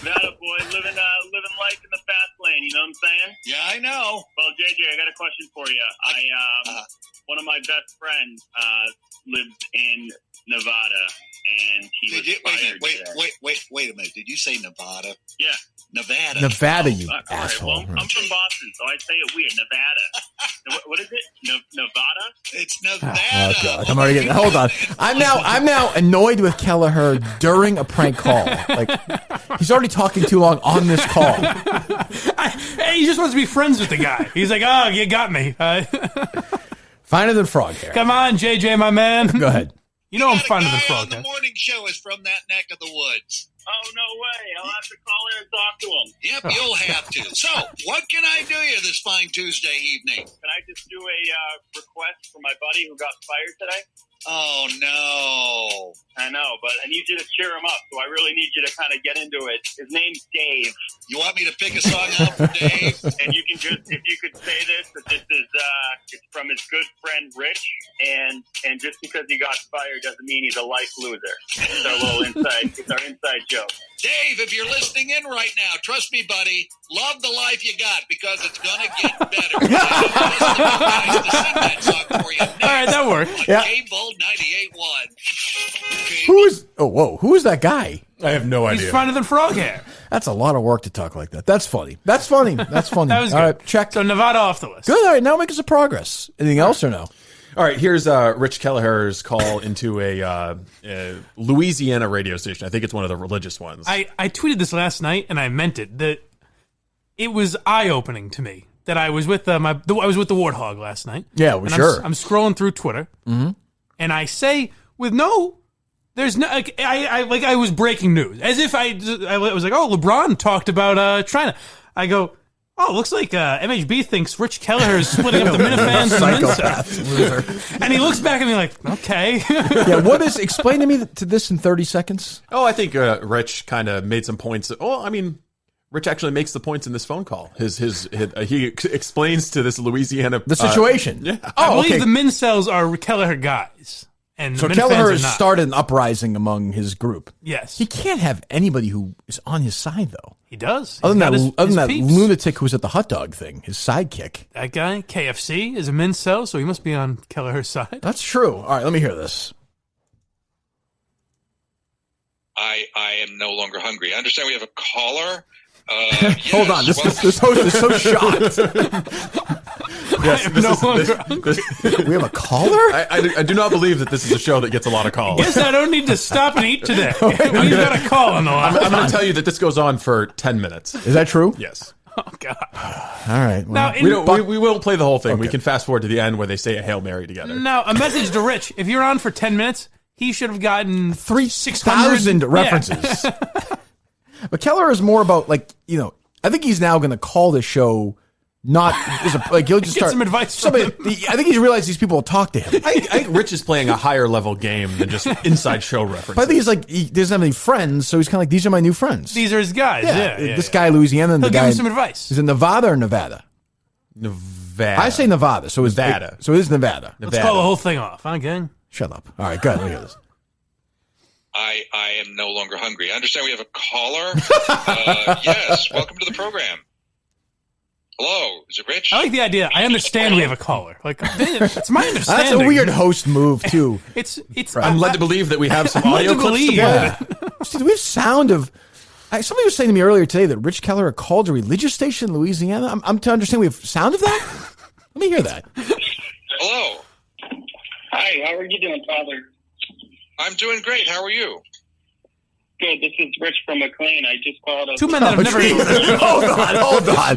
S: Nevada boy, living life in the fast lane. You know what I'm saying?
T: Yeah, I know.
S: Well, JJ, I got a question for you. One of my best friends lived in Nevada, and he was fired.
T: Wait a minute. Did you say Nevada?
S: Yeah.
B: Nevada, you
S: all right,
B: asshole.
S: well, I'm from Boston, so I say it weird. Nevada. What is it? Nevada?
T: It's Nevada.
B: Oh, God. I'm already getting. Hold on. I'm now annoyed with Kelleher during a prank call. Like, he's already talking too long on this call.
A: He just wants to be friends with the guy. He's like, oh, you got me.
B: Finer than frog hair.
A: Come on, JJ, my man.
B: Go ahead.
A: You know I'm finer than frog hair.
T: The morning show is from that neck of the woods.
S: Oh, no way. I'll have to call in and talk to him.
T: Yep, you'll have to. So, what can I do you this fine Tuesday evening?
S: Can I just do a request for my buddy who got fired today?
T: Oh, no.
S: I know, but I need you to cheer him up, so I really need you to kind of get into it. His name's Dave.
T: You want me to pick a song out for Dave?
S: And you can just, if you could say this, that this is it's from his good friend Rich, and just because he got fired doesn't mean he's a life loser. It's our little inside joke.
F: Dave, if you're listening in right now, trust me, buddy, love the life you got because it's going to get better. To sing that song for you next.
A: All right, that worked.
F: On K-Bull 98.1.
B: Who is that guy?
C: I have no idea.
A: He's finer than frog hair.
B: That's a lot of work to talk like that. That's funny. That's funny. That was
A: good.
B: All right, check.
A: So Nevada off the list.
B: Good. All right, now making some progress. Anything else or no?
C: All right, here's Rich Kelleher's call into a Louisiana radio station. I think it's one of the religious ones.
A: I tweeted this last night, and I meant it. That it was eye-opening to me that I was with I was with the Warthog last night.
B: Yeah, well, sure.
A: I'm scrolling through Twitter, and I say there's no I was breaking news as if I was like, oh, LeBron talked about China. I go, oh, looks like MHB thinks Rich Kelleher is splitting up the Minifans and Minifans. And he looks back at me like, okay.
B: Explain to me to this in 30 seconds.
C: Oh, I think Rich kind of made some points. Oh, I mean, Rich actually makes the points in this phone call. He explains to this Louisiana
B: the situation.
C: Yeah,
A: I believe the Mincels are Kelleher guys. And
B: so Kelleher has started an uprising among his group.
A: Yes.
B: He can't have anybody who is on his side, though.
A: He does.
B: Other than that lunatic who was at the hot dog thing, his sidekick.
A: That guy, KFC, is a Mincel, so he must be on Kelleher's side.
B: That's true. All right, let me hear this.
U: I am no longer hungry. I understand we have a caller. Yes,
B: hold on, this host is so shocked.
C: Yes,
B: we have a caller?
C: I do not believe that this is a show that gets a lot of calls.
A: Guess I don't need to stop and eat today. We've got a call on the line.
C: I'm going to tell you that this goes on for 10 minutes.
B: Is that true?
C: Yes.
A: Oh, God.
B: All right.
A: Well,
C: we won't play the whole thing. Okay. We can fast forward to the end where they say a Hail Mary together.
A: Now, a message to Rich. If you're on for 10 minutes, he should have gotten
B: 6,000 references.
A: Yeah.
B: But Kelleher is more about, I think he's now going to call the show not he'll just
A: get some advice from him.
B: I think he's realized these people will talk to him.
C: I think Rich is playing a higher level game than just inside show references.
B: But I think he doesn't have any friends, so he's kind of like, these are my new friends.
A: These are his guys. Yeah.
B: This guy, Louisiana, and
A: he'll
B: the guy.
A: Give him some advice.
B: Is it Nevada or Nevada?
C: Nevada.
B: I say Nevada, so it's
C: Nevada.
B: So it is Nevada.
A: Let's call the whole thing off, huh, gang?
B: Shut up. All right, go ahead. Let me hear this.
U: I am no longer hungry. I understand we have a caller. Yes, welcome to the program. Hello, is it Rich?
A: I like the idea. I understand we have a caller. It's my understanding.
B: That's a weird host move too.
A: It's.
C: Right. I'm led to believe that we have some audio clips.
B: Yeah. Do we have sound of? Somebody was saying to me earlier today that Rich Kelleher called a religious station in Louisiana. I'm to understand we have sound of that. Let me hear that.
U: Hello.
K: Hi. How are you doing, Father?
U: I'm doing great. How are you?
K: Good. This is Rich from McLean. I just called up.
A: Two men that have never.
B: Hold on.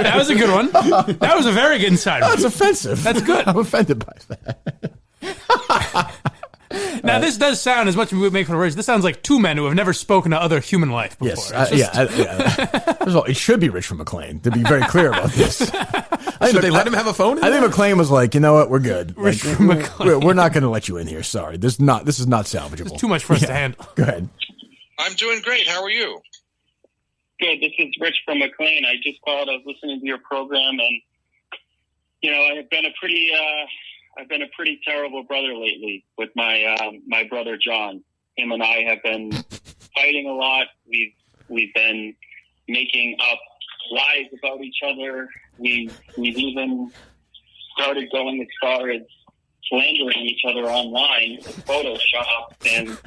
A: That was a good one. That was a very good insider.
B: That's offensive.
A: That's good.
B: I'm offended by that.
A: Now, this does sound, as much as we would make fun of Rich, this sounds like two men who have never spoken to other human life before.
B: Yes. First of all, it should be Rich from McLean, to be very clear about this.
C: Should they let him have a phone?
B: I think McLean was like, you know what, we're good. We're not going to let you in here. Sorry, this is not salvageable.
A: It's too much for us to handle.
B: Go ahead.
U: I'm doing great. How are you?
K: Good. This is Rich from McLean. I just called. I was listening to your program, and I've been a pretty terrible brother lately with my brother John. Him and I have been fighting a lot. We've been making up lies about each other. We've even started going as far as slandering each other online, Photoshop, and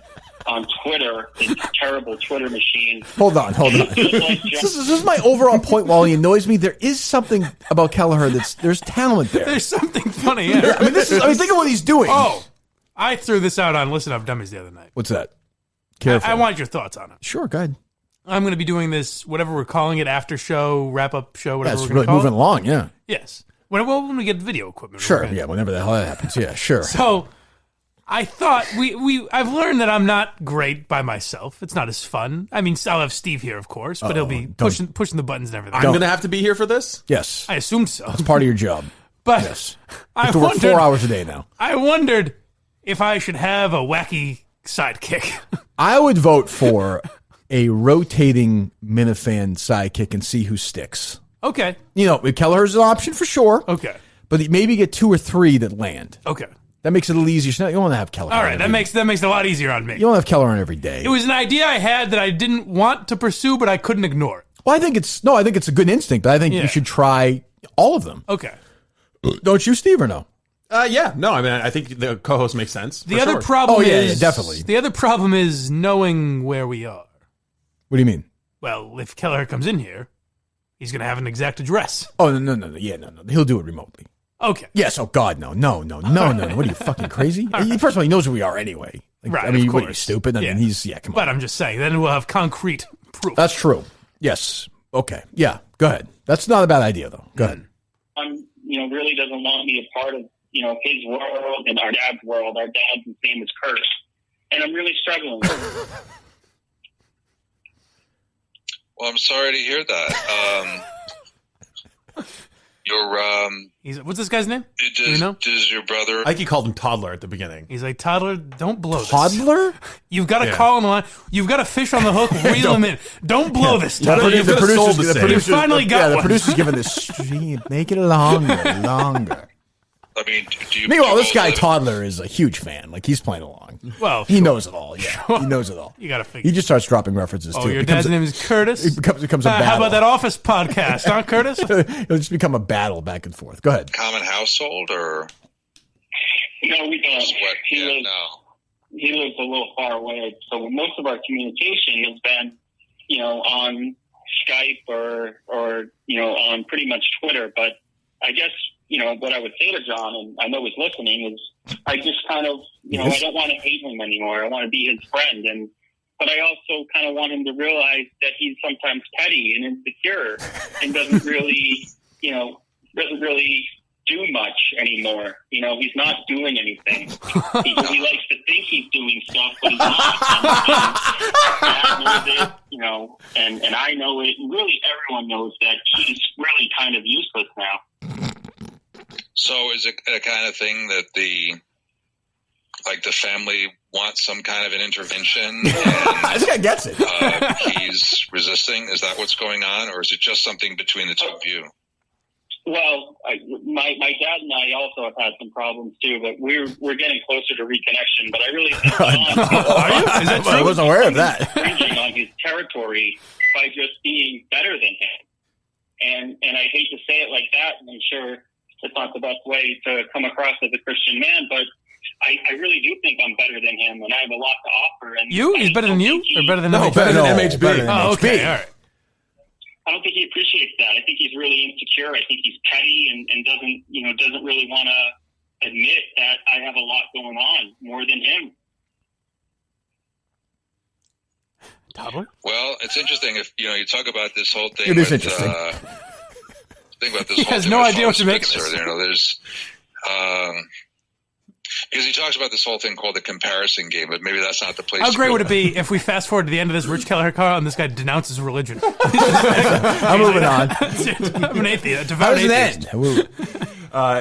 K: on Twitter, this terrible Twitter machine.
B: Hold on. This is my overall point. While he annoys me, there is something about Kelleher there's talent there.
A: There's something funny. Yeah.
B: I mean, think of what he's doing.
A: Oh, I threw this out on Listen Up Dummies the other night.
B: What's that? Careful.
A: I want your thoughts on it.
B: Sure, go ahead.
A: I'm going to be doing this, whatever we're calling it, after show, wrap up show, whatever we're going
B: really
A: to call
B: moving
A: it.
B: along. Yeah.
A: Yes. When we get video equipment.
B: Sure. Yeah. Whenever the hell that happens. Yeah. Sure.
A: So. I thought I've learned that I'm not great by myself. It's not as fun. I mean, I'll have Steve here, of course, but he'll be pushing the buttons and everything.
C: I'm going to have to be here for this?
B: Yes.
A: I assumed so.
B: It's part of your job.
A: But
B: yes. You have to work 4 hours a day now.
A: I wondered if I should have a wacky sidekick.
B: I would vote for a rotating Minifan sidekick and see who sticks.
A: Okay.
B: Kelleher's an option for sure.
A: Okay.
B: But maybe get 2 or 3 that land.
A: Okay.
B: That makes it a little easier. So you don't want to have Kelleher.
A: All right, that makes it a lot easier on me.
B: You don't have Kelleher on every day.
A: It was an idea I had that I didn't want to pursue, but I couldn't ignore it.
B: Well, I think it's a good instinct, but I think you should try all of them.
A: Okay.
B: Don't you, Steve, or no?
C: Yeah. No, I mean, I think the co-host makes sense.
A: The other problem is
B: definitely.
A: The other problem is knowing where we are.
B: What do you mean?
A: Well, if Kelleher comes in here, he's going to have an exact address.
B: Oh, no. Yeah, no. He'll do it remotely.
A: Okay.
B: Yes. Oh, God, no. What are you, fucking crazy? First of all, he knows where we are anyway.
A: Right,
B: I mean,
A: of
B: what are you,
A: course.
B: stupid? I mean, come on.
A: But I'm just saying, then we'll have concrete proof.
B: That's true. Yes. Okay. Yeah. Go ahead. That's not a bad idea, though. Go ahead.
S: Really doesn't want me a part of, his world and our dad's world. Our dad's name is Kurt. And I'm really struggling.
U: Well, I'm sorry to hear that.
A: What's this guy's name? Do you know?
U: Does your brother...
C: I think he called him Toddler at the beginning.
A: He's like, Toddler, don't blow this.
B: Toddler?
A: You've got to call him on. You've got a fish on the hook. Reel him in. Don't blow this, Toddler.
B: The producers
A: finally got
B: the
A: one.
B: producer's giving this stream. Make it longer.
U: I mean,
B: Meanwhile, this guy Toddler is a huge fan. Like, he's playing along.
A: Well,
B: he knows it all. Yeah, he knows it all.
A: You got to figure.
B: He just starts dropping references too.
A: Your dad's name is Curtis.
B: It becomes a battle.
A: How about that Office podcast, huh, Curtis?
B: It'll just become a battle back and forth. Go ahead.
U: Common household or?
S: No, we don't. He lives a little far away, so most of our communication has been, on Skype or on pretty much Twitter. But I guess what I would say to John, and I know he's listening, is I just kind of I don't want to hate him anymore. I want to be his friend, but I also kind of want him to realize that he's sometimes petty and insecure and doesn't really do much anymore. He's not doing anything. He likes to think he's doing stuff, but he's not. And Dad knows it, and I know it, and really everyone knows that he's really kind of useless now.
U: So is it a kind of thing that the family wants some kind of an intervention? And,
B: this guy gets it.
U: He's resisting. Is that what's going on, or is it just something between the two of you?
S: Well, my dad and I also have had some problems too, but we're getting closer to reconnection. But I really think John
B: are you? Is that true? I wasn't aware of that.
S: Infringing on his territory by just being better than him, and I hate to say it like that, and I'm sure it's not the best way to come across as a Christian man, but I really do think I'm better than him, and I have a lot to offer. And
A: he's better than you, or better than MHB?
C: Better than MHB.
A: Oh, okay, all right.
S: I don't think he appreciates that. I think he's really insecure. I think he's petty and doesn't really want to admit that I have a lot going on more than him.
A: Toddler?
U: Well, it's interesting if you talk about this whole thing.
B: It is interesting.
U: Think about this.
A: He has no idea what to make of this.
U: There's because he talks about this whole thing called the comparison game, but maybe that's not the place.
A: How
U: to
A: great
U: go.
A: would it be if we fast forward to the end of this Rich Kelleher car and this guy denounces religion?
B: I'm moving on.
A: I'm an atheist.
B: How does it end?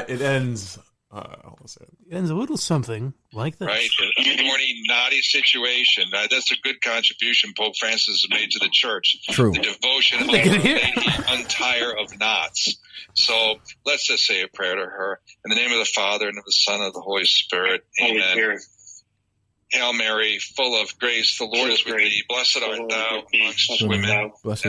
C: It ends.
A: It ends a little something like this.
U: Right, a thorny, knotty situation. That's a good contribution Pope Francis has made to the church.
B: True.
U: The devotion of Our Lady, untire of knots. So let's just say a prayer to her. In the name of the Father, and of the Son, and of the Holy Spirit. Amen. Hail Mary, full of grace, the Lord is with thee. Blessed art thou amongst women,
B: blessed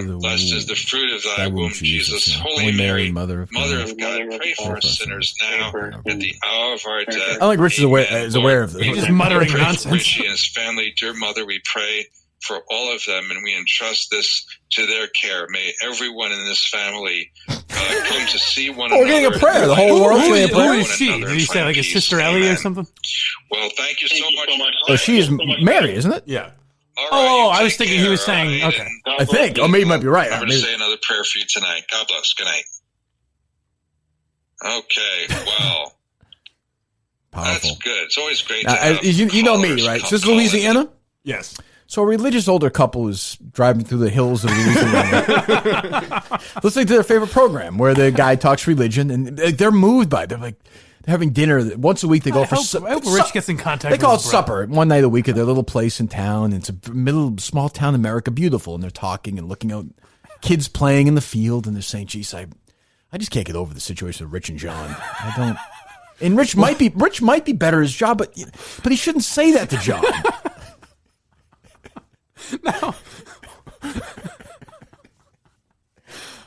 U: is the fruit of thy womb, Jesus. Holy Mary, Mother of God, pray for us sinners now, at the hour of our death.
B: I don't think Rich is aware of this.
A: He's just muttering nonsense.
U: Richie and his family, dear Mother, we pray for all of them, and we entrust this to their care. May everyone in this family come to see one another.
B: We're getting a prayer. The whole world's getting a prayer.
A: Who is she? Did he say like his sister Ellie or something?
U: Well, thank you so much.
B: Oh, she is Mary, isn't it?
C: Yeah.
U: All right,
A: I was thinking he was saying, okay.
B: I think. Oh, maybe you might be right.
U: I'm going to say another prayer for you tonight. God bless. Good night. Okay, well.
B: Powerful.
U: That's good. It's always great to
B: Now,
U: have
B: you know me, right? Is this Louisiana?
C: Yes.
B: So a religious older couple is driving through the hills of Louisiana, listening to their favorite program where the guy talks religion, and they're moved by it. They're having dinner once a week. They go for supper.
A: I hope Rich gets in contact.
B: They call it
A: with his brother.
B: supper one night a week at their little place in town. It's a small town America, beautiful, and they're talking and looking out, kids playing in the field, and they're saying, "Geez, I just can't get over the situation with Rich and John. And Rich might be better at his job, but he shouldn't say that to John.
A: No.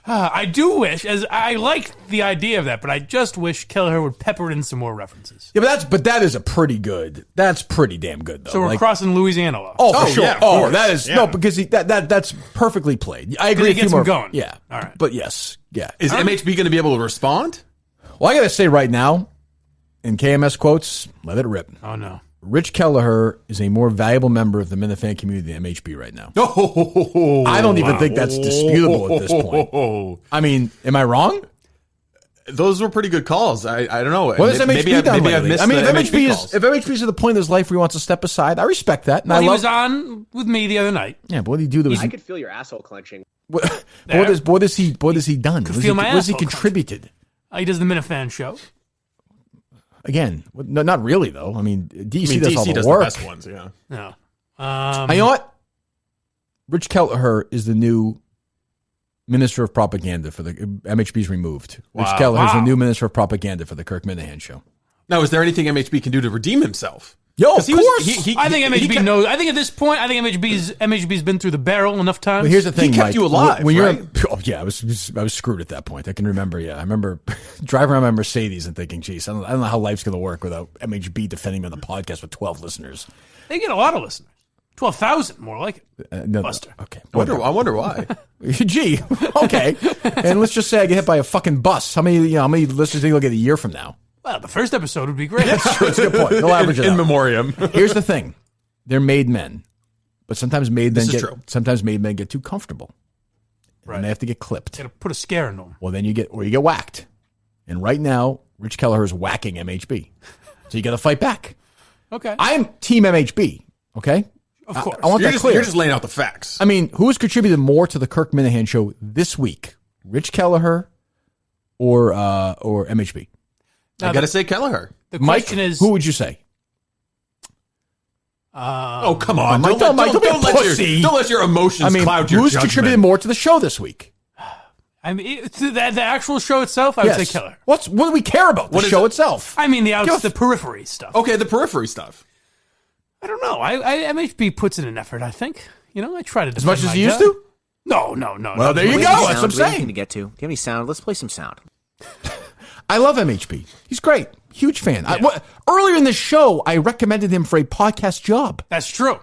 A: I do wish, as I like the idea of that, but I just wish Kelleher would pepper in some more references.
B: Yeah, but that is that's pretty damn good though.
A: So we're crossing Louisiana off.
B: Oh, for sure.
A: Yeah,
B: that is no, because that's perfectly played. I agree.
A: It gets him going.
B: Yeah.
A: All right.
B: But yes, yeah.
C: Is MHB going to be able to respond?
B: Well, I got to say right now, in KMS quotes, let it rip.
A: Oh no.
B: Rich Kelleher is a more valuable member of the Minifan community than MHB right now.
C: Oh,
B: I don't even think that's disputable at this point. I mean, am I wrong?
C: Those were pretty good calls. I don't know.
B: What has MHB done lately?
C: Missed
B: I mean, if
C: MHB
B: MHB is at the point in his life where he wants to step aside, I respect that.
A: And he was on with me the other night.
B: Yeah, but what did he do? That was
E: I could feel your asshole clenching.
B: what has he done? What has he contributed?
A: He does the Minifan show.
B: Again, no, not really though. I mean, DC does all the
C: does
B: work.
C: The best ones, yeah.
A: No.
B: You know what? Rich Kelleher is the new Minister of Propaganda for the MHB's removed. Rich Kelleher is the new Minister of Propaganda for the Kirk Minihane show.
C: Now, is there anything MHB can do to redeem himself?
B: Yo, of course.
A: I think MHB knows. I think at this point, I think MHB's been through the barrel enough times.
B: But here's the thing,
C: he kept
B: Mike,
C: you alive,
B: when
C: right?
B: I was screwed at that point. I can remember. Yeah, I remember driving around my Mercedes and thinking, "Geez, I don't know how life's going to work without MHB defending me on the podcast with 12 listeners."
A: They get a lot of listeners. 12,000, more like it. Buster.
B: Okay.
C: I wonder why.
B: Gee. Okay. And let's just say I get hit by a fucking bus. How many listeners do you think you'll get a year from now?
A: Well, the first episode would be great.
B: That's true. That's a good point. They'll average it
C: in
B: out.
C: memoriam.
B: Here's the thing: they're made men, but sometimes made men get too comfortable,
A: right?
B: And they have to get clipped.
A: Got to put a scare in them.
B: Well, then you get whacked. And right now, Rich Kelleher is whacking MHB, so you got to fight back.
A: Okay,
B: I'm Team MHB. Okay,
A: of course.
B: I want that clear.
C: You're just laying out the facts.
B: I mean, who has contributed more to the Kirk Minihane show this week? Rich Kelleher or MHB?
C: I got to say Kelleher.
A: The question is,
B: who would you say?
C: Oh, come on.
B: Mike, don't
C: let your emotions cloud your
B: who's
C: judgment.
B: contributed more to the show this week?
A: I mean, to the actual show itself, I would say Kelleher.
B: What do we care about? The show itself.
A: I mean, the periphery stuff.
C: Okay, the periphery stuff.
A: I don't know. MHB puts in an effort, I think. I try to
B: as much as he used to?
A: No.
B: Well, there you go. That's what I'm saying.
E: To get to. Do you have any sound? Let's play some sound.
B: I love MHB. He's great. Huge fan. Yeah. Earlier in the show, I recommended him for a podcast job.
A: That's true.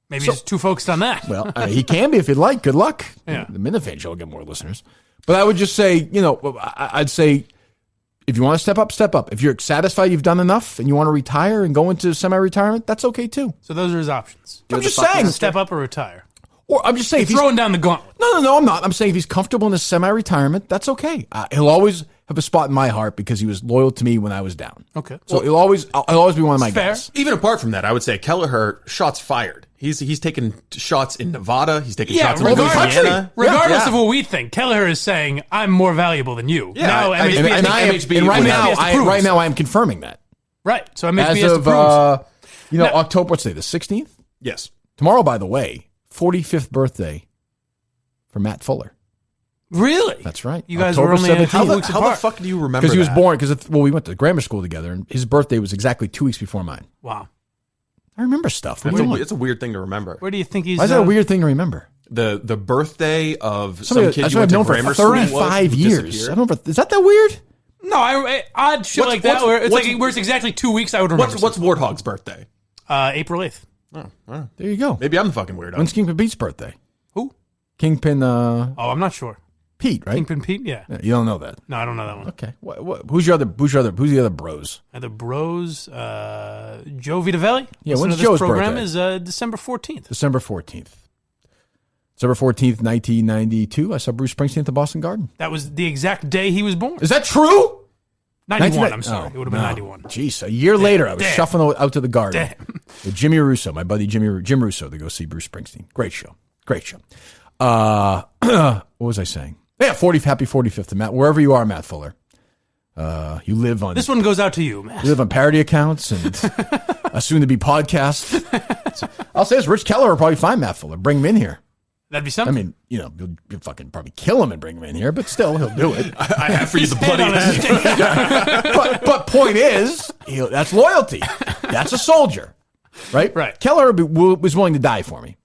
A: Maybe he's too focused on that.
B: Well, he can be if you'd like. Good luck.
A: Yeah.
B: The Minifan show will get more listeners. But I would just say, I'd say if you want to step up, step up. If you're satisfied you've done enough and you want to retire and go into semi-retirement, that's okay too.
A: So those are his options.
B: I'm just saying.
A: Step up or retire.
B: Or I'm just saying.
A: He's throwing down the gauntlet.
B: No, I'm not. I'm saying if he's comfortable in his semi-retirement, that's okay. He'll always have a spot in my heart because he was loyal to me when I was down.
A: Okay.
B: So I'll always be one of my guys.
C: Even apart from that, I would say Kelleher, shots fired. He's taken shots in Nevada. He's taken shots in Louisiana.
A: Regardless of what we think, Kelleher is saying, I'm more valuable than you.
C: Yeah,
A: now MHB
B: right now I am confirming that.
A: Right. So MHB
B: as
A: has
B: of,
A: to prove.
B: October, what's today, the 16th?
C: Yes.
B: Tomorrow, by the way, 45th birthday for Matt Fuller.
A: Really?
B: That's right.
A: You guys were only 2 weeks apart.
C: How the fuck do you remember
B: Because he was born, we went to grammar school together, and his birthday was exactly 2 weeks before mine.
A: Wow.
B: I remember stuff.
C: It's a weird thing to remember.
A: Where do you think he's...
B: Why is that a weird thing to remember?
C: The birthday of some kid you went to grammar
B: school
C: with
B: 35 years. I don't know. Is that weird?
A: No, odd shit like that where it's exactly 2 weeks I would remember.
C: What's Warthog's birthday?
A: April 8th.
C: Oh, wow.
B: There you go.
C: Maybe I'm the fucking weirdo.
B: When's Kingpin Pete's birthday?
A: Who?
B: Kingpin,
A: I'm not sure.
B: Pete, right?
A: Kingpin Pete, yeah.
B: You don't know that?
A: No, I don't know that one.
B: Okay. Who's the other bros?
A: The bros, Joe Vitavelli.
B: Yeah, when's Joe's
A: program
B: birthday?
A: Is December 14th.
B: December 14th. December 14th, 1992, I saw Bruce Springsteen at the Boston Garden.
A: That was the exact day he was born.
B: Is that true?
A: 91, I'm sorry. It would have been 91.
B: Jeez, a year later, I was shuffling out to the Garden with Jimmy Russo, my buddy Jim Russo, to go see Bruce Springsteen. Great show. What was I saying? Yeah, happy 45th to Matt. Wherever you are, Matt Fuller. You live on...
A: This one goes out to you, Matt.
B: You live on parody accounts and a soon-to-be podcast. I'll say this, Rich Kelleher will probably find Matt Fuller. Bring him in here.
A: That'd be something.
B: I mean, you'll fucking probably kill him and bring him in here, but still, he'll do it.
C: I have for you the bloody head.
B: But point is, that's loyalty. That's a soldier, right?
A: Right.
B: Kelleher was willing to die for me.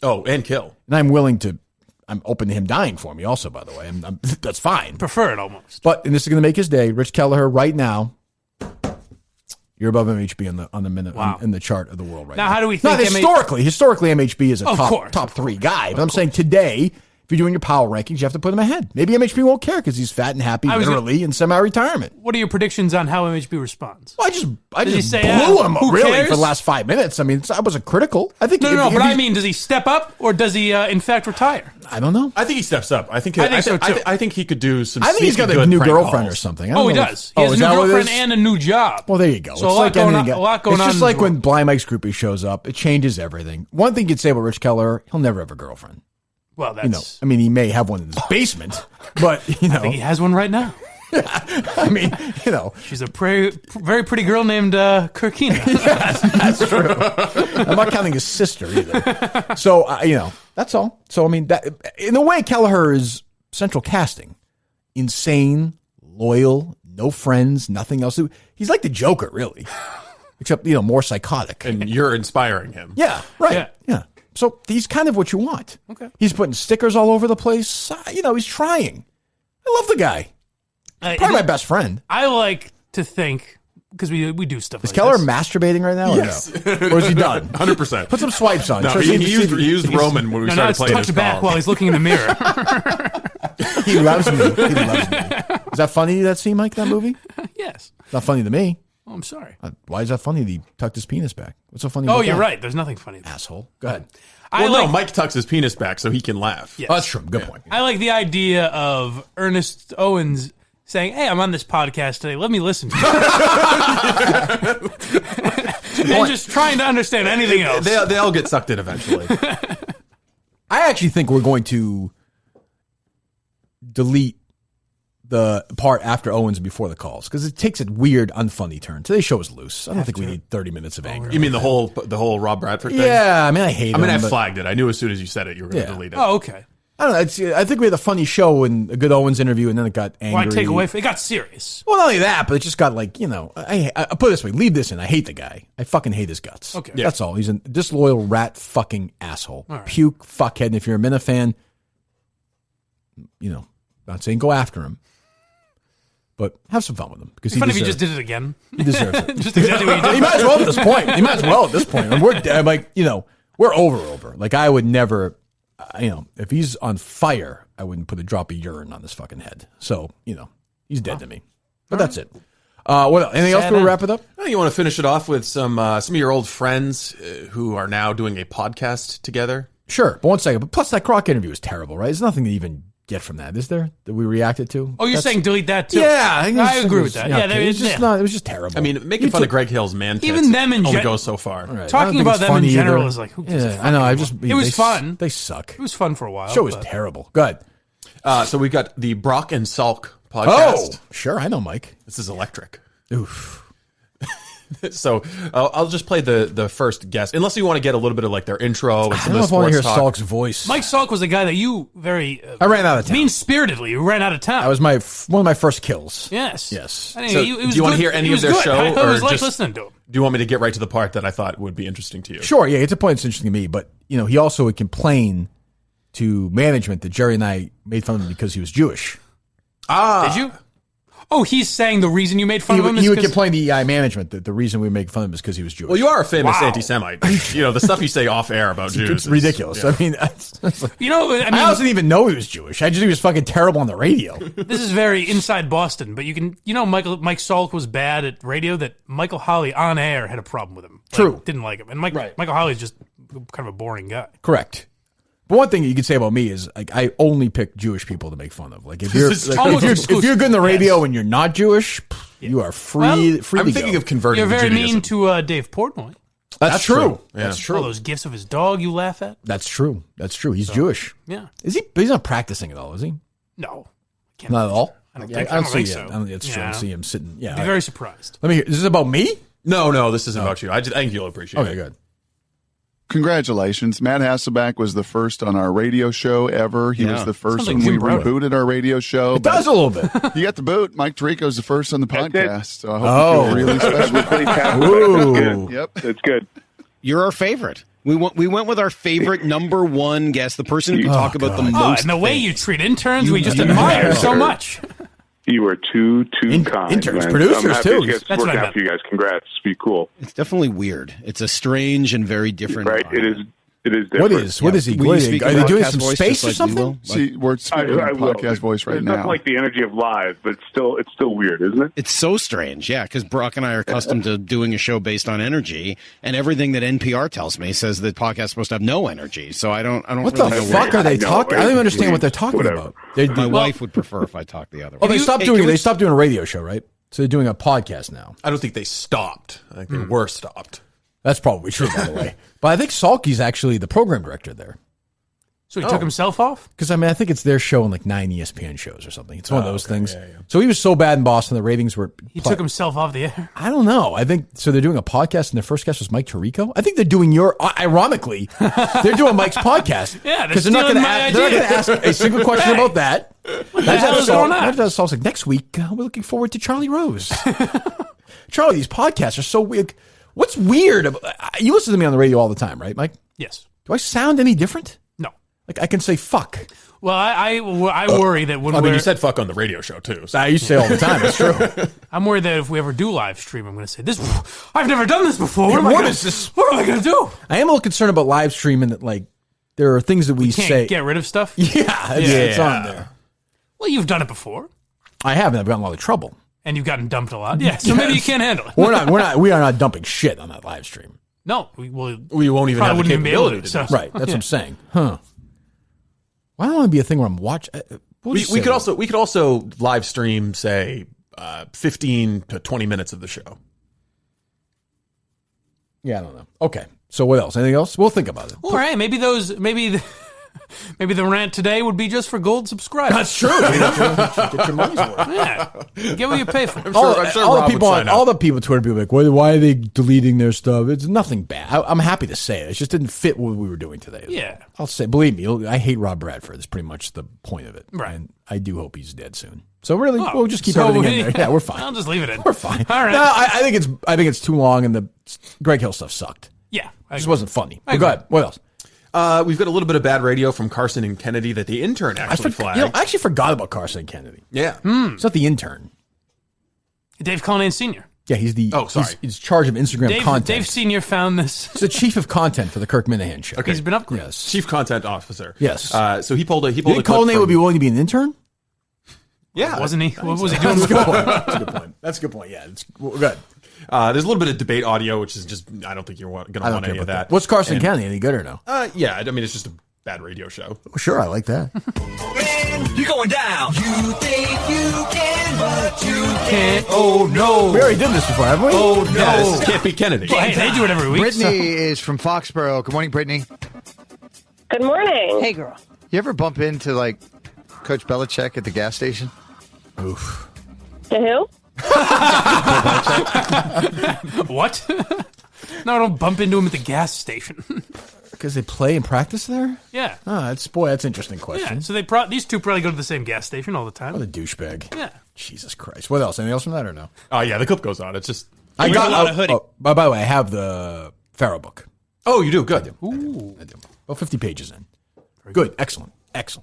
C: Oh, and kill.
B: And I'm open to him dying for me also, by the way. That's fine.
A: Prefer it almost.
B: But, and this is going to make his day, Rich Kelleher right now, you're above MHB on the minute in the chart of the world right now.
A: Now, how do we think
B: historically, MHB is a top 3 guy. But I'm saying today, if you're doing your power rankings, you have to put him ahead. Maybe MHB won't care because he's fat and happy, literally, in semi-retirement.
A: What are your predictions on how MHB responds?
B: Well, I just blew him really
A: cares?
B: for the last 5 minutes. I mean, I wasn't critical. I think
A: No, but I mean, does he step up or does he, in fact, retire?
B: I don't know.
C: I think he steps up. I think so too. I think he could do some.
B: I think he's got a new girlfriend or something.
A: He does. He has a new girlfriend and a new job.
B: Well, there you go.
A: So a lot going on.
B: It's just like when Blind Mike's groupie shows up. It changes everything. One thing you'd say about Rich Kelleher, he'll never have a girlfriend.
A: Well, that's...
B: I mean, he may have one in his basement, but,
A: I think he has one right now.
B: I mean,
A: She's a very pretty girl named Kirkina.
B: That's true. I'm not counting his sister either. So, that's all. So, I mean, that in a way, Kelleher is central casting. Insane, loyal, no friends, nothing else. He's like the Joker, really. Except, more psychotic.
C: And you're inspiring him.
B: Yeah, right. Yeah. So he's kind of what you want.
A: Okay.
B: He's putting stickers all over the place. He's trying. I love the guy. Probably my best friend.
A: I like to think, because we do stuff
B: is
A: like
B: Kelleher
A: this.
B: masturbating right now?
C: Yes.
B: Or no? Or is he done?
C: 100%.
B: Put some swipes on.
C: No, he used Roman when we started playing his
A: back
C: call.
A: while he's looking in the mirror.
B: He loves me. Is that funny, that scene, Mike, that movie?
A: Yes.
B: It's not funny to me.
A: Oh, I'm sorry.
B: Why is that funny that he tucked his penis back? What's so funny about that?
A: Oh, you're right. There's nothing funny.
B: Asshole. Go ahead.
C: Mike tucks his penis back so he can laugh.
A: Yes.
B: Oh, that's true. Good point.
A: I like the idea of Ernest Owens saying, "Hey, I'm on this podcast today. Let me listen to it." And just trying to understand anything else.
C: They all get sucked in eventually.
B: I actually think we're going to delete the part after Owens and before the calls because it takes a weird, unfunny turn. Today's show is loose. I don't think we need 30 minutes of anger.
C: You mean the whole Rob Bradford thing?
B: Yeah, I mean, I hate him.
C: I flagged it. I knew as soon as you said it, you were going to delete it.
A: Oh, okay.
B: I don't know. I think we had a funny show and a good Owens interview, and then it got angry.
A: Well, I take away. It got serious.
B: Well, not only that, but it just got like, I put it this way. Leave this in. I hate the guy. I fucking hate his guts.
A: Okay.
B: Yeah. That's all. He's a disloyal rat fucking asshole.
A: Right.
B: Puke fuckhead. And if you're a Minifan, not saying go after him, but have some fun with him. Because
A: it's funny if he just did it again.
B: He deserves it.
A: Just exactly what he did.
B: He might as well at this point. And we're over. Like, I would never, if he's on fire, I wouldn't put a drop of urine on his fucking head. So, he's dead to me. But that's it. What else? Anything else to wrap it up?
C: You want to finish it off with some of your old friends who are now doing a podcast together?
B: Sure. But 1 second. But plus, that Croc interview was terrible, right? There's nothing to even get from that, is there? That we reacted to?
A: Oh, you're saying delete that too?
B: Yeah,
A: I agree with that. Yeah,
B: okay. It was just terrible.
C: I mean, making fun of Greg Hill's man tits
A: even them in
C: only goes so far.
B: Right.
A: Talking about them in general is like, who gives a fuck
B: I know.
A: anymore? It was fun.
B: They suck.
A: It was fun for a while.
B: The show was terrible. Go ahead.
C: So we got the Brock and Salk podcast.
B: Oh, sure. I know, Mike.
C: This is electric.
B: Oof.
C: So I'll just play the first guest, unless you want to get a little bit of like their intro and some of the
B: I want to hear
C: sports talk.
B: Salk's voice.
A: Mike Salk was the guy that you
B: I ran out of town.
A: mean-spiritedly ran out of town.
B: That was one of my first kills.
A: Yes.
B: I
C: So, do you want to hear any of their show?
A: I was like
C: just,
A: listening to him.
C: Do you want me to get right to the part that I thought would be interesting to you?
B: Sure, yeah, it's a point that's interesting to me, but he also would complain to management that Jerry and I made fun of him because he was Jewish.
A: Did you? Oh, he's saying the reason you made fun of him is
B: he would complain to EI management that the reason we make fun of him is because he was Jewish.
C: Well, you are a famous anti-Semite. The stuff you say off air about Jews
B: it's ridiculous.
C: Yeah.
B: I mean,
A: I
B: also didn't even know he was Jewish. I just knew he was fucking terrible on the radio.
A: This is very inside Boston, but Mike Salk was bad at radio. That Michael Holley on air had a problem with him.
B: True,
A: didn't like him, and Michael Holley's just kind of a boring guy.
B: Correct. But one thing you could say about me is, like, I only pick Jewish people to make fun of. Like, if you're good in the radio and you're not Jewish, you are free.
C: I'm thinking of converting.
A: You're very
C: to Judaism.
A: mean to Dave Portnoy.
B: That's true.
C: Yeah.
B: That's true.
A: All those gifts of his dog you laugh at.
B: That's true. He's Jewish.
A: Yeah.
B: Is he? But he's not practicing at all, is he?
A: No.
B: Not at all.
A: I don't think so.
B: I don't think it's true. I see him sitting. Yeah.
A: I'd be very surprised.
B: Let me hear. Is this about me?
C: No, this isn't about you. I think you'll appreciate it.
B: Okay, good.
H: Congratulations. Matt Hasselbeck was the first on our radio show ever. He was the first when we rebooted our radio show.
B: It does a little bit.
H: You got the boot. Mike Tirico's the first on the podcast. So I hope you feel really special.
V: Ooh.
H: Yep.
V: That's good.
W: You're our favorite. We went with our favorite number one guest, the person who can talk about the most.
A: And the way you treat interns, we just admire so much.
V: You are too kind.
B: Interns,
V: man.
B: producers,
V: I'm happy
B: too.
V: It's
A: That's
V: worked
A: what I
V: out
A: meant.
V: for you guys. Congrats. Be cool.
W: It's definitely weird. It's a strange and very different.
V: Right? It is different.
H: What is he?
W: Will you speak
H: Are
W: in
H: they doing
W: podcast
H: some
W: voice
H: space
W: just
H: or
W: like we
H: something?
W: will?
H: See, we're speaking
V: I will.
H: podcast voice right
V: It's
H: now.
V: not like the energy of live, but it's still weird, isn't it?
W: It's so strange, yeah, because Brock and I are accustomed to doing a show based on energy, and everything that NPR tells me says that podcast is supposed to have no energy. So I don't.
B: What
W: really
B: the
W: know
B: fuck are they talking? I don't even understand what they're talking
W: Whatever.
B: about.
W: My wife would prefer if I talked the other way.
B: Oh, they stopped doing a radio show, right? So they're doing a podcast now.
C: I don't think they stopped. I think they were stopped.
B: That's probably true, by the way. But I think Salky's actually the program director there.
A: So he took himself off?
B: Because, I think it's their show on like 9 ESPN shows or something. It's one of those things. Yeah. So he was so bad in Boston, the ratings were...
A: He took himself off the air?
B: I don't know. I think... So they're doing a podcast, and their first guest was Mike Tirico? I think they're doing ironically, they're doing Mike's podcast.
A: Yeah,
B: because they're not going to ask a single question about that.
A: What the hell is going on?
B: That's like, next week, we're looking forward to Charlie Rose. Charlie, these podcasts are so weird. What's weird about... You listen to me on the radio all the time, right, Mike?
A: Yes.
B: Do I sound any different?
A: No.
B: Like, I can say fuck.
A: Well, I worry that when
C: you said fuck on the radio show, too. So.
B: I used to say all the time. It's true.
A: I'm worried that if we ever do live stream, I'm going to say, "This, I've never done this before. What am I going to do?"
B: I am a little concerned about live streaming that, like, there are things that we
A: Can't
B: say.
A: get rid of stuff?
B: Yeah, it's on there.
A: Well, you've done it before.
B: I have, and I've gotten a lot of trouble.
A: And you've gotten dumped a lot. Yeah, so maybe you can't handle it.
B: We are not dumping shit on that live stream.
A: No, we
C: won't even have the capability to do
B: so. Right, that's what I'm saying. Huh. Why don't I want to be a thing where I'm watching?
C: We could also live stream, say, 15 to 20 minutes of the show.
B: Yeah, I don't know. Okay, so what else? Anything else? We'll think about it.
A: All right, maybe the rant today would be just for gold subscribers.
B: That's true. Get your money's worth.
A: Yeah, get what you pay for.
B: All the people on Twitter be like, why are they deleting their stuff? It's nothing bad. I'm happy to say it. It just didn't fit what we were doing today.
A: Yeah.
B: I'll say, believe me, I hate Rob Bradford. That's pretty much the point of it.
A: Right.
B: And I do hope he's dead soon. So really, we'll just keep everything in there. Yeah, we're fine.
A: I'll just leave it in.
B: We're fine.
A: All right.
B: No, I think it's too long, and the Greg Hill stuff sucked.
A: Yeah.
B: It just wasn't funny. Go ahead. What else?
C: We've got a little bit of bad radio from Carson and Kennedy that the intern actually flagged.
B: I actually forgot about Carson and Kennedy.
C: Yeah.
B: It's not the intern.
A: Dave Cullinane Sr.
B: Yeah, he's the...
C: Oh, sorry.
B: He's charge of Instagram content.
A: Dave Sr. found this.
B: He's the chief of content for the Kirk Minihane show.
C: Okay.
A: He's been upgraded.
B: Yes.
C: Chief content officer.
B: Yes.
C: So he pulled a...
B: You think Cullinane would be willing to be an intern?
C: Yeah.
A: Wasn't he? What was he doing?
B: That's a good point. That's a good point. Yeah, it's good.
C: There's a little bit of debate audio, which is just... I don't think you're going to want any of that.
B: What's Carson Kennedy? Any good or no?
C: Yeah, I mean, it's just a bad radio show.
B: Sure, I like that.
X: Man, you're going down. You think you can, but you can't.
A: Oh, no.
B: We already did this before, haven't we?
A: Oh, no.
C: Yeah, this can't be Kennedy.
A: Well, hey, they do it every week.
Y: Brittany is from Foxborough. Good morning, Brittany.
Z: Good morning. Hey, girl.
Y: You ever bump into, like, Coach Belichick at the gas station?
B: Oof.
Z: To who?
A: What? No, I don't bump into him at the gas station.
B: Because they play and practice there?
A: Yeah.
B: That's an interesting question.
A: Yeah, so these two probably go to the same gas station all the time.
B: What a douchebag.
A: Yeah.
B: Jesus Christ. What else? Anything else from that or no?
C: Oh, yeah, the clip goes on. It's just...
B: I got a hoodie. By the way, I have the Pharaoh book.
C: Oh, you do? Good.
B: I do. About 50 pages in. Good. Excellent. It's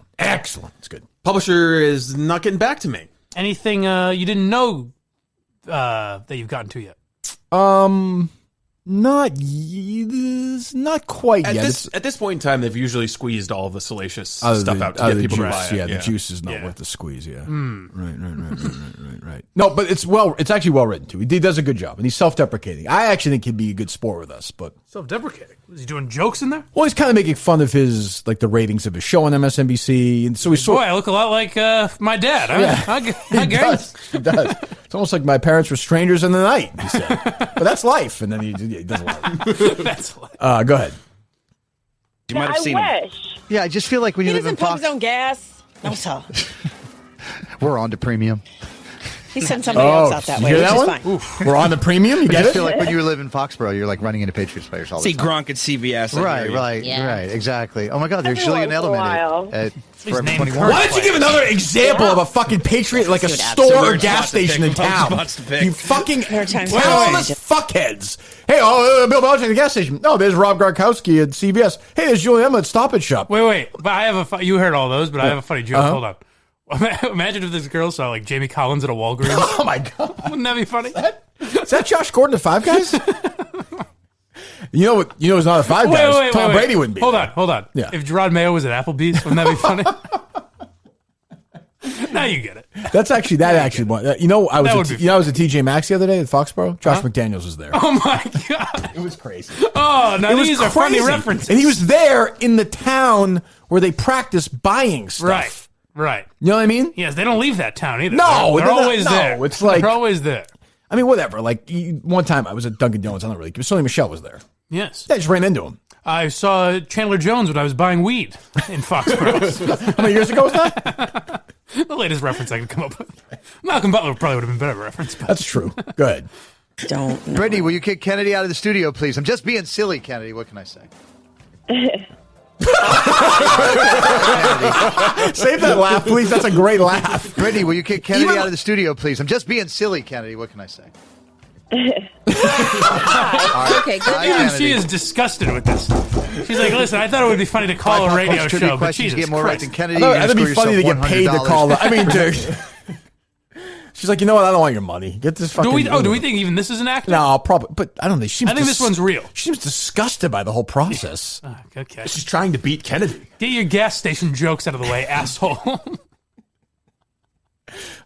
B: good.
C: Publisher is not getting back to me.
A: Anything you didn't know that you've gotten to yet?
B: Not quite yet.
C: At this point in time, they've usually squeezed all of the salacious stuff out to get people to buy it.
B: Yeah, the juice is not worth the squeeze. Yeah, right. No, but it's actually well written too. He does a good job, and he's self-deprecating. I actually think he'd be a good sport with us, but
A: self-deprecating. Was he doing jokes in there?
B: Well, he's kind of making fun of his the ratings of his show on MSNBC, and so he's
A: I look a lot like my dad.
B: He does. It's almost like my parents were strangers in the night. He said, but that's life, and then he does a lot.
A: That's life.
B: Go ahead.
Y: You might have seen him. Yeah, I just feel like when you live in
Z: He doesn't
Y: Fox,
Z: pump his own gas. No, sir.
Y: we're on to premium.
D: He sent somebody else out that way,
B: hear
D: which
B: that
D: is
B: one?
D: fine.
B: We're on the premium. You
Y: I
B: get
Y: just
B: it?
Y: feel like when you live in Foxborough, you're like running into Patriots players all the
G: See
Y: time.
G: Gronk at CVS.
Y: Right, exactly. Oh my God, there's
Z: Every
Y: Julian
Z: once in a while.
Y: Edelman at Forever
A: named
Y: 21.
B: Why don't you give another example of a fucking Patriot, like a store or gas station in town? You fucking talentless fuckheads. Hey, Bill Belichick at the gas station. Oh, there's Rob Gronkowski at CVS. Hey, there's Julian Edelman at Stop and Shop.
A: Wait. But I have you heard all those, but I have a funny joke.
B: Uh-huh.
A: Hold on. Imagine if this girl saw like Jamie Collins at a Walgreens.
B: Oh my God.
A: Wouldn't that be funny?
B: Is that Josh Gordon at Five Guys? You know who's not at Five Guys?
A: Wait,
B: Tom Brady wouldn't be.
A: Hold on.
B: Yeah.
A: If Gerard Mayo was at Applebee's, wouldn't that be funny? Now you get it.
B: That's actually I was at TJ Maxx the other day at Foxborough. Josh McDaniels was there.
A: Oh my God.
B: It was crazy.
A: Oh, now
B: It was
A: these are funny
B: crazy.
A: references.
B: And he was there in the town where they practice buying stuff.
A: Right.
B: You know what I mean?
A: Yes, they don't leave that town either.
B: No,
A: they're always
B: no,
A: there.
B: it's like-
A: they're always there.
B: I mean, whatever. Like one time I was at Dunkin' Donuts. I don't really. Sonny Michelle was there.
A: Yes.
B: I just ran into him.
A: I saw Chandler Jones when I was buying weed in Foxborough.
B: How many years ago was that?
A: The latest reference I could come up with. Malcolm Butler probably would have been a better reference. But.
B: That's true. Go ahead.
D: Don't.
Y: Brittany, will you kick Kennedy out of the studio, please? I'm just being silly, Kennedy. What can I say?
B: Save that laugh, please. That's a great laugh.
Y: Brittany, will you kick Kennedy out of the studio, please? I'm just being silly, Kennedy. What can I say?
D: Okay, good.
A: Even she is disgusted with this. She's like, listen, I thought it would be funny to call a radio show, but
Y: questions,
A: Jesus
Y: get more right
A: Christ.
Y: than Kennedy.
B: I thought it'd be funny to get paid to call. I mean, dude. She's like, you know what? I don't want your money. Get this fucking.
A: Do we think even this is an actor?
B: No, probably. But I don't think.
A: I think this one's real.
B: She seems disgusted by the whole process.
A: Okay.
C: She's trying to beat Kennedy.
A: Get your gas station jokes out of the way, asshole.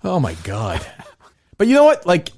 B: Oh my God. But you know what? Like,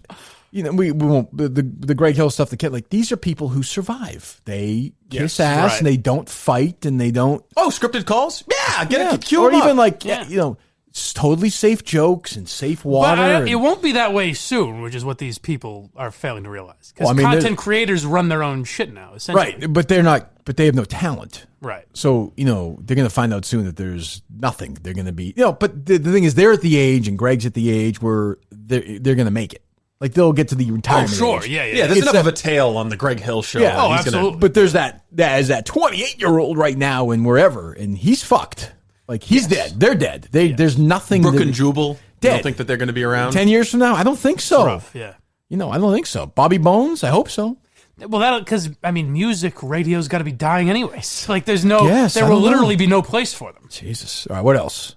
B: you know, we won't the Greg Hill stuff. The kid, like, these are people who survive. They kiss ass and they don't fight and they don't.
C: Oh, scripted calls? Yeah, get it.
B: Or even like, you know, it's totally safe jokes and safe water.
A: But it won't be that way soon, which is what these people are failing to realize. Because content creators run their own shit now, essentially.
B: Right, but they're not. But they have no talent.
A: Right.
B: So, you know, they're going to find out soon that there's nothing. They're going to be, you know, but the thing is, they're at the age, and Greg's at the age where they're going to make it. Like, they'll get to the retirement age.
C: Yeah, there's enough of a tail on the Greg Hill show.
B: Yeah,
A: absolutely.
B: But there's that 28-year-old right now and wherever, and he's fucked. Like, he's dead. They're dead. There's nothing.
C: Brooke and Jubal,
B: dead.
C: You don't think that they're going to be around
B: 10 years from now? I don't think so.
A: Rough, yeah.
B: You know, I don't think so. Bobby Bones? I hope so.
A: Well, because, I mean, music, radio's got to be dying anyways. Like, there
B: I
A: will
B: don't
A: literally
B: know.
A: be no place for them.
B: Jesus. All right, what else?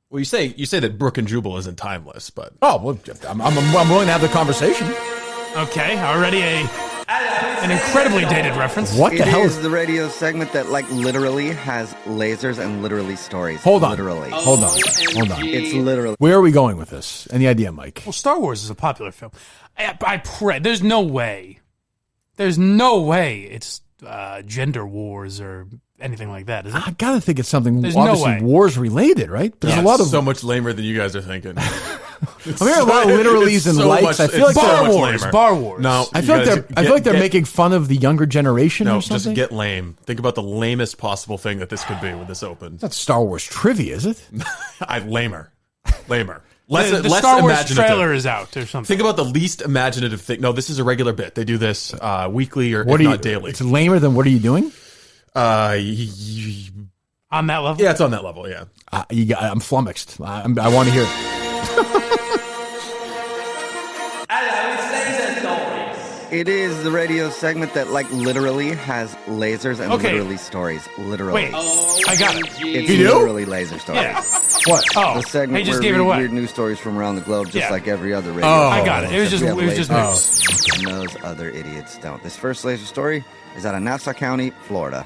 C: Well, you say that Brooke and Jubal isn't timeless, but
B: well, I'm willing to have the conversation.
A: Okay, already an incredibly dated reference.
B: What the hell
I: is the radio segment that like literally has lasers and literally stories?
B: Hold on.
I: Literally.
B: Hold on.
I: It's literally.
B: Where are we going with this? Any idea, Mike?
A: Well, Star Wars is a popular film. I pray. There's no way it's gender wars or anything like that, is it?
B: I gotta think it's something
A: There's
B: obviously
A: no way.
B: wars related, right? There's a lot of
C: so much lamer than you guys are thinking.
B: I hear a lot of literallys and likes. I feel like
A: Bar Wars.
C: No,
B: I feel like they're making fun of the younger generation or something.
C: Just get lame. Think about the lamest possible thing that this could be when this opens.
B: It's not Star Wars trivia, is it?
C: Lamer.
A: The
C: Less
A: Star Wars
C: imaginative.
A: trailer is out or something.
C: Think about the least imaginative thing. No, this is a regular bit. They do this weekly or if not daily.
B: It's lamer than what are you doing?
A: On that level?
C: Yeah, it's on that level, yeah.
B: I'm flummoxed. I want to hear it.
I: It is the radio segment that like literally has lasers and literally stories. Literally.
A: Wait, I got it.
I: It's
B: You do?
I: literally laser stories.
A: Yeah.
B: What?
A: Oh,
I: The segment
A: he just
I: where
A: gave
I: we
A: it away.
I: weird news stories from around the globe, just
A: Yeah.
I: like every other radio.
A: I got it. It was
I: except we
A: just
I: have
A: news.
I: lasers, and those other idiots don't. This first laser story is out of Nassau County, Florida.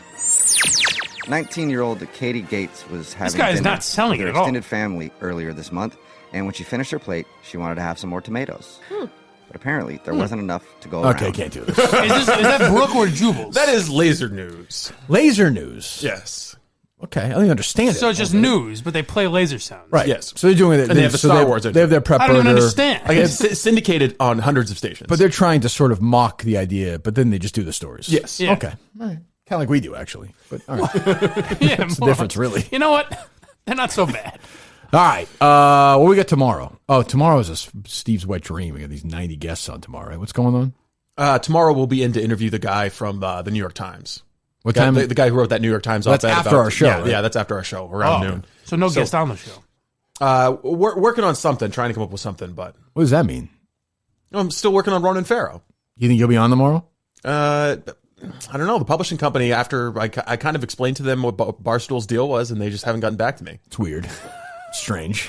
I: 19-year-old Katie Gates was having
A: guy is
I: dinner
A: not selling
I: with
A: it
I: her
A: at all.
I: extended family earlier this month, and when she finished her plate, she wanted to have some more tomatoes. But apparently, there wasn't enough to go around.
B: Okay, can't do this.
A: Is that Brooke or Jubals?
C: That is laser news.
B: Laser news.
C: Yes.
B: Okay, I don't even understand it.
A: So it's just news, but they play laser sounds.
B: Right.
C: Yes.
B: So they're doing it.
C: And they have the Star Wars.
B: They have their prep
A: I don't even
B: burner.
A: understand.
C: Like it's syndicated on hundreds of stations.
B: But they're trying to sort of mock the idea, but then they just do the stories.
C: Yes.
A: Yeah.
B: Okay. All right. Kind of like we do, actually. But all right.
A: Yeah,
B: That's the difference, really.
A: You know what? They're not so bad.
B: All right. What we got tomorrow? Oh, tomorrow is Steve's wet dream. We got these 90 guests on tomorrow. Right? What's going on?
C: Tomorrow we'll be in to interview the guy from the New York Times.
B: What time?
C: The guy who wrote that New York Times op-ed.
B: That's after our show.
C: Yeah,
B: right?
C: yeah, that's after our show around noon.
A: So no guest on the show.
C: We're working on something, trying to come up with something, but
B: What does that mean?
C: I'm still working on Ronan Farrow.
B: You think you'll be on tomorrow?
C: I don't know. The publishing company, after I kind of explained to them what Barstool's deal was, and they just haven't gotten back to me.
B: It's weird. Strange.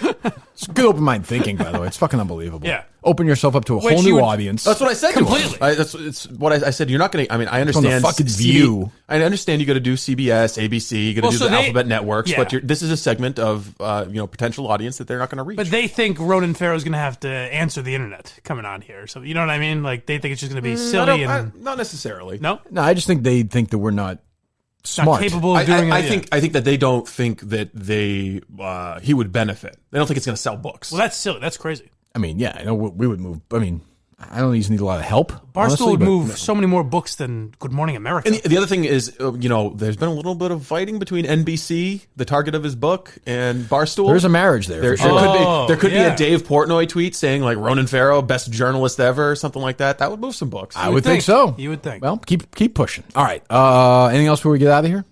B: It's good open mind thinking, by the way. It's fucking unbelievable.
A: Yeah.
B: Open yourself up to a whole new audience.
C: That's what I said
A: completely.
C: to him. It's what I said. You're not going to. I mean, I understand.
B: From the fucking View.
C: I understand you got to do CBS, ABC, you got to do the alphabet networks, but this is a segment of potential audience that they're not going to reach.
A: But they think Ronan Farrow's going to have to answer the internet coming on here. So you know what I mean? Like they think it's just going to be silly
C: not necessarily.
A: No,
B: I just think they think that we're not smart.
A: Not capable of doing
C: it. I think that they don't think that he would benefit. They don't think it's going to sell books.
A: Well, that's silly. That's crazy.
B: I mean, yeah, I know we would move. I mean, I don't even need a lot of help.
A: Barstool would move so many more books than Good Morning America.
C: And the other thing is, there's been a little bit of fighting between NBC, the target of his book, and Barstool.
B: There's a marriage there.
C: There could be a Dave Portnoy tweet saying like Ronan Farrow, best journalist ever, or something like that. That would move some books.
B: I would think so.
A: You would think.
B: Well, keep pushing. All right. Anything else before we get out of here?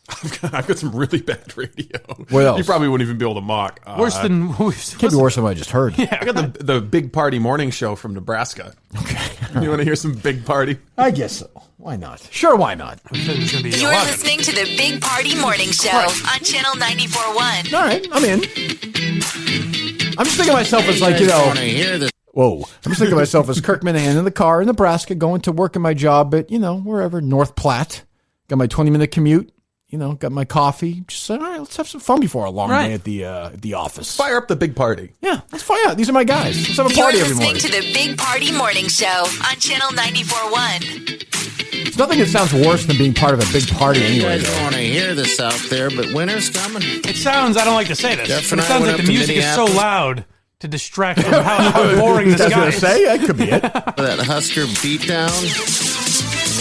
C: I've got some really bad radio.
B: What else?
C: You probably wouldn't even be able to mock.
A: Worse than
B: can't be worse than what I just heard.
C: Yeah. I got the Big Party morning show from Nebraska. Okay, you want to hear some Big Party?
B: I guess so. Why not? Sure, why not?
G: You're listening to the Big Party Morning Show on Channel 94.1.
B: All right, I'm in. I'm just thinking of myself as like Whoa! I'm just thinking of myself as Kirk Minihane in the car in Nebraska, going to work in my job at wherever North Platte. Got my 20-minute commute. Got my coffee. Just said, all right, let's have some fun before a long day at the office.
C: Fire up the Big Party.
B: Yeah, let's fire up. These are my guys. Let's have a party every morning.
G: You're listening to the Big Party Morning Show on Channel 94.1.
B: There's nothing that sounds worse than being part of a big party anyway.
J: You guys don't want to hear this out there, but winter's coming.
A: It sounds, I don't like to say this,
J: Jeff
A: but it
J: and I
A: sounds
J: went
A: like
J: up
A: the
J: to
A: music is so
J: Minneapolis.
A: loud to distract from how boring this guy is.
B: That could be it.
J: That Husker beatdown.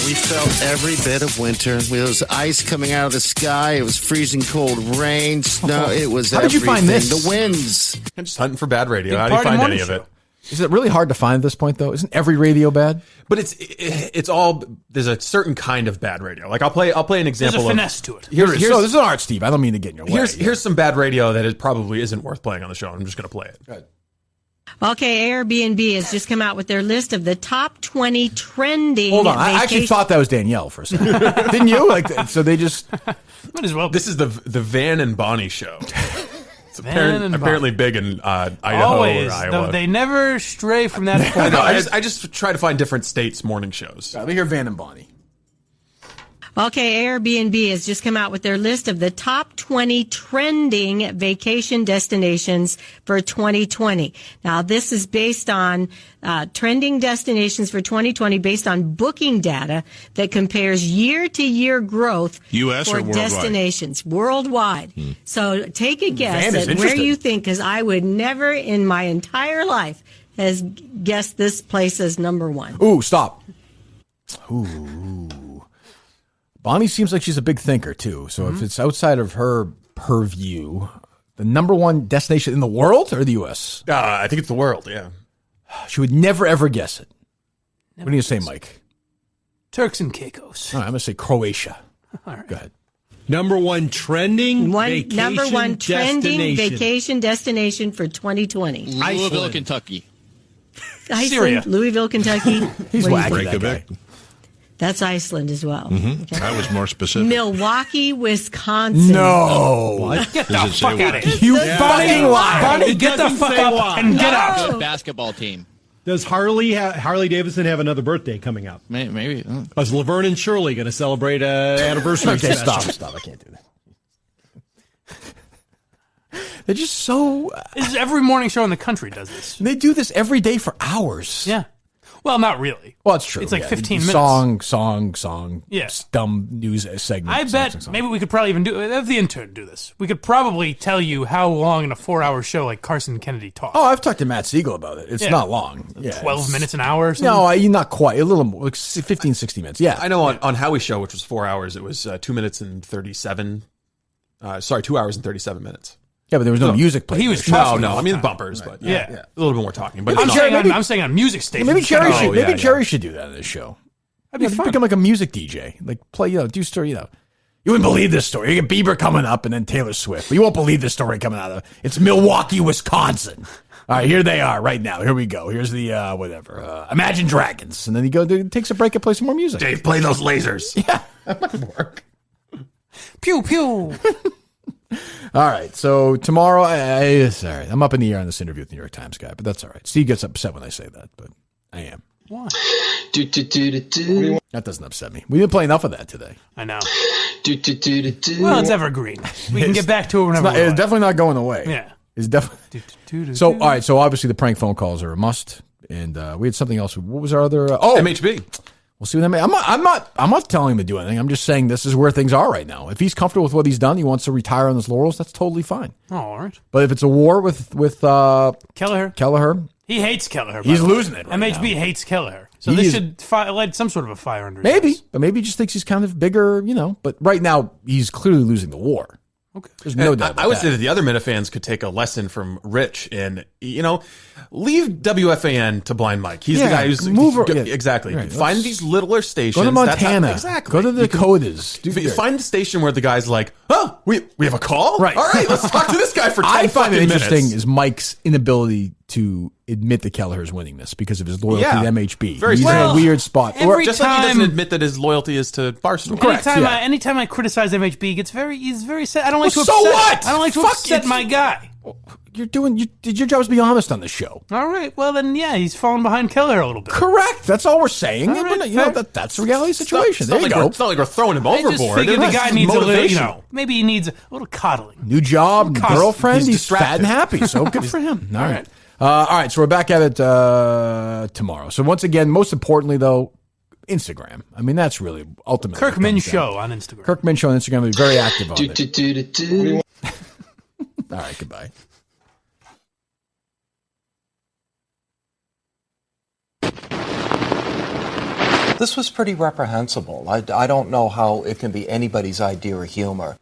J: We felt every bit of winter. There was ice coming out of the sky. It was freezing cold rain, snow. It was
B: How did you find this?
J: The winds.
C: I'm just hunting for bad radio.
B: Big
C: How do you
B: Party
C: find
B: morning
C: any of it?
B: Is it really hard to find at this point, though? Isn't every radio bad?
C: But it's all, there's a certain kind of bad radio. Like I'll play an example.
A: There's a finesse to it.
B: Here's this is art, Steve. I don't mean to get in your way.
C: Here's some bad radio that probably isn't worth playing on the show. I'm just going to play it.
B: Go ahead.
L: Okay, Airbnb has just come out with their list of the top 20 trending.
B: Hold on, I actually thought that was Danielle for a second. Didn't you? So they just
A: might as well.
C: This is the Van and Bonnie show. It's apparently big in Idaho
A: Always,
C: or Iowa.
A: they never stray from that point.
C: I know. I just try to find different states' morning shows.
B: Let me hear Van and Bonnie.
L: Okay, Airbnb has just come out with their list of the top 20 trending vacation destinations for 2020. Now, this is based on trending destinations for 2020 based on booking data that compares year-to-year growth
F: U.S.
L: for
F: or worldwide?
L: Destinations worldwide. So take a guess
B: Van is
L: at where
B: interesting.
L: you think, because I would never in my entire life has guessed this place as number one.
B: Ooh, stop. Ooh. Bonnie seems like she's a big thinker, too. So if it's outside of her purview, the number one destination in the world or the U.S.?
C: I think it's the world, yeah.
B: She would never, ever guess it. What do you say, Mike?
A: Turks and Caicos.
B: All right, I'm going to say Croatia.
A: All right.
B: Go ahead.
M: Number one trending
L: vacation destination for 2020.
M: Louisville, Kentucky.
L: Iceland,
A: Syria.
L: Louisville, Kentucky.
B: He's
L: What do you
B: wacky,
L: think?
B: that guy.
L: That's Iceland as well. Okay.
F: That was more specific.
L: Milwaukee, Wisconsin.
B: No.
A: Get the fuck out of here.
B: You fucking lie.
A: Bonnie, get the fuck up and get out.
M: Basketball team. Does Harley Davidson have another birthday coming up?
W: Maybe.
M: Is Laverne and Shirley going to celebrate an anniversary
B: Okay,
M: special?
B: stop. I can't do that. They're just so...
A: This is every morning show in the country does this.
B: They do this every day for hours.
A: Yeah. Well, not really.
B: Well, it's true.
A: It's like 15 minutes.
B: Song.
A: Yeah.
B: Dumb news segment.
A: I bet maybe we could probably even have the intern do this. We could probably tell you how long in a 4-hour show like Carson Kennedy talks.
B: Oh, I've talked to Matt Siegel about it. It's not long. Yeah,
A: 12 minutes an hour or something?
B: No, not quite. A little more. Like 15, 60 minutes. Yeah.
C: I know on Howie's show, which was 4 hours, it was 2 minutes and 37. 2 hours and 37 minutes.
B: Yeah, but there was no music playing.
A: He was
C: no.
A: talking.
C: I mean, the bumpers, but yeah, a little bit more talking. But
A: I'm saying on music stations.
B: Maybe Jerry should do that in this show.
A: That'd be fun.
B: Become like a music DJ. Like play, do story, You wouldn't believe this story. You get Bieber coming up and then Taylor Swift. But you won't believe this story coming out of it's Milwaukee, Wisconsin. All right, here they are right now. Here we go. Here's the Imagine Dragons. And then he takes a break and plays some more music.
C: Dave, play those lasers.
B: Yeah, that might work.
A: Pew, pew.
B: All right, so tomorrow, sorry, I'm up in the air on this interview with the New York Times guy, but that's all right. Steve gets upset when I say that, but I am.
A: Why?
B: That doesn't upset me. We didn't play enough of that today.
A: I know. Well, it's evergreen. We can get back to it whenever we
B: It's
A: want.
B: definitely not going away.
A: Yeah.
B: It's definitely. So, all right, so obviously the prank phone calls are a must, and we had something else. What was our other?
C: MHB.
B: We'll see what I'm not telling him to do anything. I'm just saying this is where things are right now. If he's comfortable with what he's done, he wants to retire on his laurels. That's totally fine.
A: Oh, all right.
B: But if it's a war with Kelleher,
A: he hates Kelleher.
B: He's losing it. Right
A: MHB
B: now.
A: hates Kelleher, so this should light some sort of a fire under his
B: maybe,
A: ass.
B: but maybe he just thinks he's kind of bigger, But right now, he's clearly losing the war.
A: Okay,
B: there's no doubt.
C: I would say that the other Minifans could take a lesson from Rich and leave WFAN to Blind Mike. He's the guy who's exactly.
B: Right,
C: find these littler stations.
B: Go to Montana.
C: Exactly.
B: Go to the Dakotas.
C: Find a station where the guy's like, "Oh, we have a call.
B: Right.
C: All right, let's talk to this guy for 10
B: I find it interesting
C: minutes."
B: is Mike's inability to admit that Kelleher's winning this because of his loyalty to MHB.
C: Very
B: He's in a weird spot.
C: Just like he doesn't admit that his loyalty is to Barstool.
B: Correct.
A: Anytime I criticize MHB, he's very sad. I don't like to
B: so
A: upset.
B: what?
A: I don't like to upset my guy.
B: Your job is to be honest on the show.
A: All right. Well, then, he's falling behind Kelleher a little bit.
B: Correct. That's all we're saying.
A: All right,
B: that's the reality situation.
C: It's
B: There
C: not
B: you
C: like
B: go.
C: It's not like we're throwing him overboard.
A: I just figured the guy needs a little, maybe he needs a little coddling.
B: New job, girlfriend. He's fat and happy, so good for him. All right. All right, so we're back at it tomorrow. So once again, most importantly, though, Instagram. I mean, that's really ultimately
A: Kirk Min Show on Instagram.
B: Kirk Min Show on Instagram. We'll be very active on it. All right, goodbye.
N: This was pretty reprehensible. I don't know how it can be anybody's idea of humor.